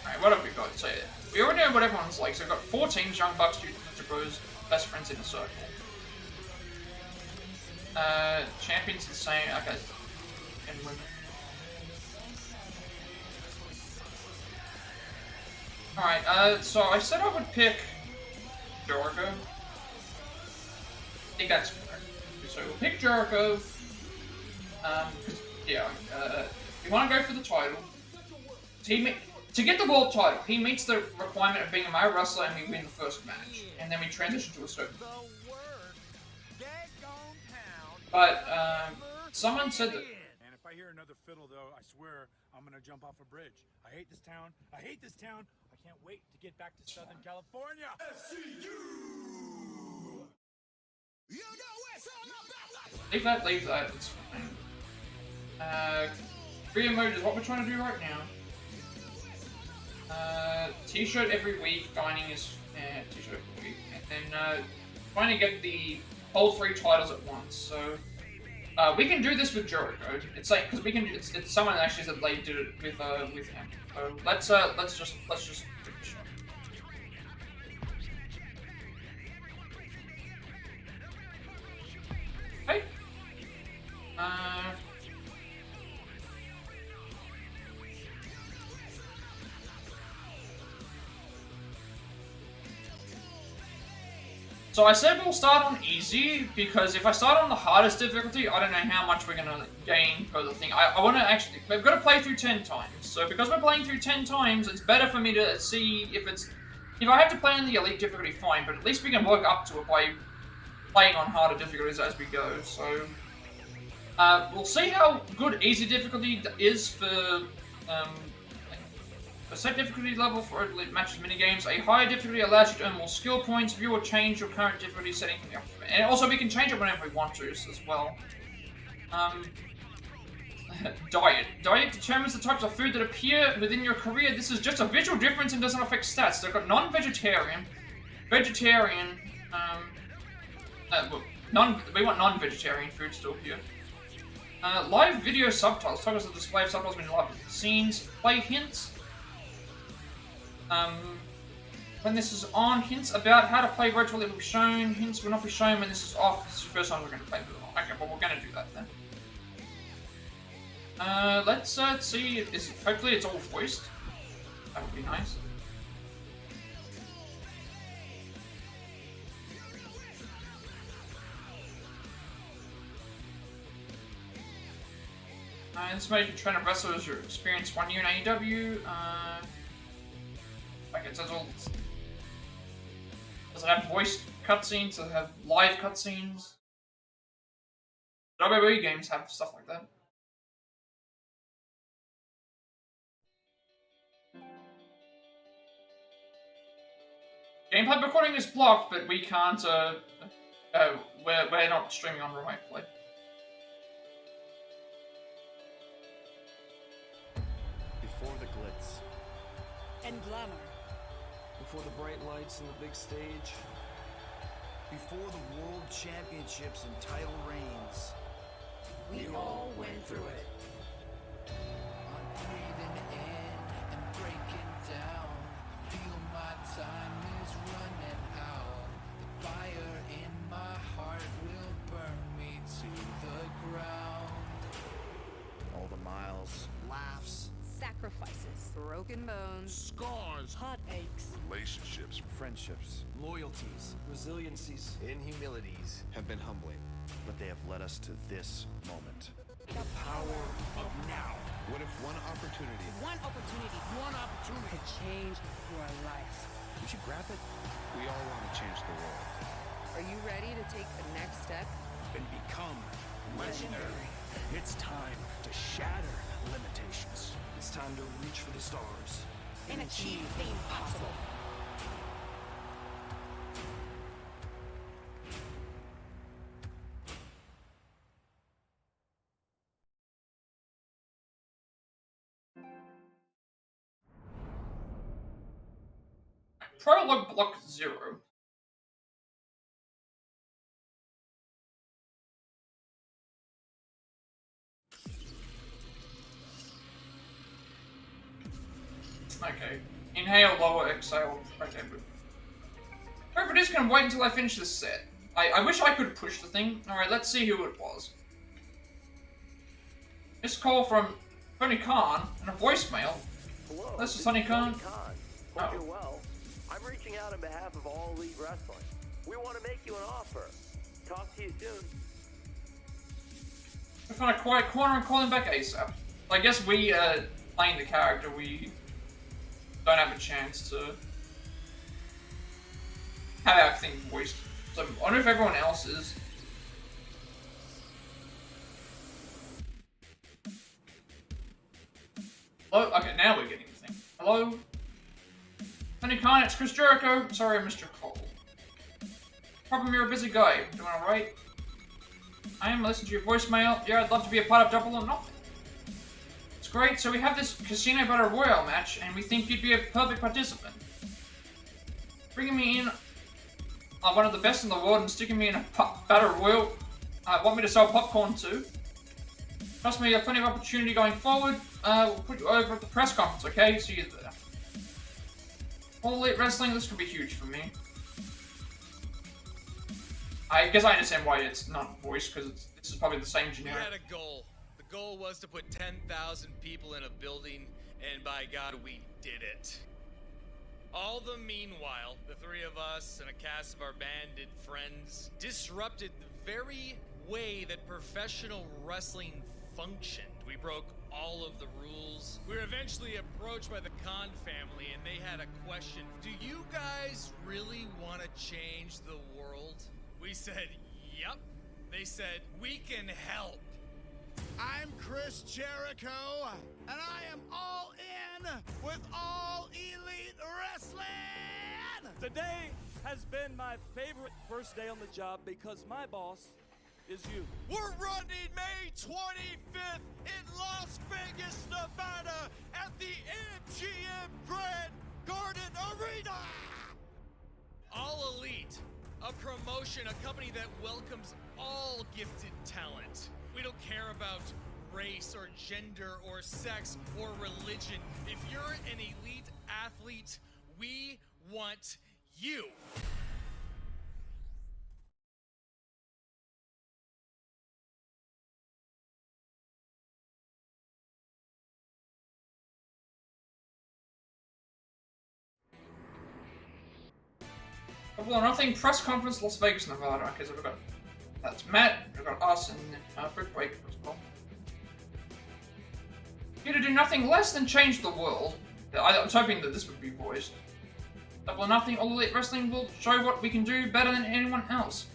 Alright, what have we got? So we already know what everyone's like. So we've got 4 teams: Young Bucks, Ninja Bros, Best Friends in a Circle. Champions the same. Okay. And win. Alright, so I said I would pick Jericho. I think that's correct. So we'll pick Jericho. Because, yeah, we want to go for the title. To get the world title, he meets the requirement of being a male wrestler and we win the first match. And then we transition to a certain. But, someone said that... And if I hear another fiddle, though, I swear I'm gonna jump off a bridge. I hate this town. I hate this town. I can't wait to get back to Southern California. SCU! You know it's all about Leave that, it's fine. Free mode is what we're trying to do right now. T-shirt every week, dining is T-shirt every week, and then trying to get the whole 3 titles at once. So We can do this with Jericho. It's like because we can. It's someone actually said they did it with him. So let's just give it a shot. Okay. So I said we'll start on easy, because if I start on the hardest difficulty, I don't know how much we're going to gain per the thing. I want to actually... We've got to play through 10 times. So because we're playing through 10 times, it's better for me to see if it's... If I have to play on the elite difficulty, fine, but at least we can work up to it by playing on harder difficulties as we go. So we'll see how good easy difficulty is for... A set difficulty level for elite matches minigames. A higher difficulty allows you to earn more skill points. View or change your current difficulty setting from the option. And also we can change it whenever we want to as well. Diet. Diet determines the types of food that appear within your career. This is just a visual difference and doesn't affect stats. They've got non-vegetarian, vegetarian, we want non-vegetarian food still here. Live video subtitles. Toggles the display of subtitles when you live scenes. Play hints. When this is on, hints about how to play virtually will be shown. Hints will not be shown when this is off. This is the first time we're going to play with it on. Okay, well, we're going to do that then. Let's see. Hopefully it's all voiced. That would be nice. This way you can train a wrestler as your experience 1 year in AEW. Like it says all. Does it have voiced cutscenes? Does it have live cutscenes? WWE games have stuff like that. Gameplay recording is blocked, but we can't. We're not streaming on remote play. Before the glitz and glamour. Before the bright lights and the big stage. Before the World Championships and title reigns. We all went through it. I'm breathing in and breaking down. Feel my time is running out. The fire in my heart will burn me to the ground. All the miles, laughs, Sacrifices, broken bones, scars, heartaches, relationships, friendships, Loyalties, resiliencies, and humilities have been humbling, but they have led us to this moment. the power of now. What if one opportunity could change your life? We should grab it. We all want to change the world. Are you ready to take the next step? And become legendary. It's time to shatter limitations. It's time to reach for the stars. And achieve the impossible. Prologue block 0. Okay. Inhale, lower, exhale. Okay, but whoever it is can wait until I finish this set. I wish I could push the thing. Alright, let's see who it was. This call from Tony Khan and a voicemail. Hello, this is Tony Khan. Hope you're well. I'm reaching out on behalf of All Elite Wrestling. We want to make you an offer. Talk to you soon. I found a quiet corner and call him back ASAP. I guess we, playing the character, we don't have a chance to have our thing voiced. So I wonder if everyone else is. Hello? Okay, now we're getting the thing. Hello? Tony Khan, it's Chris Jericho. Sorry I missed your call. Problem, you're a busy guy. Doing alright? I am listening to your voicemail. Yeah, I'd love to be a part of Double or Nothing. It's great, so we have this Casino Battle Royale match, and we think you'd be a perfect participant. Bringing me in one of the best in the world and sticking me in a Battle Royale, want me to sell popcorn to. Trust me, you have plenty of opportunity going forward. We'll put you over at the press conference, okay? See you there. All Elite Wrestling, this could be huge for me. I guess I understand why it's not voiced, because this is probably the same generic. We had a goal. The goal was to put 10,000 people in a building, and by God, we did it. All the meanwhile, the three of us and a cast of our bandit friends disrupted the very way that professional wrestling functioned. We broke all of the rules. We were eventually approached by the Khan family, and they had a question. Do you guys really want to change the world? We said, yep. They said, we can help. I'm Chris Jericho, and I am all in with All Elite Wrestling! Today has been my favorite first day on the job because my boss is you. We're running May 25th in Las Vegas, Nevada at the MGM Grand Garden Arena! All Elite, a promotion, a company that welcomes all gifted talent. We don't care about race or gender or sex or religion. If you're an elite athlete, we want you. Well, nothing. Press conference, Las Vegas, Nevada. Okay, so we've got that's Matt, we've got us, and Brick Breaker as well. Here to do nothing less than change the world. I was hoping that this would be voiced. Double or Nothing, All Elite Wrestling will show what we can do better than anyone else.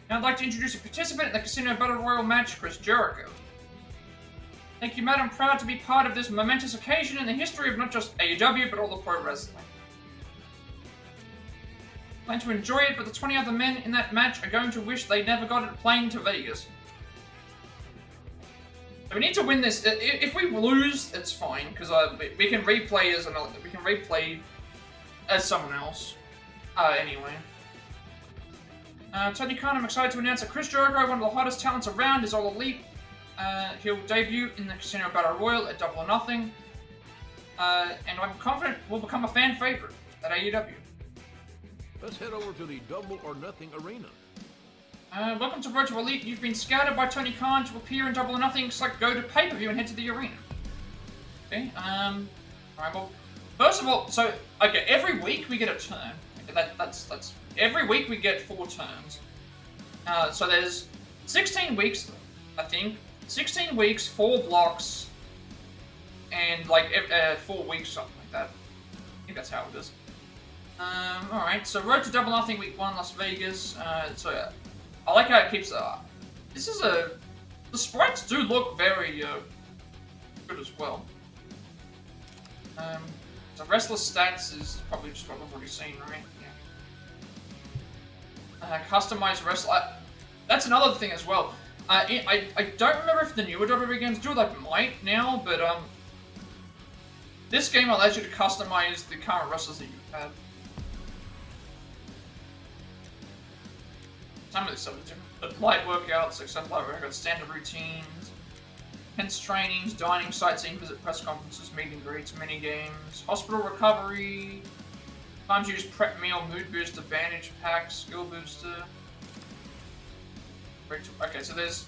Now I'd like to introduce a participant in the Casino Battle Royal match, Chris Jericho. Thank you, Matt. I'm proud to be part of this momentous occasion in the history of not just AEW, but all the pro wrestling. I plan to enjoy it, but the 20 other men in that match are going to wish they never got a plane to Vegas. So we need to win this. If we lose, it's fine, because we can replay as another. We can replay as someone else. Anyway. Tony Khan, I'm excited to announce that Chris Jericho, one of the hottest talents around, is All Elite. He'll debut in the Casino Battle Royal at Double or Nothing. And I'm confident will become a fan favorite at AEW. Let's head over to the Double or Nothing arena. Welcome to Road to Elite. You've been scouted by Tony Khan to appear in Double or Nothing. Select go to pay-per-view and head to the arena. Okay, alright, well, first of all, so, okay, every week we get a turn. Okay, that's, every week we get 4 turns. So there's 16 weeks, I think. 16 weeks, 4 blocks, and, like, 4 weeks, something like that. I think that's how it is. Alright, so Road to Double or Nothing, week 1, Las Vegas. So, I like how it keeps, this is the sprites do look very, good as well. So Wrestler Stats is probably just what we've already seen, right? Yeah. Customized Wrestler, that's another thing as well. I don't remember if the newer WWE games do, like, might now, but, this game allows you to customize the current wrestlers that you have. Some of this stuff is different. Light workouts, except light workouts, standard routines, intense trainings, dining, sightseeing, visit press conferences, meet and greets, mini games, hospital recovery, times used prep meal, mood booster, bandage pack, skill booster. Okay, so there's.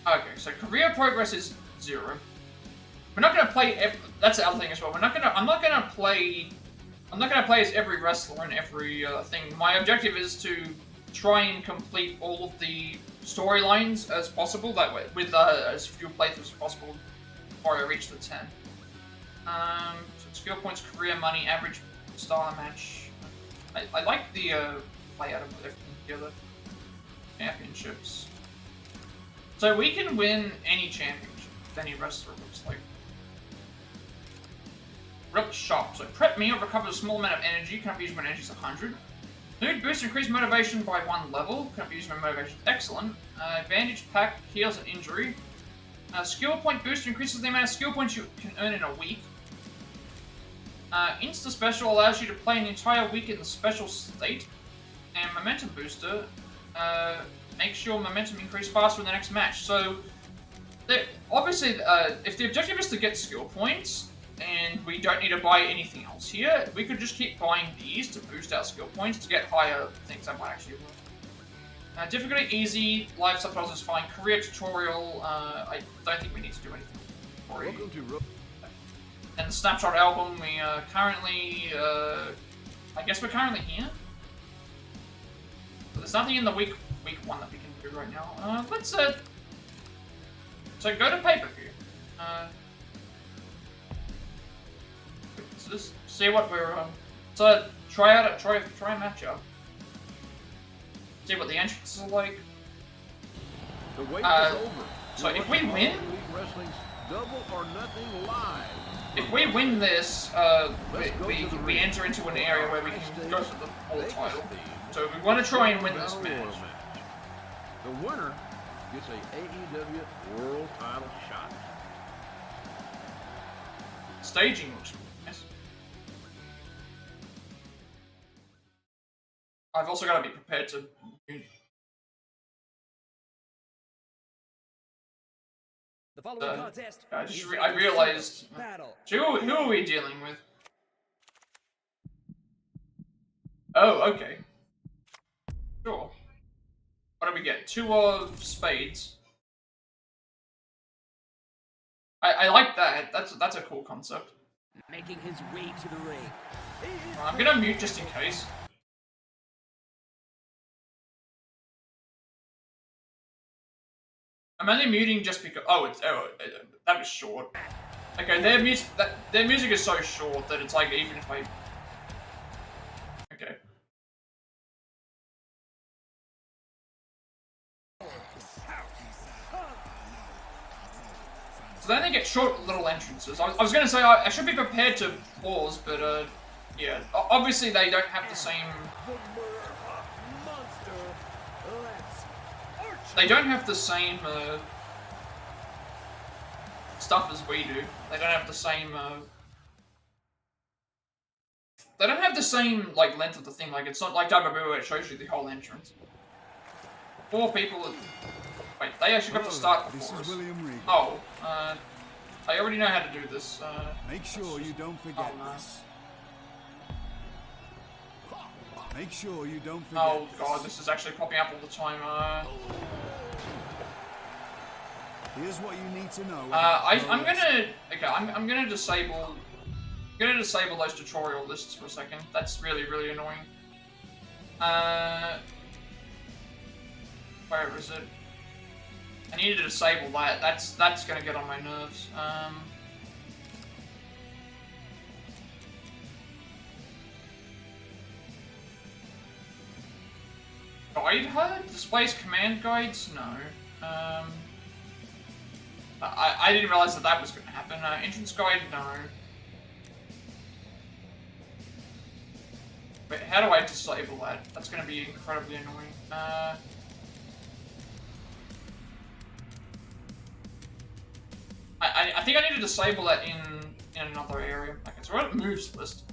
Okay, so career progress is 0. We're not gonna play. That's the other thing as well. I'm not gonna play as every wrestler in every thing. My objective is to try and complete all of the storylines as possible, that way, with as few playthroughs as possible before I reach the 10. So skill points, career money, average star match. I like the layout of everything together. Championships. So we can win any championship with any wrestler, it looks like. Rep shop. So prep meal recovers a small amount of energy. Cannot be used when energy is 100. Mood boost increase motivation by 1 level. Cannot be used when motivation is excellent. Bandage pack heals an injury. Skill point boost increases the amount of skill points you can earn in a week. Insta special allows you to play an entire week in the special state. And momentum booster makes your momentum increase faster in the next match. So, obviously, if the objective is to get skill points, and we don't need to buy anything else here, we could just keep buying these to boost our skill points to get higher things that might actually work. Difficulty easy, live subtitles is fine. Career tutorial, I don't think we need to do anything for you. And the snapshot album, we are currently, I guess we're currently here. But there's nothing in the week 1 that we can do right now. Let's, so go to pay-per-view. Just see what we're, so try a matchup. See what the entrances are like. The wait is over. So if we win, Wrestling's Double or Nothing live. If we win this, we enter into an area where we can go for the world title. So we want to try and win this match. The winner gets a AEW World Title shot. Staging looks nice. I've also got to be prepared to. The following contest. I realized. Who are we dealing with? Oh, okay. Sure. What do we get? 2 of spades. I like that. That's a cool concept. Making his way to the ring. I'm gonna mute just in case. I'm only muting just because. That was short. Okay, their music is so short that it's like even if I. Okay. So they only get short little entrances. I was gonna say I should be prepared to pause, but yeah. Obviously they don't have the same. They don't have the same stuff as we do. They don't have the same. They don't have the same like length of the thing. Like it's not like WWE where it shows you the whole entrance. 4 people. Wait, they actually got to start before us. Oh, I already know how to do this. Make sure you don't forget this. Make sure you don't forget. Oh god, this is actually popping up all the time. Here's what you need to know. I'm gonna disable. I'm gonna disable those tutorial lists for a second. That's really annoying. Where is it? I need to disable that. That's gonna get on my nerves. Guide HUD? Displays command guides? No. I didn't realize that was going to happen. Entrance guide? No. Wait, how do I disable that? That's going to be incredibly annoying. I think I need to disable that in another area. Okay, so we're at moves list.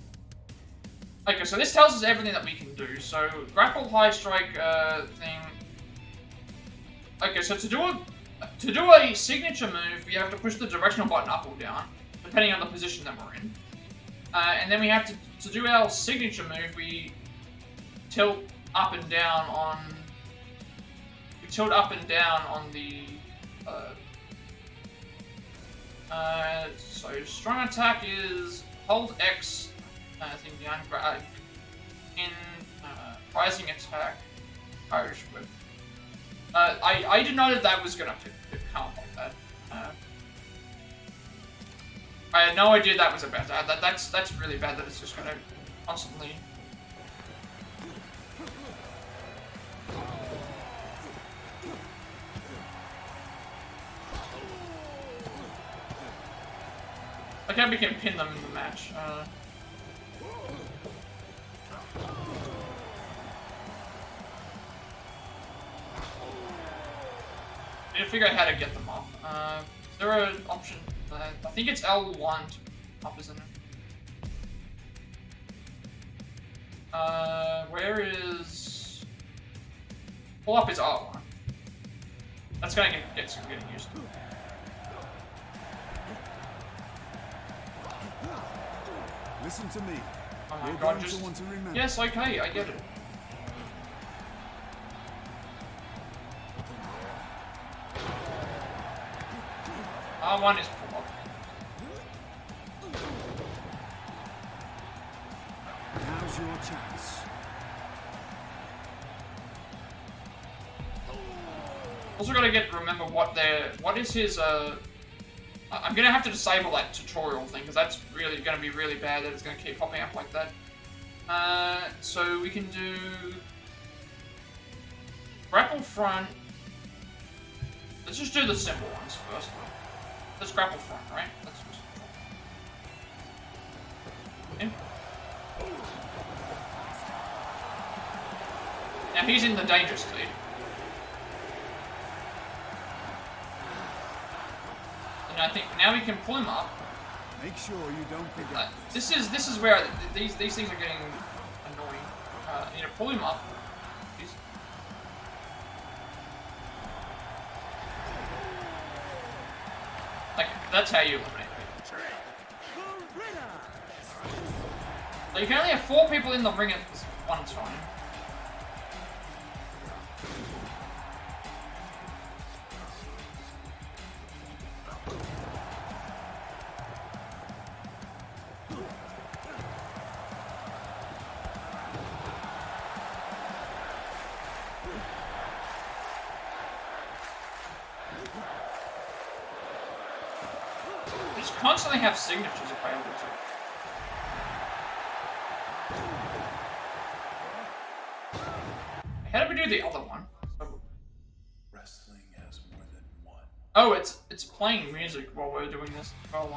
Okay, so this tells us everything that we can do. So, grapple, high strike thing. Okay, so to do a signature move, we have to push the directional button up or down, depending on the position that we're in. And then we have to do our signature move, we tilt up and down on... We tilt up and down on the... so, strong attack is hold X... I think in rising attack, Irish whip. I didn't know that was gonna come up like that. I had no idea that was about that. That's really bad that it's just gonna constantly. I think we can pin them in the match. I need to figure out how to get them off. Is there an option? I think it's L1 to up, isn't it? Where is... Pull up is R1. That's gonna get some getting used to. Listen to me. Oh my You're god, going just... to want to remember. Yes, okay, I get it. R1 is pull up. Now's your chance. Also gotta remember what is his, I'm gonna have to disable that tutorial thing, because that's really gonna be really bad that it's gonna keep popping up like that. So we can do... Grapple front. Let's just do the simple ones first. Let's grapple front, right? Let's just... Okay. Now he's in the danger state. And I think now we can pull him up. Make sure you don't forget. This is where these things are getting annoying. You know, pull him up. Please. Like that's how you eliminate people. So you can only have 4 people in the ring at one time. Just constantly have signatures available to it. How did we do the other one? Wrestling has more than one. Oh, it's playing music while we're doing this. Well,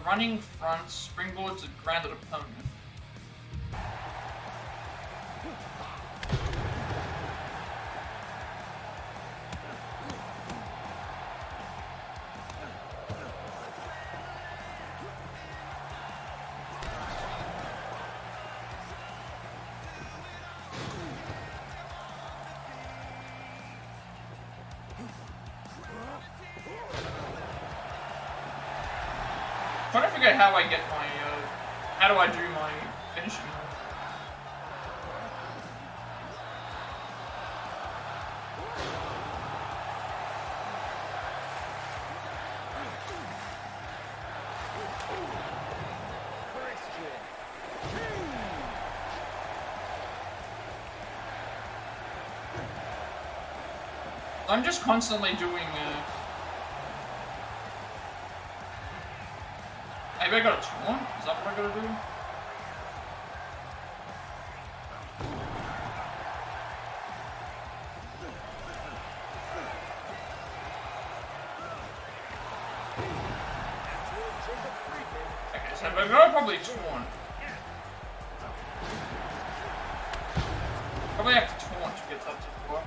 running front, springboard to grounded opponent. I'm trying to figure out how I get my, how do I do my finishing? I'm just constantly doing, maybe I got a taunt? Is that what I gotta do? Okay, so I gotta probably taunt. Probably have to taunt to get that to work.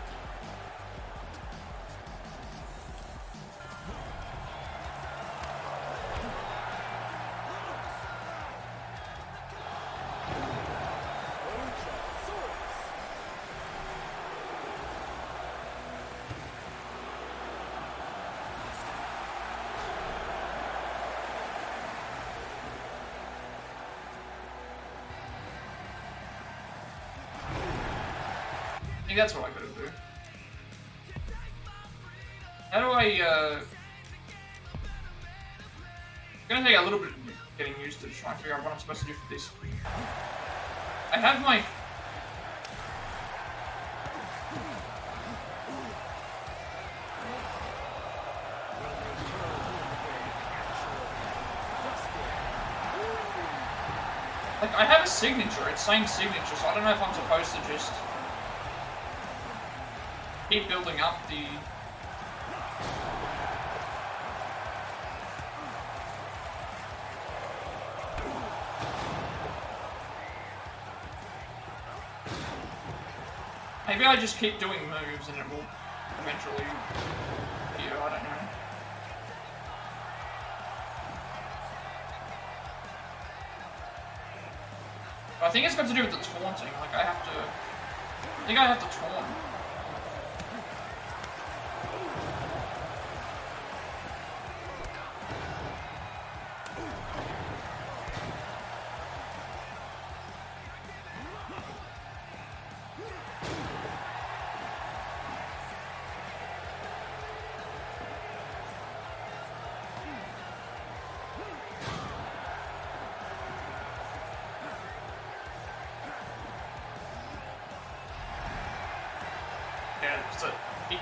I think that's what I gotta do. How do I, it's gonna take a little bit of getting used to trying to figure out what I'm supposed to do for this. I have my... Like, I have a signature, it's saying signature, so I don't know if I'm supposed to just keep building up the... Maybe I just keep doing moves and it will eventually... Yeah, I don't know. I think it's got to do with the taunting, like I think I have to taunt.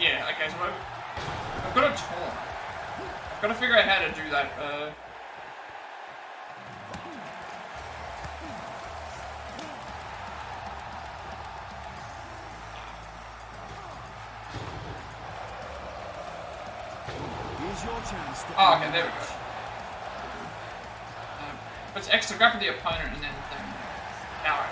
Yeah, okay, so I've got a taunt. I've got to figure out how to do that. Here's your chance to Oh, okay, there we go. It's extra grab the opponent and then power.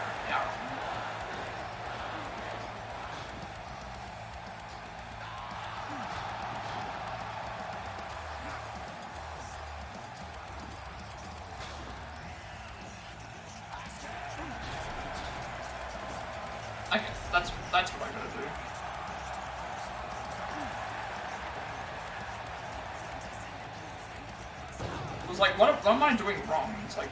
Okay, that's what I gotta do. It was like, what am I doing wrong? It's like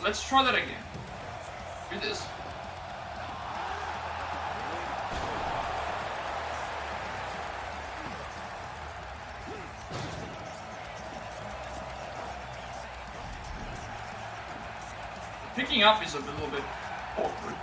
let's try that again. Do this. Picking up is a little bit awkward.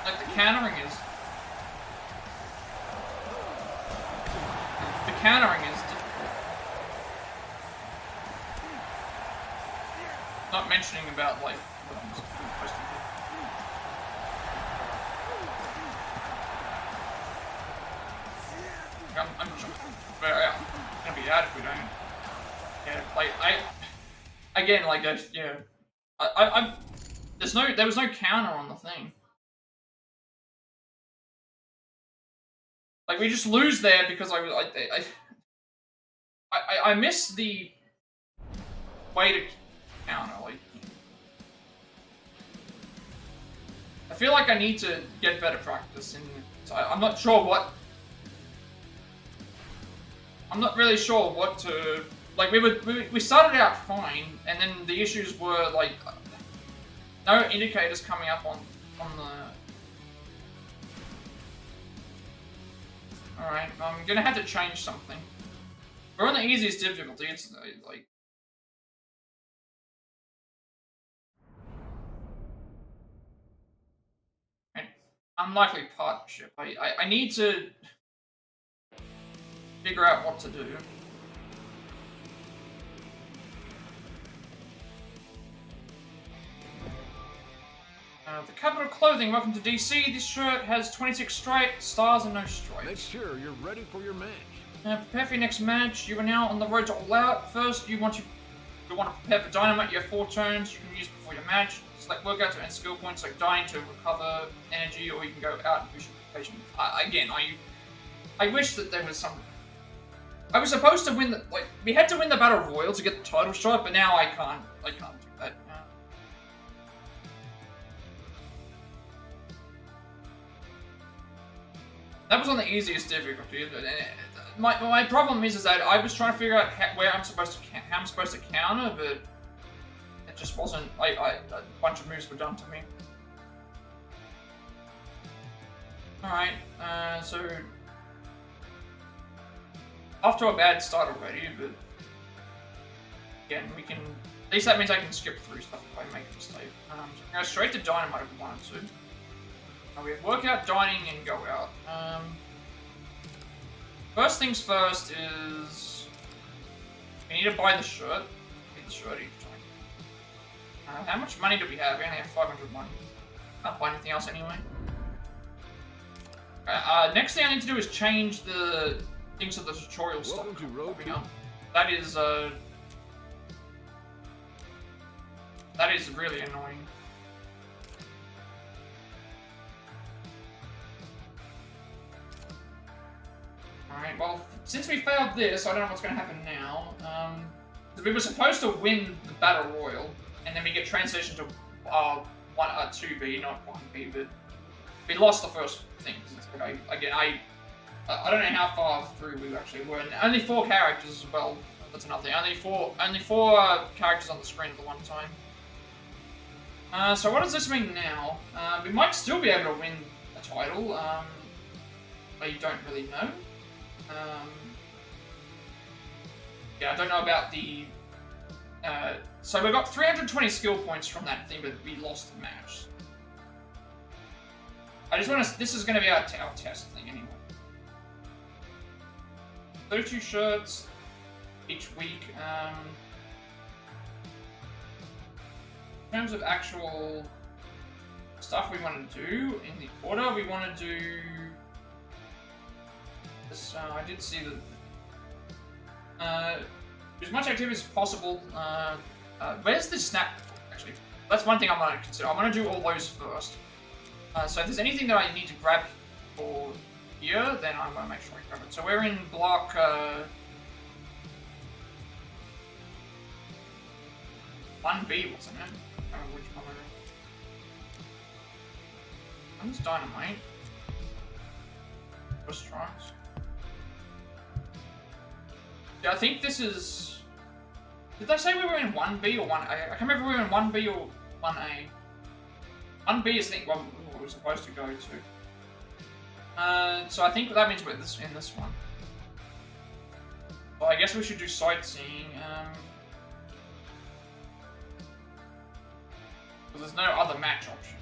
Like the countering is difficult. Not mentioning about like what I'm supposed to do. I'm gonna be out if we don't. Yeah, like again, like yeah, there was no counter on the thing. Like we just lose there because I missed the way to counter. Like I feel like I need to get better practice, and so I'm not sure what. I'm not really sure what to like. We started out fine, and then the issues were like no indicators coming up on the. All right, I'm gonna have to change something. We're on the easiest difficulty. It's like. Unlikely partnership. I need to figure out what to do. The Capital Clothing, welcome to DC. This shirt has 26 stars and no stripes. Make sure you're ready for your match. Prepare for your next match. You are now on the road to All Out. First, you want to prepare for Dynamite. You have 4 turns you can use before your match. Select workout to earn skill points like dying to recover energy, or you can go out and push Again, I wish that there was some. I was supposed to win the we had to win the battle royal to get the title shot, but now I can't do that. That was on the easiest difficulty. My problem is that I was trying to figure out how I'm supposed to counter, but it just wasn't. A bunch of moves were done to me. All right, so off to a bad start already, but again, we can. At least that means I can skip through stuff if I make a mistake. So go straight to dynamite if we wanted to. We have workout, dining, and go out. First things first is we need to buy the shirt. Get the shirt each time. How much money do we have? We only have 500 money. Can't buy anything else anyway. Next thing I need to do is change the things of the tutorial stuff. That is really annoying. Alright, well, since we failed this, I don't know what's going to happen now. We were supposed to win the Battle Royal, and then we get transitioned to 2B, not 1B, but we lost the first thing. Again, I don't know how far through we actually were. And only 4 characters as well. That's another thing. Only four characters on the screen at the one time. So what does this mean now? We might still be able to win a title. I don't really know. Yeah, I don't know about the... so we got 320 skill points from that thing, but we lost the match. I just want to... This is going to be our test thing anyway. 32 shirts each week. In terms of actual stuff we want to do, in the order we want to do... This, I did see that... as much activity as possible. Where's the snap? Actually, that's one thing I'm going to consider. I'm going to do all those first. So if there's anything that I need to grab for here, then I'm going to make sure I grab it. So we're in block... 1B, wasn't it? I don't know which one it is. One's dynamite. First strikes. Yeah, I think this is... Did they say we were in 1B or 1A? I can't remember if we were in 1B or 1A. 1B is, I think, what we're supposed to go to. So I think that means we're in this one. Well, I guess we should do sightseeing. Because there's no other match option.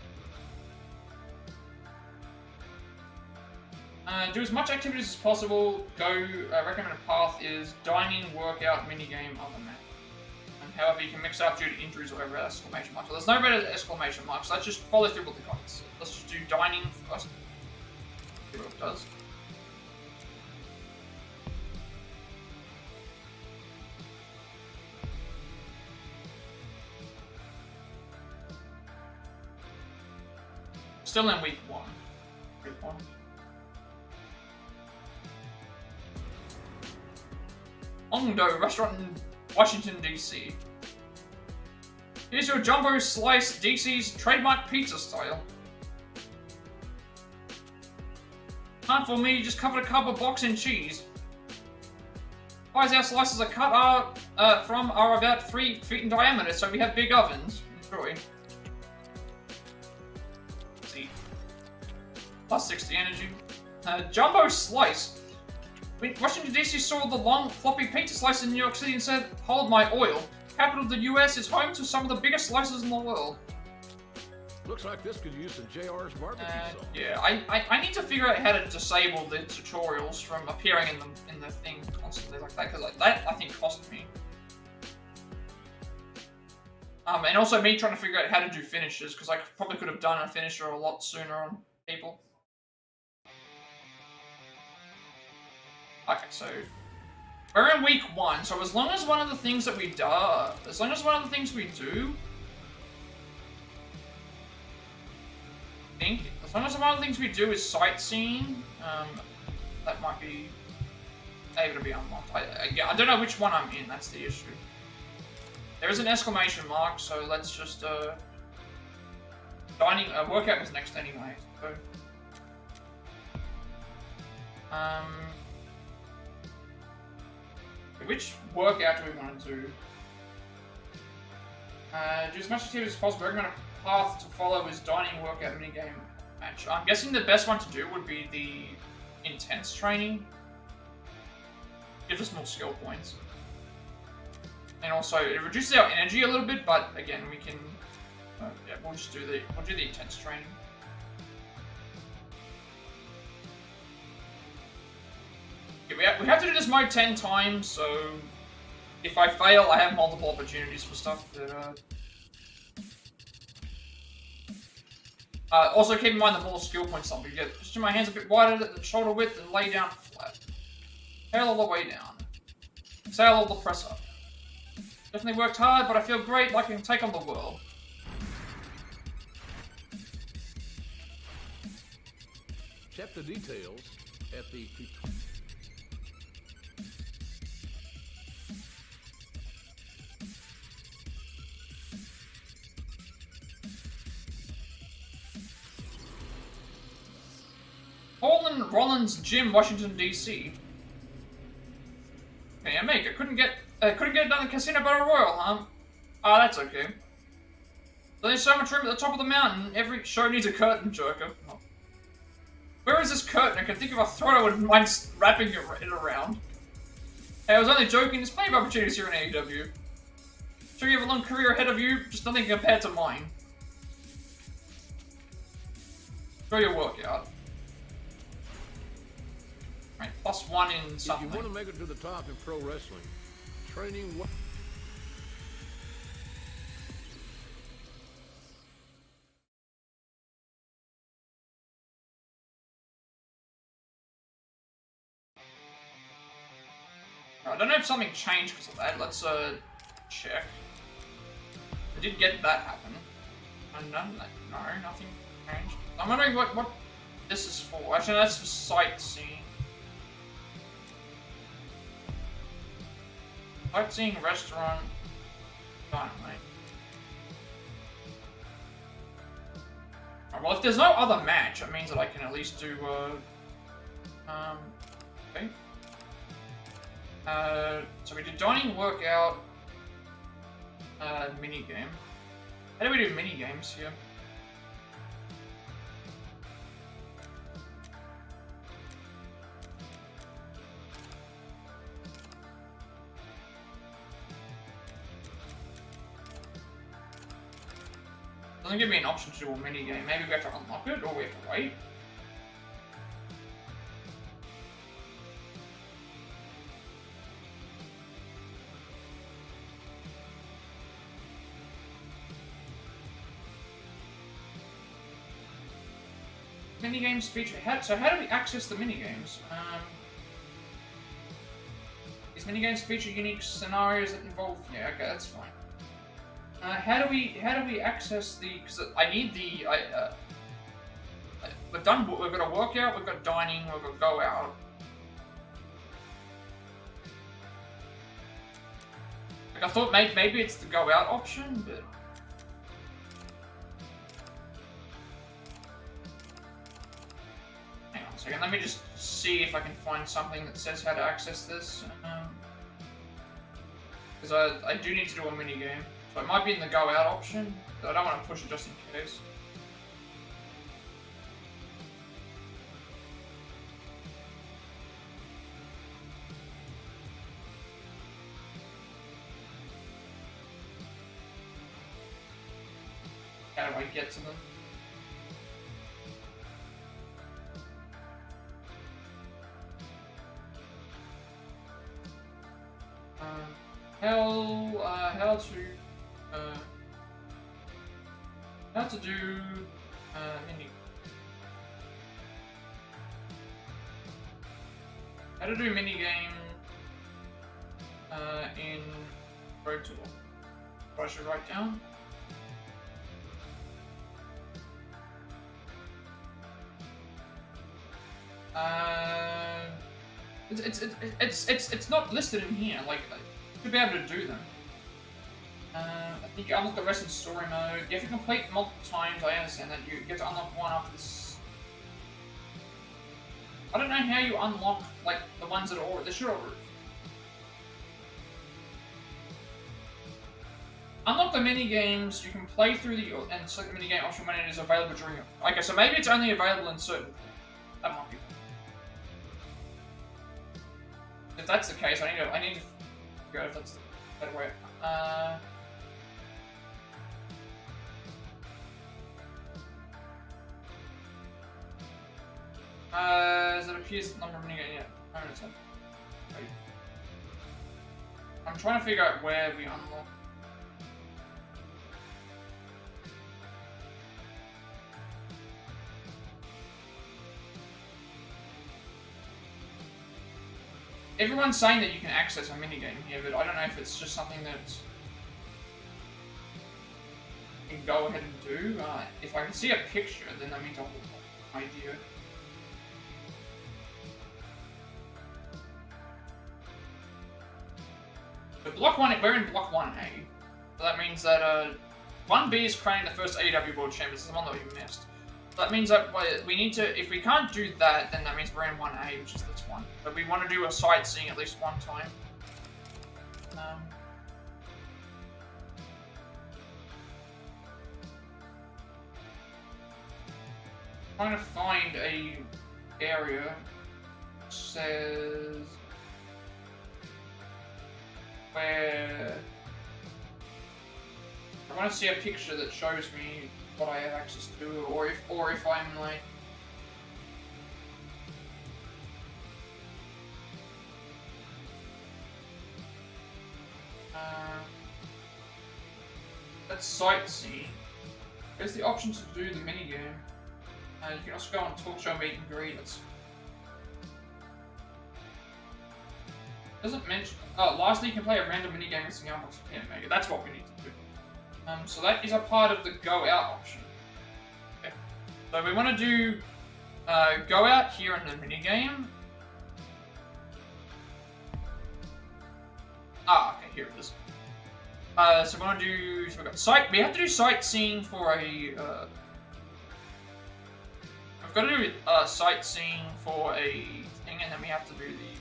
Do as much activities as possible. Recommended path is dining, workout, minigame, other match. And however, you can mix up due to injuries or whatever, exclamation mark. So there's no better exclamation marks. Let's just follow through with the guides. Let's just do dining first. See what it does. Still in week 1. Week 1. Ongdo restaurant in Washington, D.C. Here's your jumbo slice DC's trademark pizza style. Can't fool me, just covered a cardboard box in cheese. As our slices are cut from are about 3 feet in diameter, so we have big ovens. Enjoy. Let's see. Plus 60 energy. Jumbo slice. Washington DC saw the long, floppy pizza slice in New York City and said, "Hold my oil. Capital of the US is home to some of the biggest slices in the world." Looks like this could use some JR's barbecue sauce. Yeah, I need to figure out how to disable the tutorials from appearing in the thing constantly like that, because that I think cost me. And also me trying to figure out how to do finishes, because I probably could have done a finisher a lot sooner on people. Okay, so we're in week 1. So as long as one of the things that we do, I think As long as one of the things we do is sightseeing, that might be able to be unlocked. I don't know which one I'm in, that's the issue. There is an exclamation mark, so let's just, workout was next anyway, so. Which workout do we want to do? Do as much activity as possible. Recommend a path to follow is dining workout minigame match. I'm guessing the best one to do would be the intense training. Gives us more skill points. And also, it reduces our energy a little bit, but again, we can... yeah, we'll do the intense training. We have to do this mode 10 times, so if I fail, I have multiple opportunities for stuff that, also keep in mind the more skill points something you get. Just do my hands a bit wider at the shoulder width and lay down flat. Tail all the way down. Sail all the press up. Definitely worked hard, but I feel great like I can take on the world. Check the details at the... Holland Rollins Gym, Washington D.C. Okay, I make. I couldn't get it done in the Casino Battle Royal, huh? Ah, that's okay. There's only so much room at the top of the mountain. Every show needs a curtain, Joker. Oh. Where is this curtain? I can think of a thread I wouldn't mind wrapping it around. Hey, I was only joking. There's plenty of opportunities here in AEW. Sure, you have a long career ahead of you, just nothing compared to mine. Enjoy your workout. Right, +1 in something. If you want to make it to the top in pro wrestling, training what? I don't know if something changed because of that. Let's check. I did get that happen. And no, nothing changed. I'm wondering what this is for. Actually, that's for sightseeing. Sightseeing, restaurant, dynamite. Right, well, if there's no other match, it means that I can at least do, okay. So we did dining, workout, minigame. How do we do minigames here? Doesn't give me an option to do a minigame. Maybe we have to unlock it, or we have to wait. Minigames feature. So how do we access the minigames? These minigames feature unique scenarios that involve. Yeah, okay, that's fine. How do we access the? Because I need the. We've got a workout. We've got dining. We've got go out. Like I thought maybe it's the go out option, but. Hang on a second. Let me just see if I can find something that says how to access this. Because I do need to do a minigame. So it might be in the go out option, but I don't want to push it just in case. How do I get to them? How to do mini. How to do minigame in Pro Tool. What I should write down. It's not listed in here. Like, you should be able to do them. I think you unlock the rest in story mode. You have to complete multiple times. I understand that you get to unlock one after this. I don't know how you unlock like the ones that are already. They should already. Unlock the mini games. You can play through the and select the mini game option when it is available during. Okay, so maybe it's only available in certain. That might be. If that's the case, I need to go if that's the better way. As it appears the number of minigame, yeah. I'm trying to figure out where we unlock. Everyone's saying that you can access a minigame here, but I don't know if it's just something that you can go ahead and do. If I can see a picture, then that means I'll have an idea. But block 1, we're in block 1A. So that means that 1B is creating the first AEW World Champions, the one that we missed. So that means that we need to, if we can't do that, then that means we're in 1A, which is this one. But we want to do a sightseeing at least one time. Trying to find a area which says where I want to see a picture that shows me what I have access to, or if I'm like let's sightsee. There's the option to do the minigame. You can also go on talk show, meet and greet. Doesn't mention. Oh, lastly, you can play a random minigame with the outbox. Yeah, maybe that's what we need to do. So that is a part of the go out option. Okay. So we want to do go out here in the minigame. Okay, here it is. So we want to do. So we have to do sightseeing for a. We've got to do sightseeing for a thing, and then we have to do the.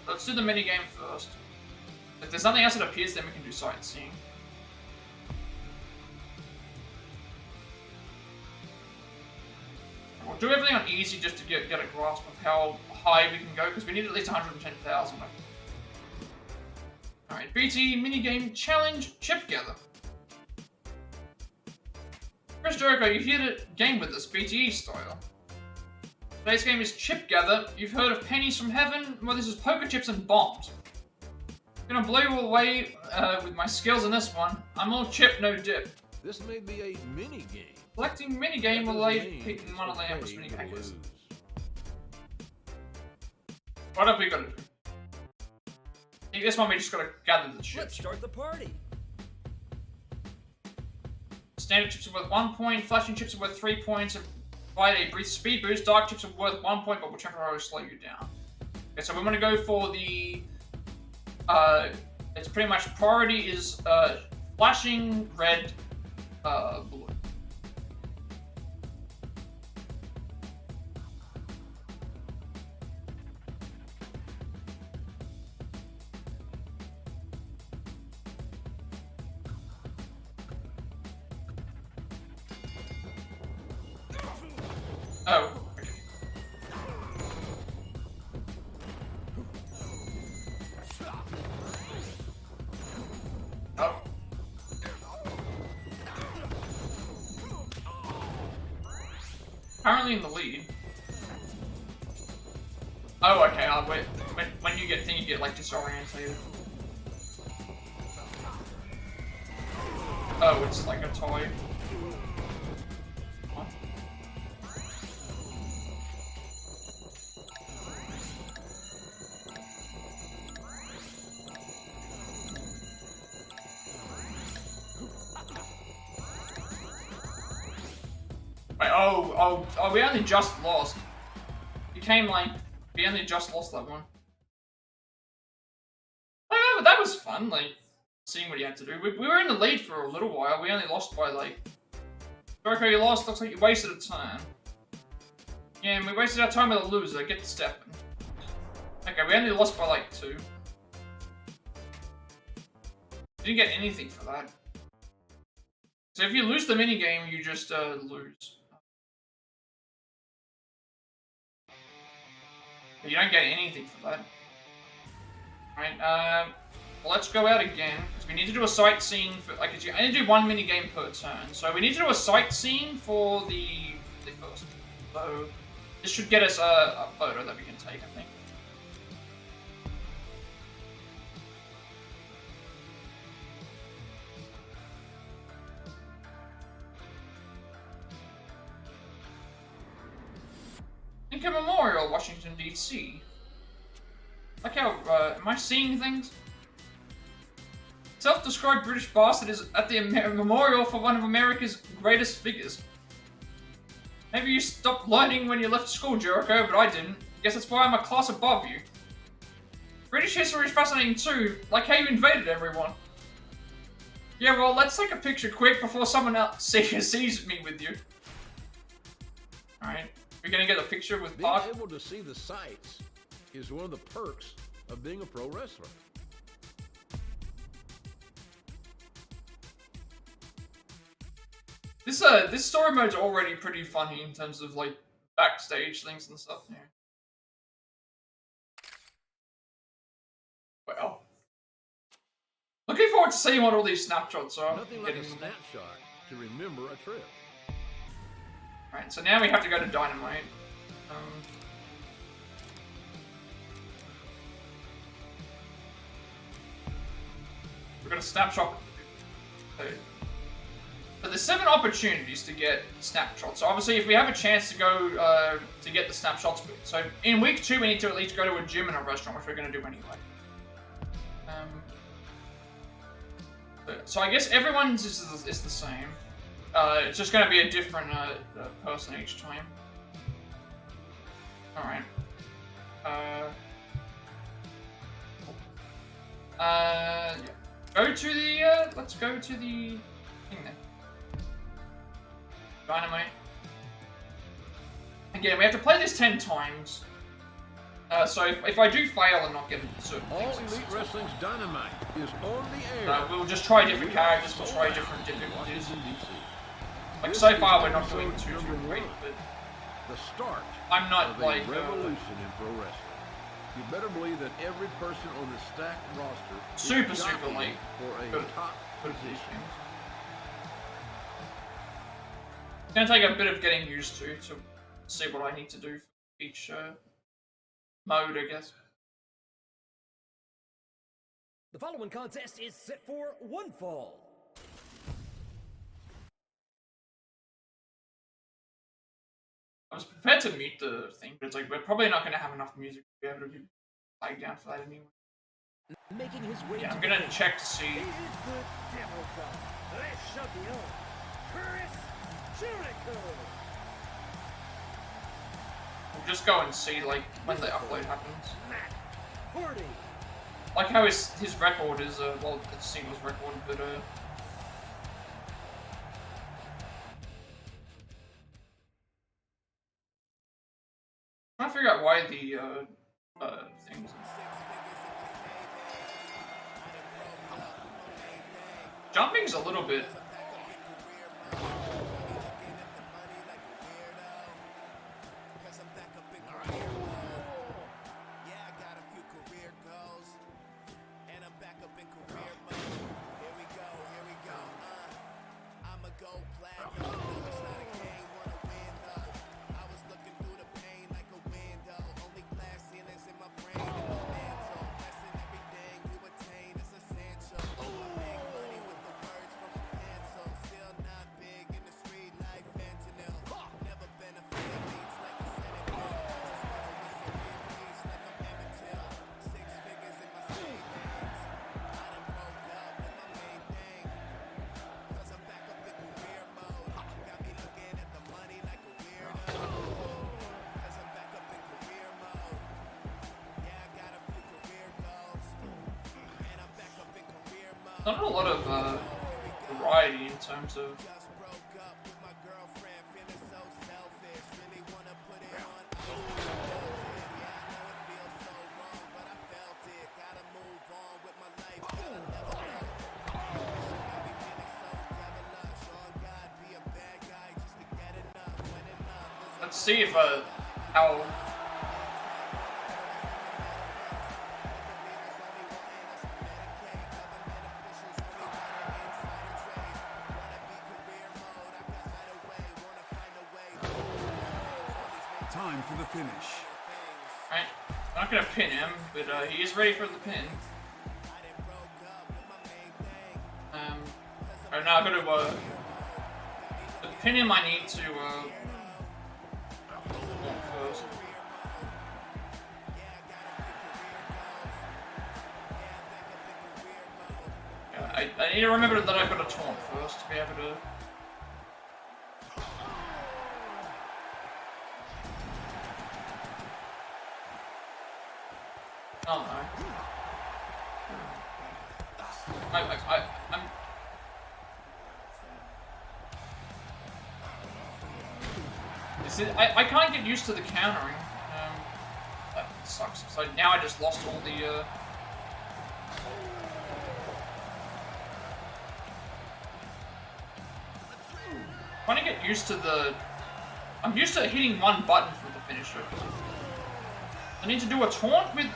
Let's do the minigame first. If there's nothing else that appears, then we can do sightseeing. We'll do everything on easy just to get a grasp of how high we can go, because we need at least 110,000. Alright, BT minigame challenge chip gather. Chris Jericho, you're here to game with us, BTE style. Today's game is Chip Gather. You've heard of pennies from heaven? Well, this is poker chips and bombs. I'm gonna blow you away with my skills in this one. I'm all chip, no dip. This may be a mini game. Selecting minigame will allow you to pick one of the ambush minigames. What have we got to do? I think this one we just gotta gather the chips. Let's start the party. Standard chips are worth 1 point, flashing chips are worth 3 points, and provide a brief speed boost. Dark chips are worth 1 point, but will temporarily slow you down. Okay, so we want to go for the. It's pretty much priority is flashing red, blue. Oh, okay. Oh. Apparently in the lead. Oh, okay, wait. When you get thing, you get like disorientated. Oh, it's like a toy. Wait, oh, we only just lost. became like, we only just lost that one. Oh, but that was fun, like, seeing what you had to do. We were in the lead for a little while. We only lost by, like... Jericho, you lost. Looks like you wasted a turn. Yeah, and we wasted our time with a loser. Get to stepping. Okay, we only lost by, like, 2. Didn't get anything for that. So if you lose the minigame, you just, lose. But you don't get anything for that. Alright, let's go out again, because we need to do a sightseeing for, like, I need to do 1 minigame per turn, so we need to do a sightseeing for the first. So, this should get us a photo that we can take, I think. Lincoln Memorial, Washington, D.C. Like how, am I seeing things? Self-described British bastard is at the memorial for one of America's greatest figures. Maybe you stopped learning when you left school, Jericho, but I didn't. Guess that's why I'm a class above you. British history is fascinating too, like how you invaded everyone. Yeah, well, let's take a picture quick before someone else sees me with you. Alright, we're gonna get a picture with Park. Being able to see the sights is one of the perks of being a pro wrestler. This story mode's already pretty funny in terms of like backstage things and stuff. Yeah. Well, looking forward to seeing what all these snapshots are. Nothing like a snapshot to remember a trip. Right, so now we have to go to Dynamite. We're gonna snapshot. But there's 7 opportunities to get snapshots. So obviously, if we have a chance to go to get the snapshots, so in week 2 we need to at least go to a gym and a restaurant, which we're gonna do anyway. So I guess everyone's is the same. It's just gonna be a different person each time. All right. Yeah. Go to the. Let's go to the thing then. Dynamite. Again, we have to play this 10 times. So if I do fail and not get certain All things, Elite Wrestling's Dynamite is on the air. we'll just try different characters. We'll try different difficulties. Like so far, we're not doing too great, but the start. I'm not like revolution in pro wrestling. You better believe that every person on the stacked roster super is late for a top position. It's gonna take a bit of getting used to see what I need to do for each mode, I guess. The following contest is set for one fall. I was prepared to mute the thing, but it's like we're probably not gonna have enough music to be able to be laid down for that anyway. Making his way I'm gonna check to see. It is good demo time. Let's shove the on. Chris Jericho. We'll just go and see like when the upload happens. Matt Hardy. Like how his record is well, it's singles record, but I'm trying to figure out why the things. Jumping's a little bit. not a lot of variety in terms of. Let's see if how. Time for the finish. Alright, I'm not gonna pin him, but he is ready for the pin. I'm now gonna to pin him. I need to first. Yeah, I need to remember that I've got to taunt first to be able to. Oh no. I'm. I can't get used to the countering. That sucks. So now I just lost all the. Trying to get used to the. I'm used to hitting one button for the finisher. I need to do a taunt with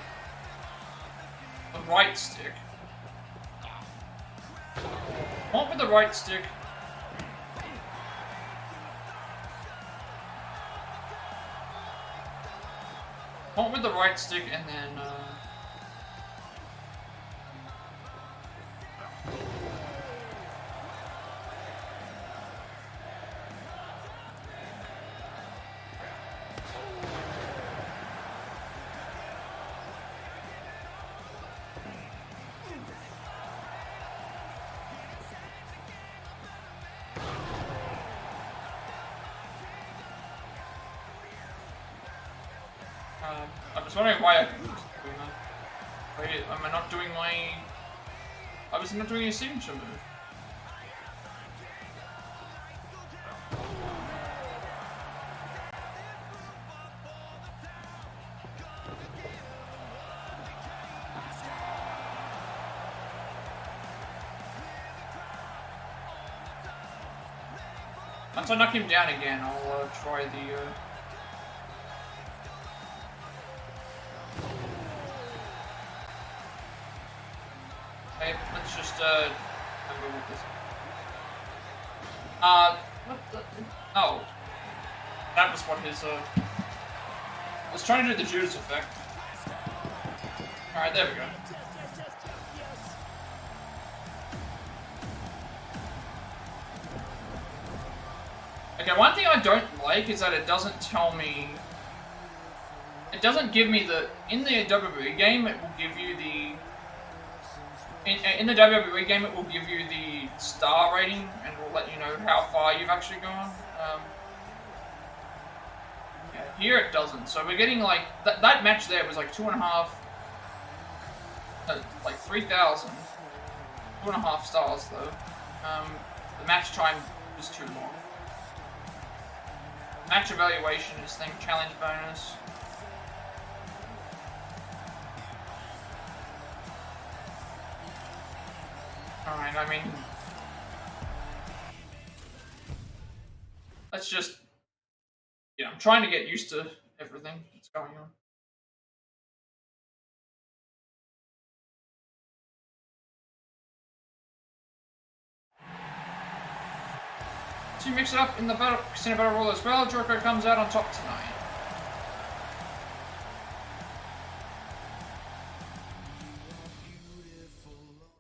the right stick. Taunt with the right stick. Taunt with the right stick and then I'm just wondering why I couldn't doing that. Wait, am I not doing my... I was not doing a signature move. Once I knock him down again, I'll try the... Let's just, have a go with this. What the... Oh. That was what his, I was trying to do the Judas effect. Alright, there we go. Okay, one thing I don't like is that it doesn't tell me... It doesn't give me the... In the WWE game, it will give you the... In the WWE game, it will give you the star rating and will let you know how far you've actually gone. Yeah, here it doesn't. So we're getting like that match there was like 2.5, like 3,000, 2.5 stars though. The match time was too long. Match evaluation is thing challenge bonus. Alright, I mean... Let's just... Yeah, I'm trying to get used to everything that's going on. So you mix it up in the Casino Battle Royal as well. Jericho comes out on top tonight.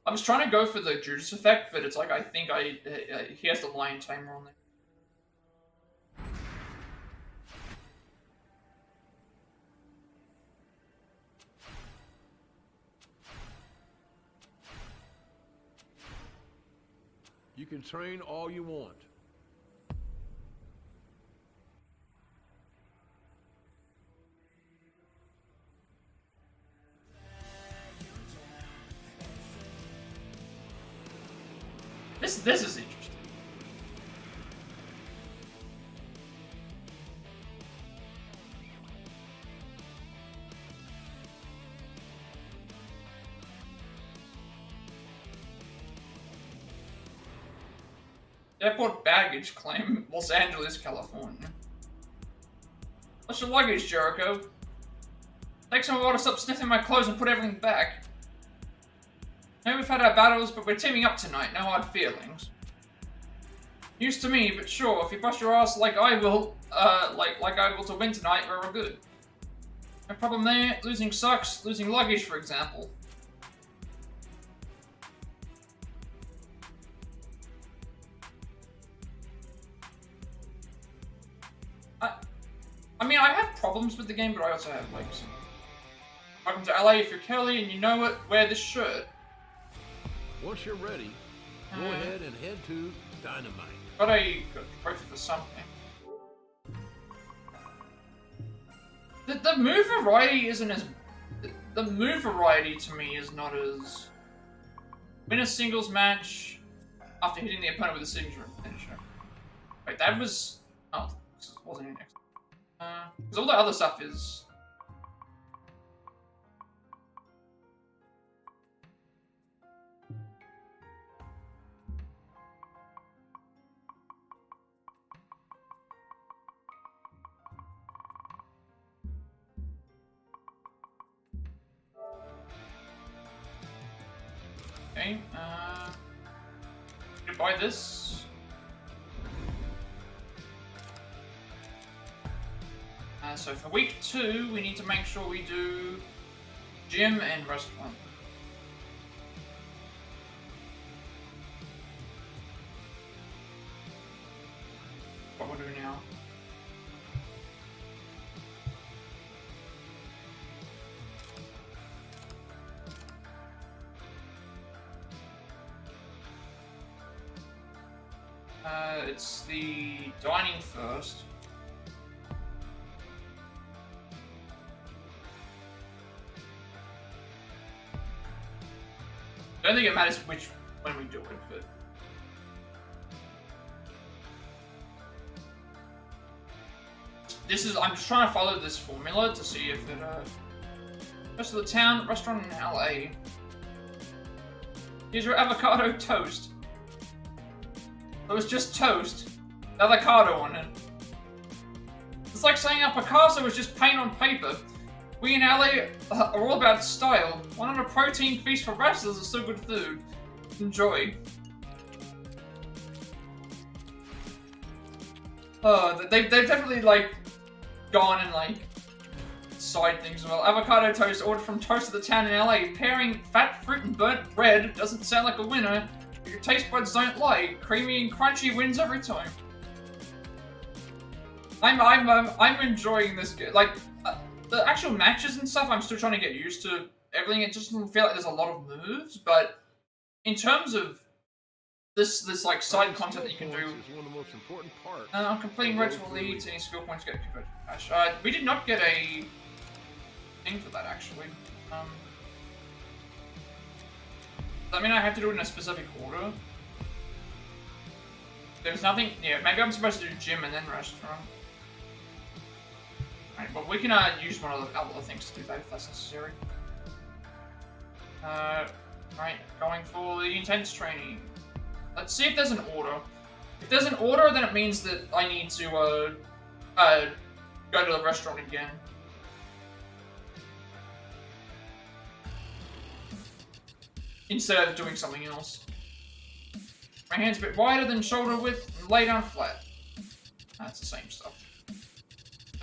I was trying to go for the Judas effect, but it's like I think he has the Lion Tamer on there. You can train all you want. Airport baggage claim, Los Angeles, California. What's your luggage, Jericho? Takes me a while to stop sniffing my clothes and put everything back. Maybe we've had our battles, but we're teaming up tonight, no hard feelings. Used to me, but sure, if you bust your ass like I will, like I will to win tonight, we're all good. No problem there, losing sucks, losing luggage, for example. I mean, I have problems with the game, but I also have, like, some... Welcome to LA if you're Kelly and you know it, wear this shirt. Once you're ready, go ahead and head to Dynamite. Got a trophy for something. The move variety isn't as... The move variety to me is not as... Win a singles match after hitting the opponent with a signature finisher. Wait, that was... Oh, this wasn't in next. Because all the other stuff is... Okay, gonna buy this. So for week 2, we need to make sure we do gym and restaurant. What we'll do now. It's the dining first. I don't think it matters when we do it, but... This is, I'm just trying to follow this formula to see if it, rest of the town, restaurant in LA. Here's your avocado toast. It was just toast, avocado on it. It's like saying a Picasso was just paint on paper. We in LA are all about style. One on a protein feast for wrestlers is still good food. Enjoy. They've definitely like gone and like side things as well. Avocado toast ordered from Toast of the Town in LA. Pairing fat fruit and burnt bread doesn't sound like a winner. Your taste buds don't lie. Creamy and crunchy wins every time. I'm enjoying this game. Like the actual matches and stuff, I'm still trying to get used to everything. It just doesn't feel like there's a lot of moves, but in terms of this like side content that you can do, one of the most important parts. Completing roads will lead to any skill points get converted to cash. We did not get a thing for that actually. I mean, I have to do it in a specific order. There's nothing. Yeah, maybe I'm supposed to do gym and then restaurant. Alright, but we can use one of the other things to do that if that's necessary. Right, going for the intense training. Let's see if there's an order. If there's an order, then it means that I need to go to the restaurant again. Instead of doing something else. My hand's a bit wider than shoulder width and lay down flat. That's the same stuff.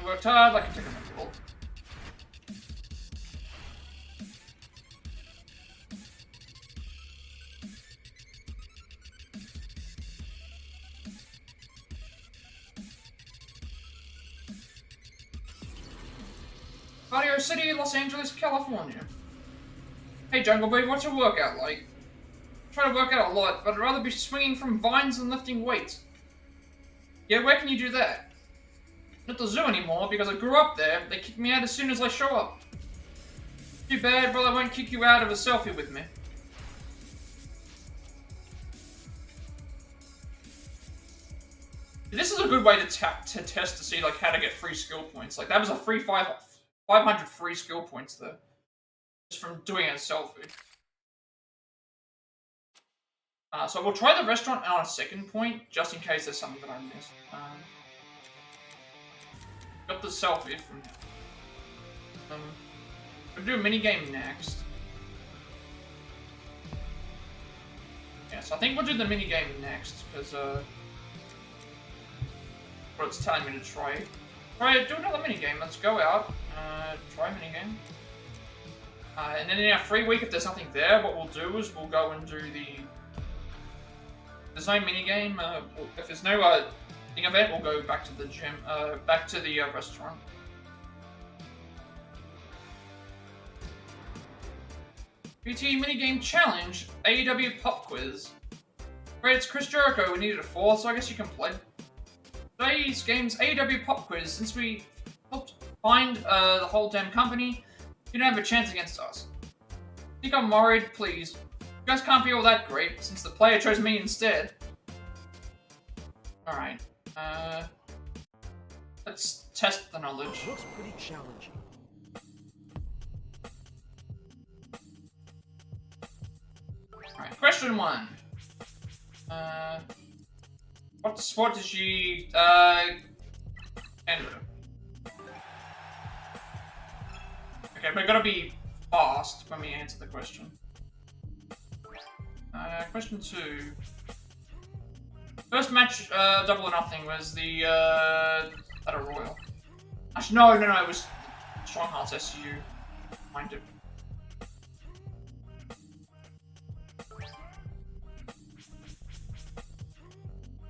I worked hard, I can take a mental bullet. Patio City, Los Angeles, California. Hey Jungle Boy, what's your workout like? I try to work out a lot, but I'd rather be swinging from vines than lifting weights. Yeah, where can you do that? Not the zoo anymore, because I grew up there. They kick me out as soon as I show up. Too bad, brother won't kick you out of a selfie with me. This is a good way to test to see like how to get free skill points. Like that was a free 500 free skill points there. Just from doing a selfie. So we'll try the restaurant on a second point, just in case there's something that I missed. Got the selfie from we'll do a minigame next. Yeah, so I think we'll do the minigame next, because what it's telling me to try. Do another minigame. Let's go out, try a minigame. And then in our free week, if there's nothing there, what we'll do is we'll go and do the... There's no minigame. If there's no thing event, we'll go back to the gym, back to the restaurant. PT minigame challenge, AEW pop quiz. Great, it's Chris Jericho. We needed a 4, so I guess you can play. Today's game's AEW pop quiz. Since we helped find the whole damn company, you don't have a chance against us. Think I'm worried? Please. You guys can't be all that great, since the player chose me instead. Alright. Let's test the knowledge. Looks pretty challenging. Alright, question 1. What sport did she, enter? Okay, but gotta be fast when we answer the question. Question 2. First match, Double or Nothing was the, Battle Royal. Actually, no, it was Strong Hearts SU. Mind it.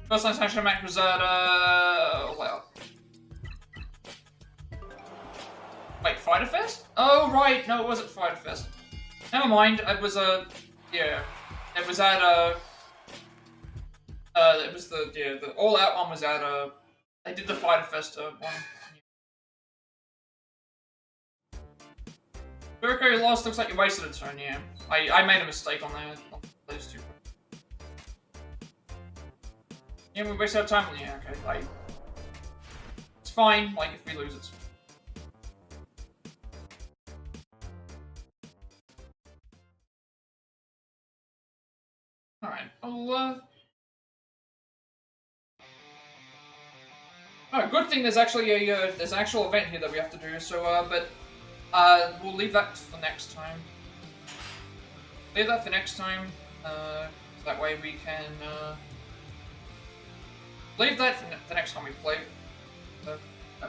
First international match was at, All Out. Wait, Fighter Fest? Oh, right, no, it wasn't Fighter Fest. Never mind, it was yeah. It was at, it was the All Out one was at, they did the Fighter Fest, one. Jericho lost, looks like you wasted a turn, yeah. I made a mistake on those two. Yeah, we wasted our time, yeah, okay, like, it's fine, like, if we lose it. Alright, I'll, oh, good thing there's actually a, there's an actual event here that we have to do, so, but, we'll leave that for next time. Leave that for next time, that way we can, leave that for the next time we play. That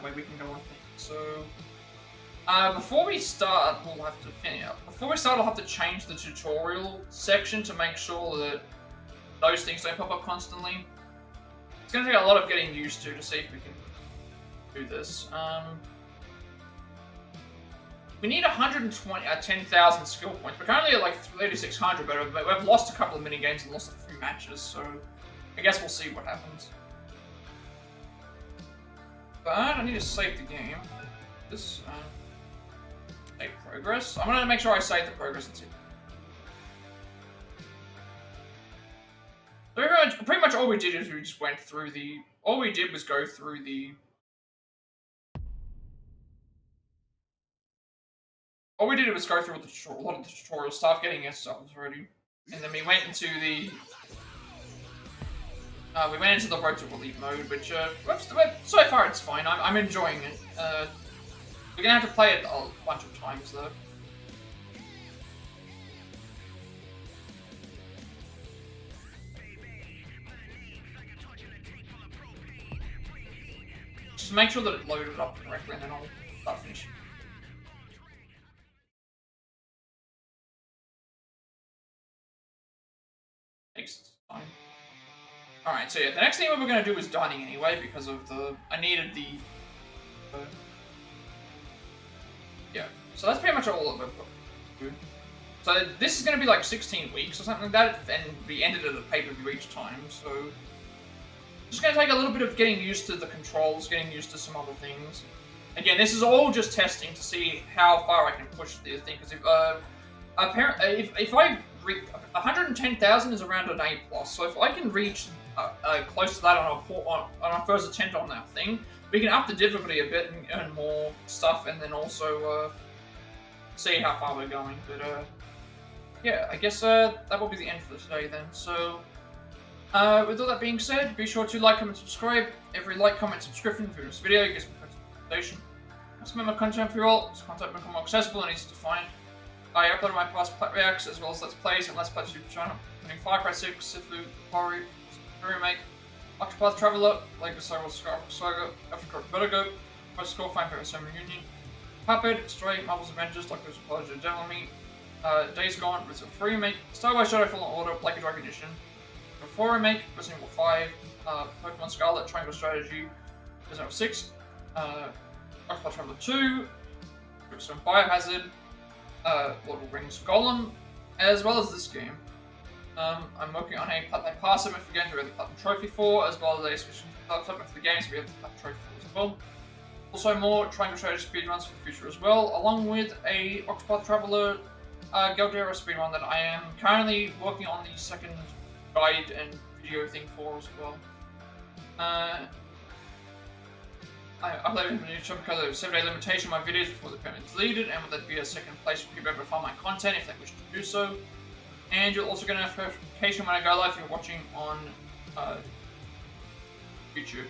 way we can go on things. So, before we start, we'll have to finish up. Before we start, I'll have to change the tutorial section to make sure that those things don't pop up constantly. It's going to take a lot of getting used to see if we can do this. We need 10,000 skill points. We're currently at like 3,600, but we've lost a couple of minigames and lost a few matches, so I guess we'll see what happens. But I need to save the game. This, save progress. I'm gonna make sure I save the progress and see. So pretty much all we did is we just went through the. All we did was go through the. All we did was go through a lot of the tutorial stuff, getting ourselves ready, and then we went into the. We went into the Road to Elite mode, which, so far it's fine. I'm enjoying it. We're gonna have to play it a bunch of times, though. Just make sure that it loaded up correctly, and then I'll start finishing. Takes time. Alright, so yeah, the next thing we're going to do is dining anyway, because of the... I needed the... yeah, so that's pretty much all of it. So this is going to be like 16 weeks or something like that, and be ended at a pay-per-view each time, so... Just going to take a little bit of getting used to the controls, getting used to some other things. Again, this is all just testing to see how far I can push the thing, because if I... 110,000 is around an A+, so if I can reach close to that on our first attempt on that thing, we can up the difficulty a bit and earn more stuff, and then also see how far we're going. But yeah, I guess that will be the end for today then. So, with all that being said, be sure to like, comment, subscribe. Every like, comment, subscription for this video gives me recommendation. That's my content for you all. This content become more accessible and easy to find. I upload my past Plat reacts as well as Let's Plays and Let's Plays YouTube channel, including Far Cry 6, Sifu, Horror, Remake, Octopath Traveler, Lego Star Wars Saga, Africa Vertigo, Post Score, Fine Paper Summer Union, Puppet, Stray, Marvel's Avengers, Like Those Apology, Devil Me, Days Gone, Resident Evil Remake, Star Wars Jedi Fallen Order, Like a Dragon Edition, Before Remake, Resident Evil 5, Pokemon Scarlet, Triangle Strategy, Resident Evil 6, Octopath Traveler 2, some Biohazard, Lord of the Rings Gollum, as well as this game. I'm working on a Plat Pass submit for games we have the Platinum Trophy for, as well as a special submit for the games we have the Platinum Trophy for as well. Also more Triangle Strategy speedruns for the future as well, along with a Octopath Traveler Galdera speedrun that I am currently working on the second guide and video thing for as well. I uploaded a new show because of a 7-day limitation on my videos before the permit is deleted, and would that be a second place for people able to find my content if they wish to do so. And you'll also get a notification when I go live if you're watching on YouTube.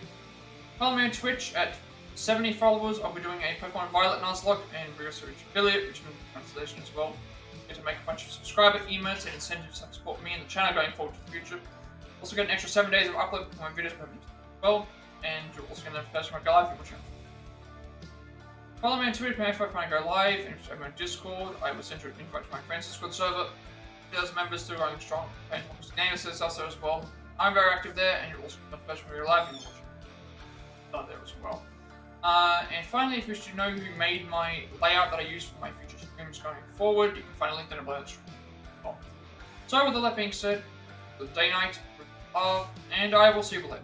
Follow me on Twitch at 70 followers. I'll be doing a Pokemon Violet Nuzlocke and Reverts affiliate, which is in translation as well. Get to make a bunch of subscriber emotes and incentives that support me and the channel going forward to the future. Also get an extra 7 days of upload for my videos per minute as well. And you'll also get a notification when I go live if you're watching. Follow me on Twitter when I go live, and if I'm on Discord, I will send you an invite to my friends Discord server. There's members too, I'm strong, playing focused games, there's also as well. I'm very active there, and you'll also get a notification when you're live and watching there as well. And finally, if you wish to know who made my layout that I use for my future streams going forward, you can find a link down below the stream. So with all that being said, good day night, and I will see you later.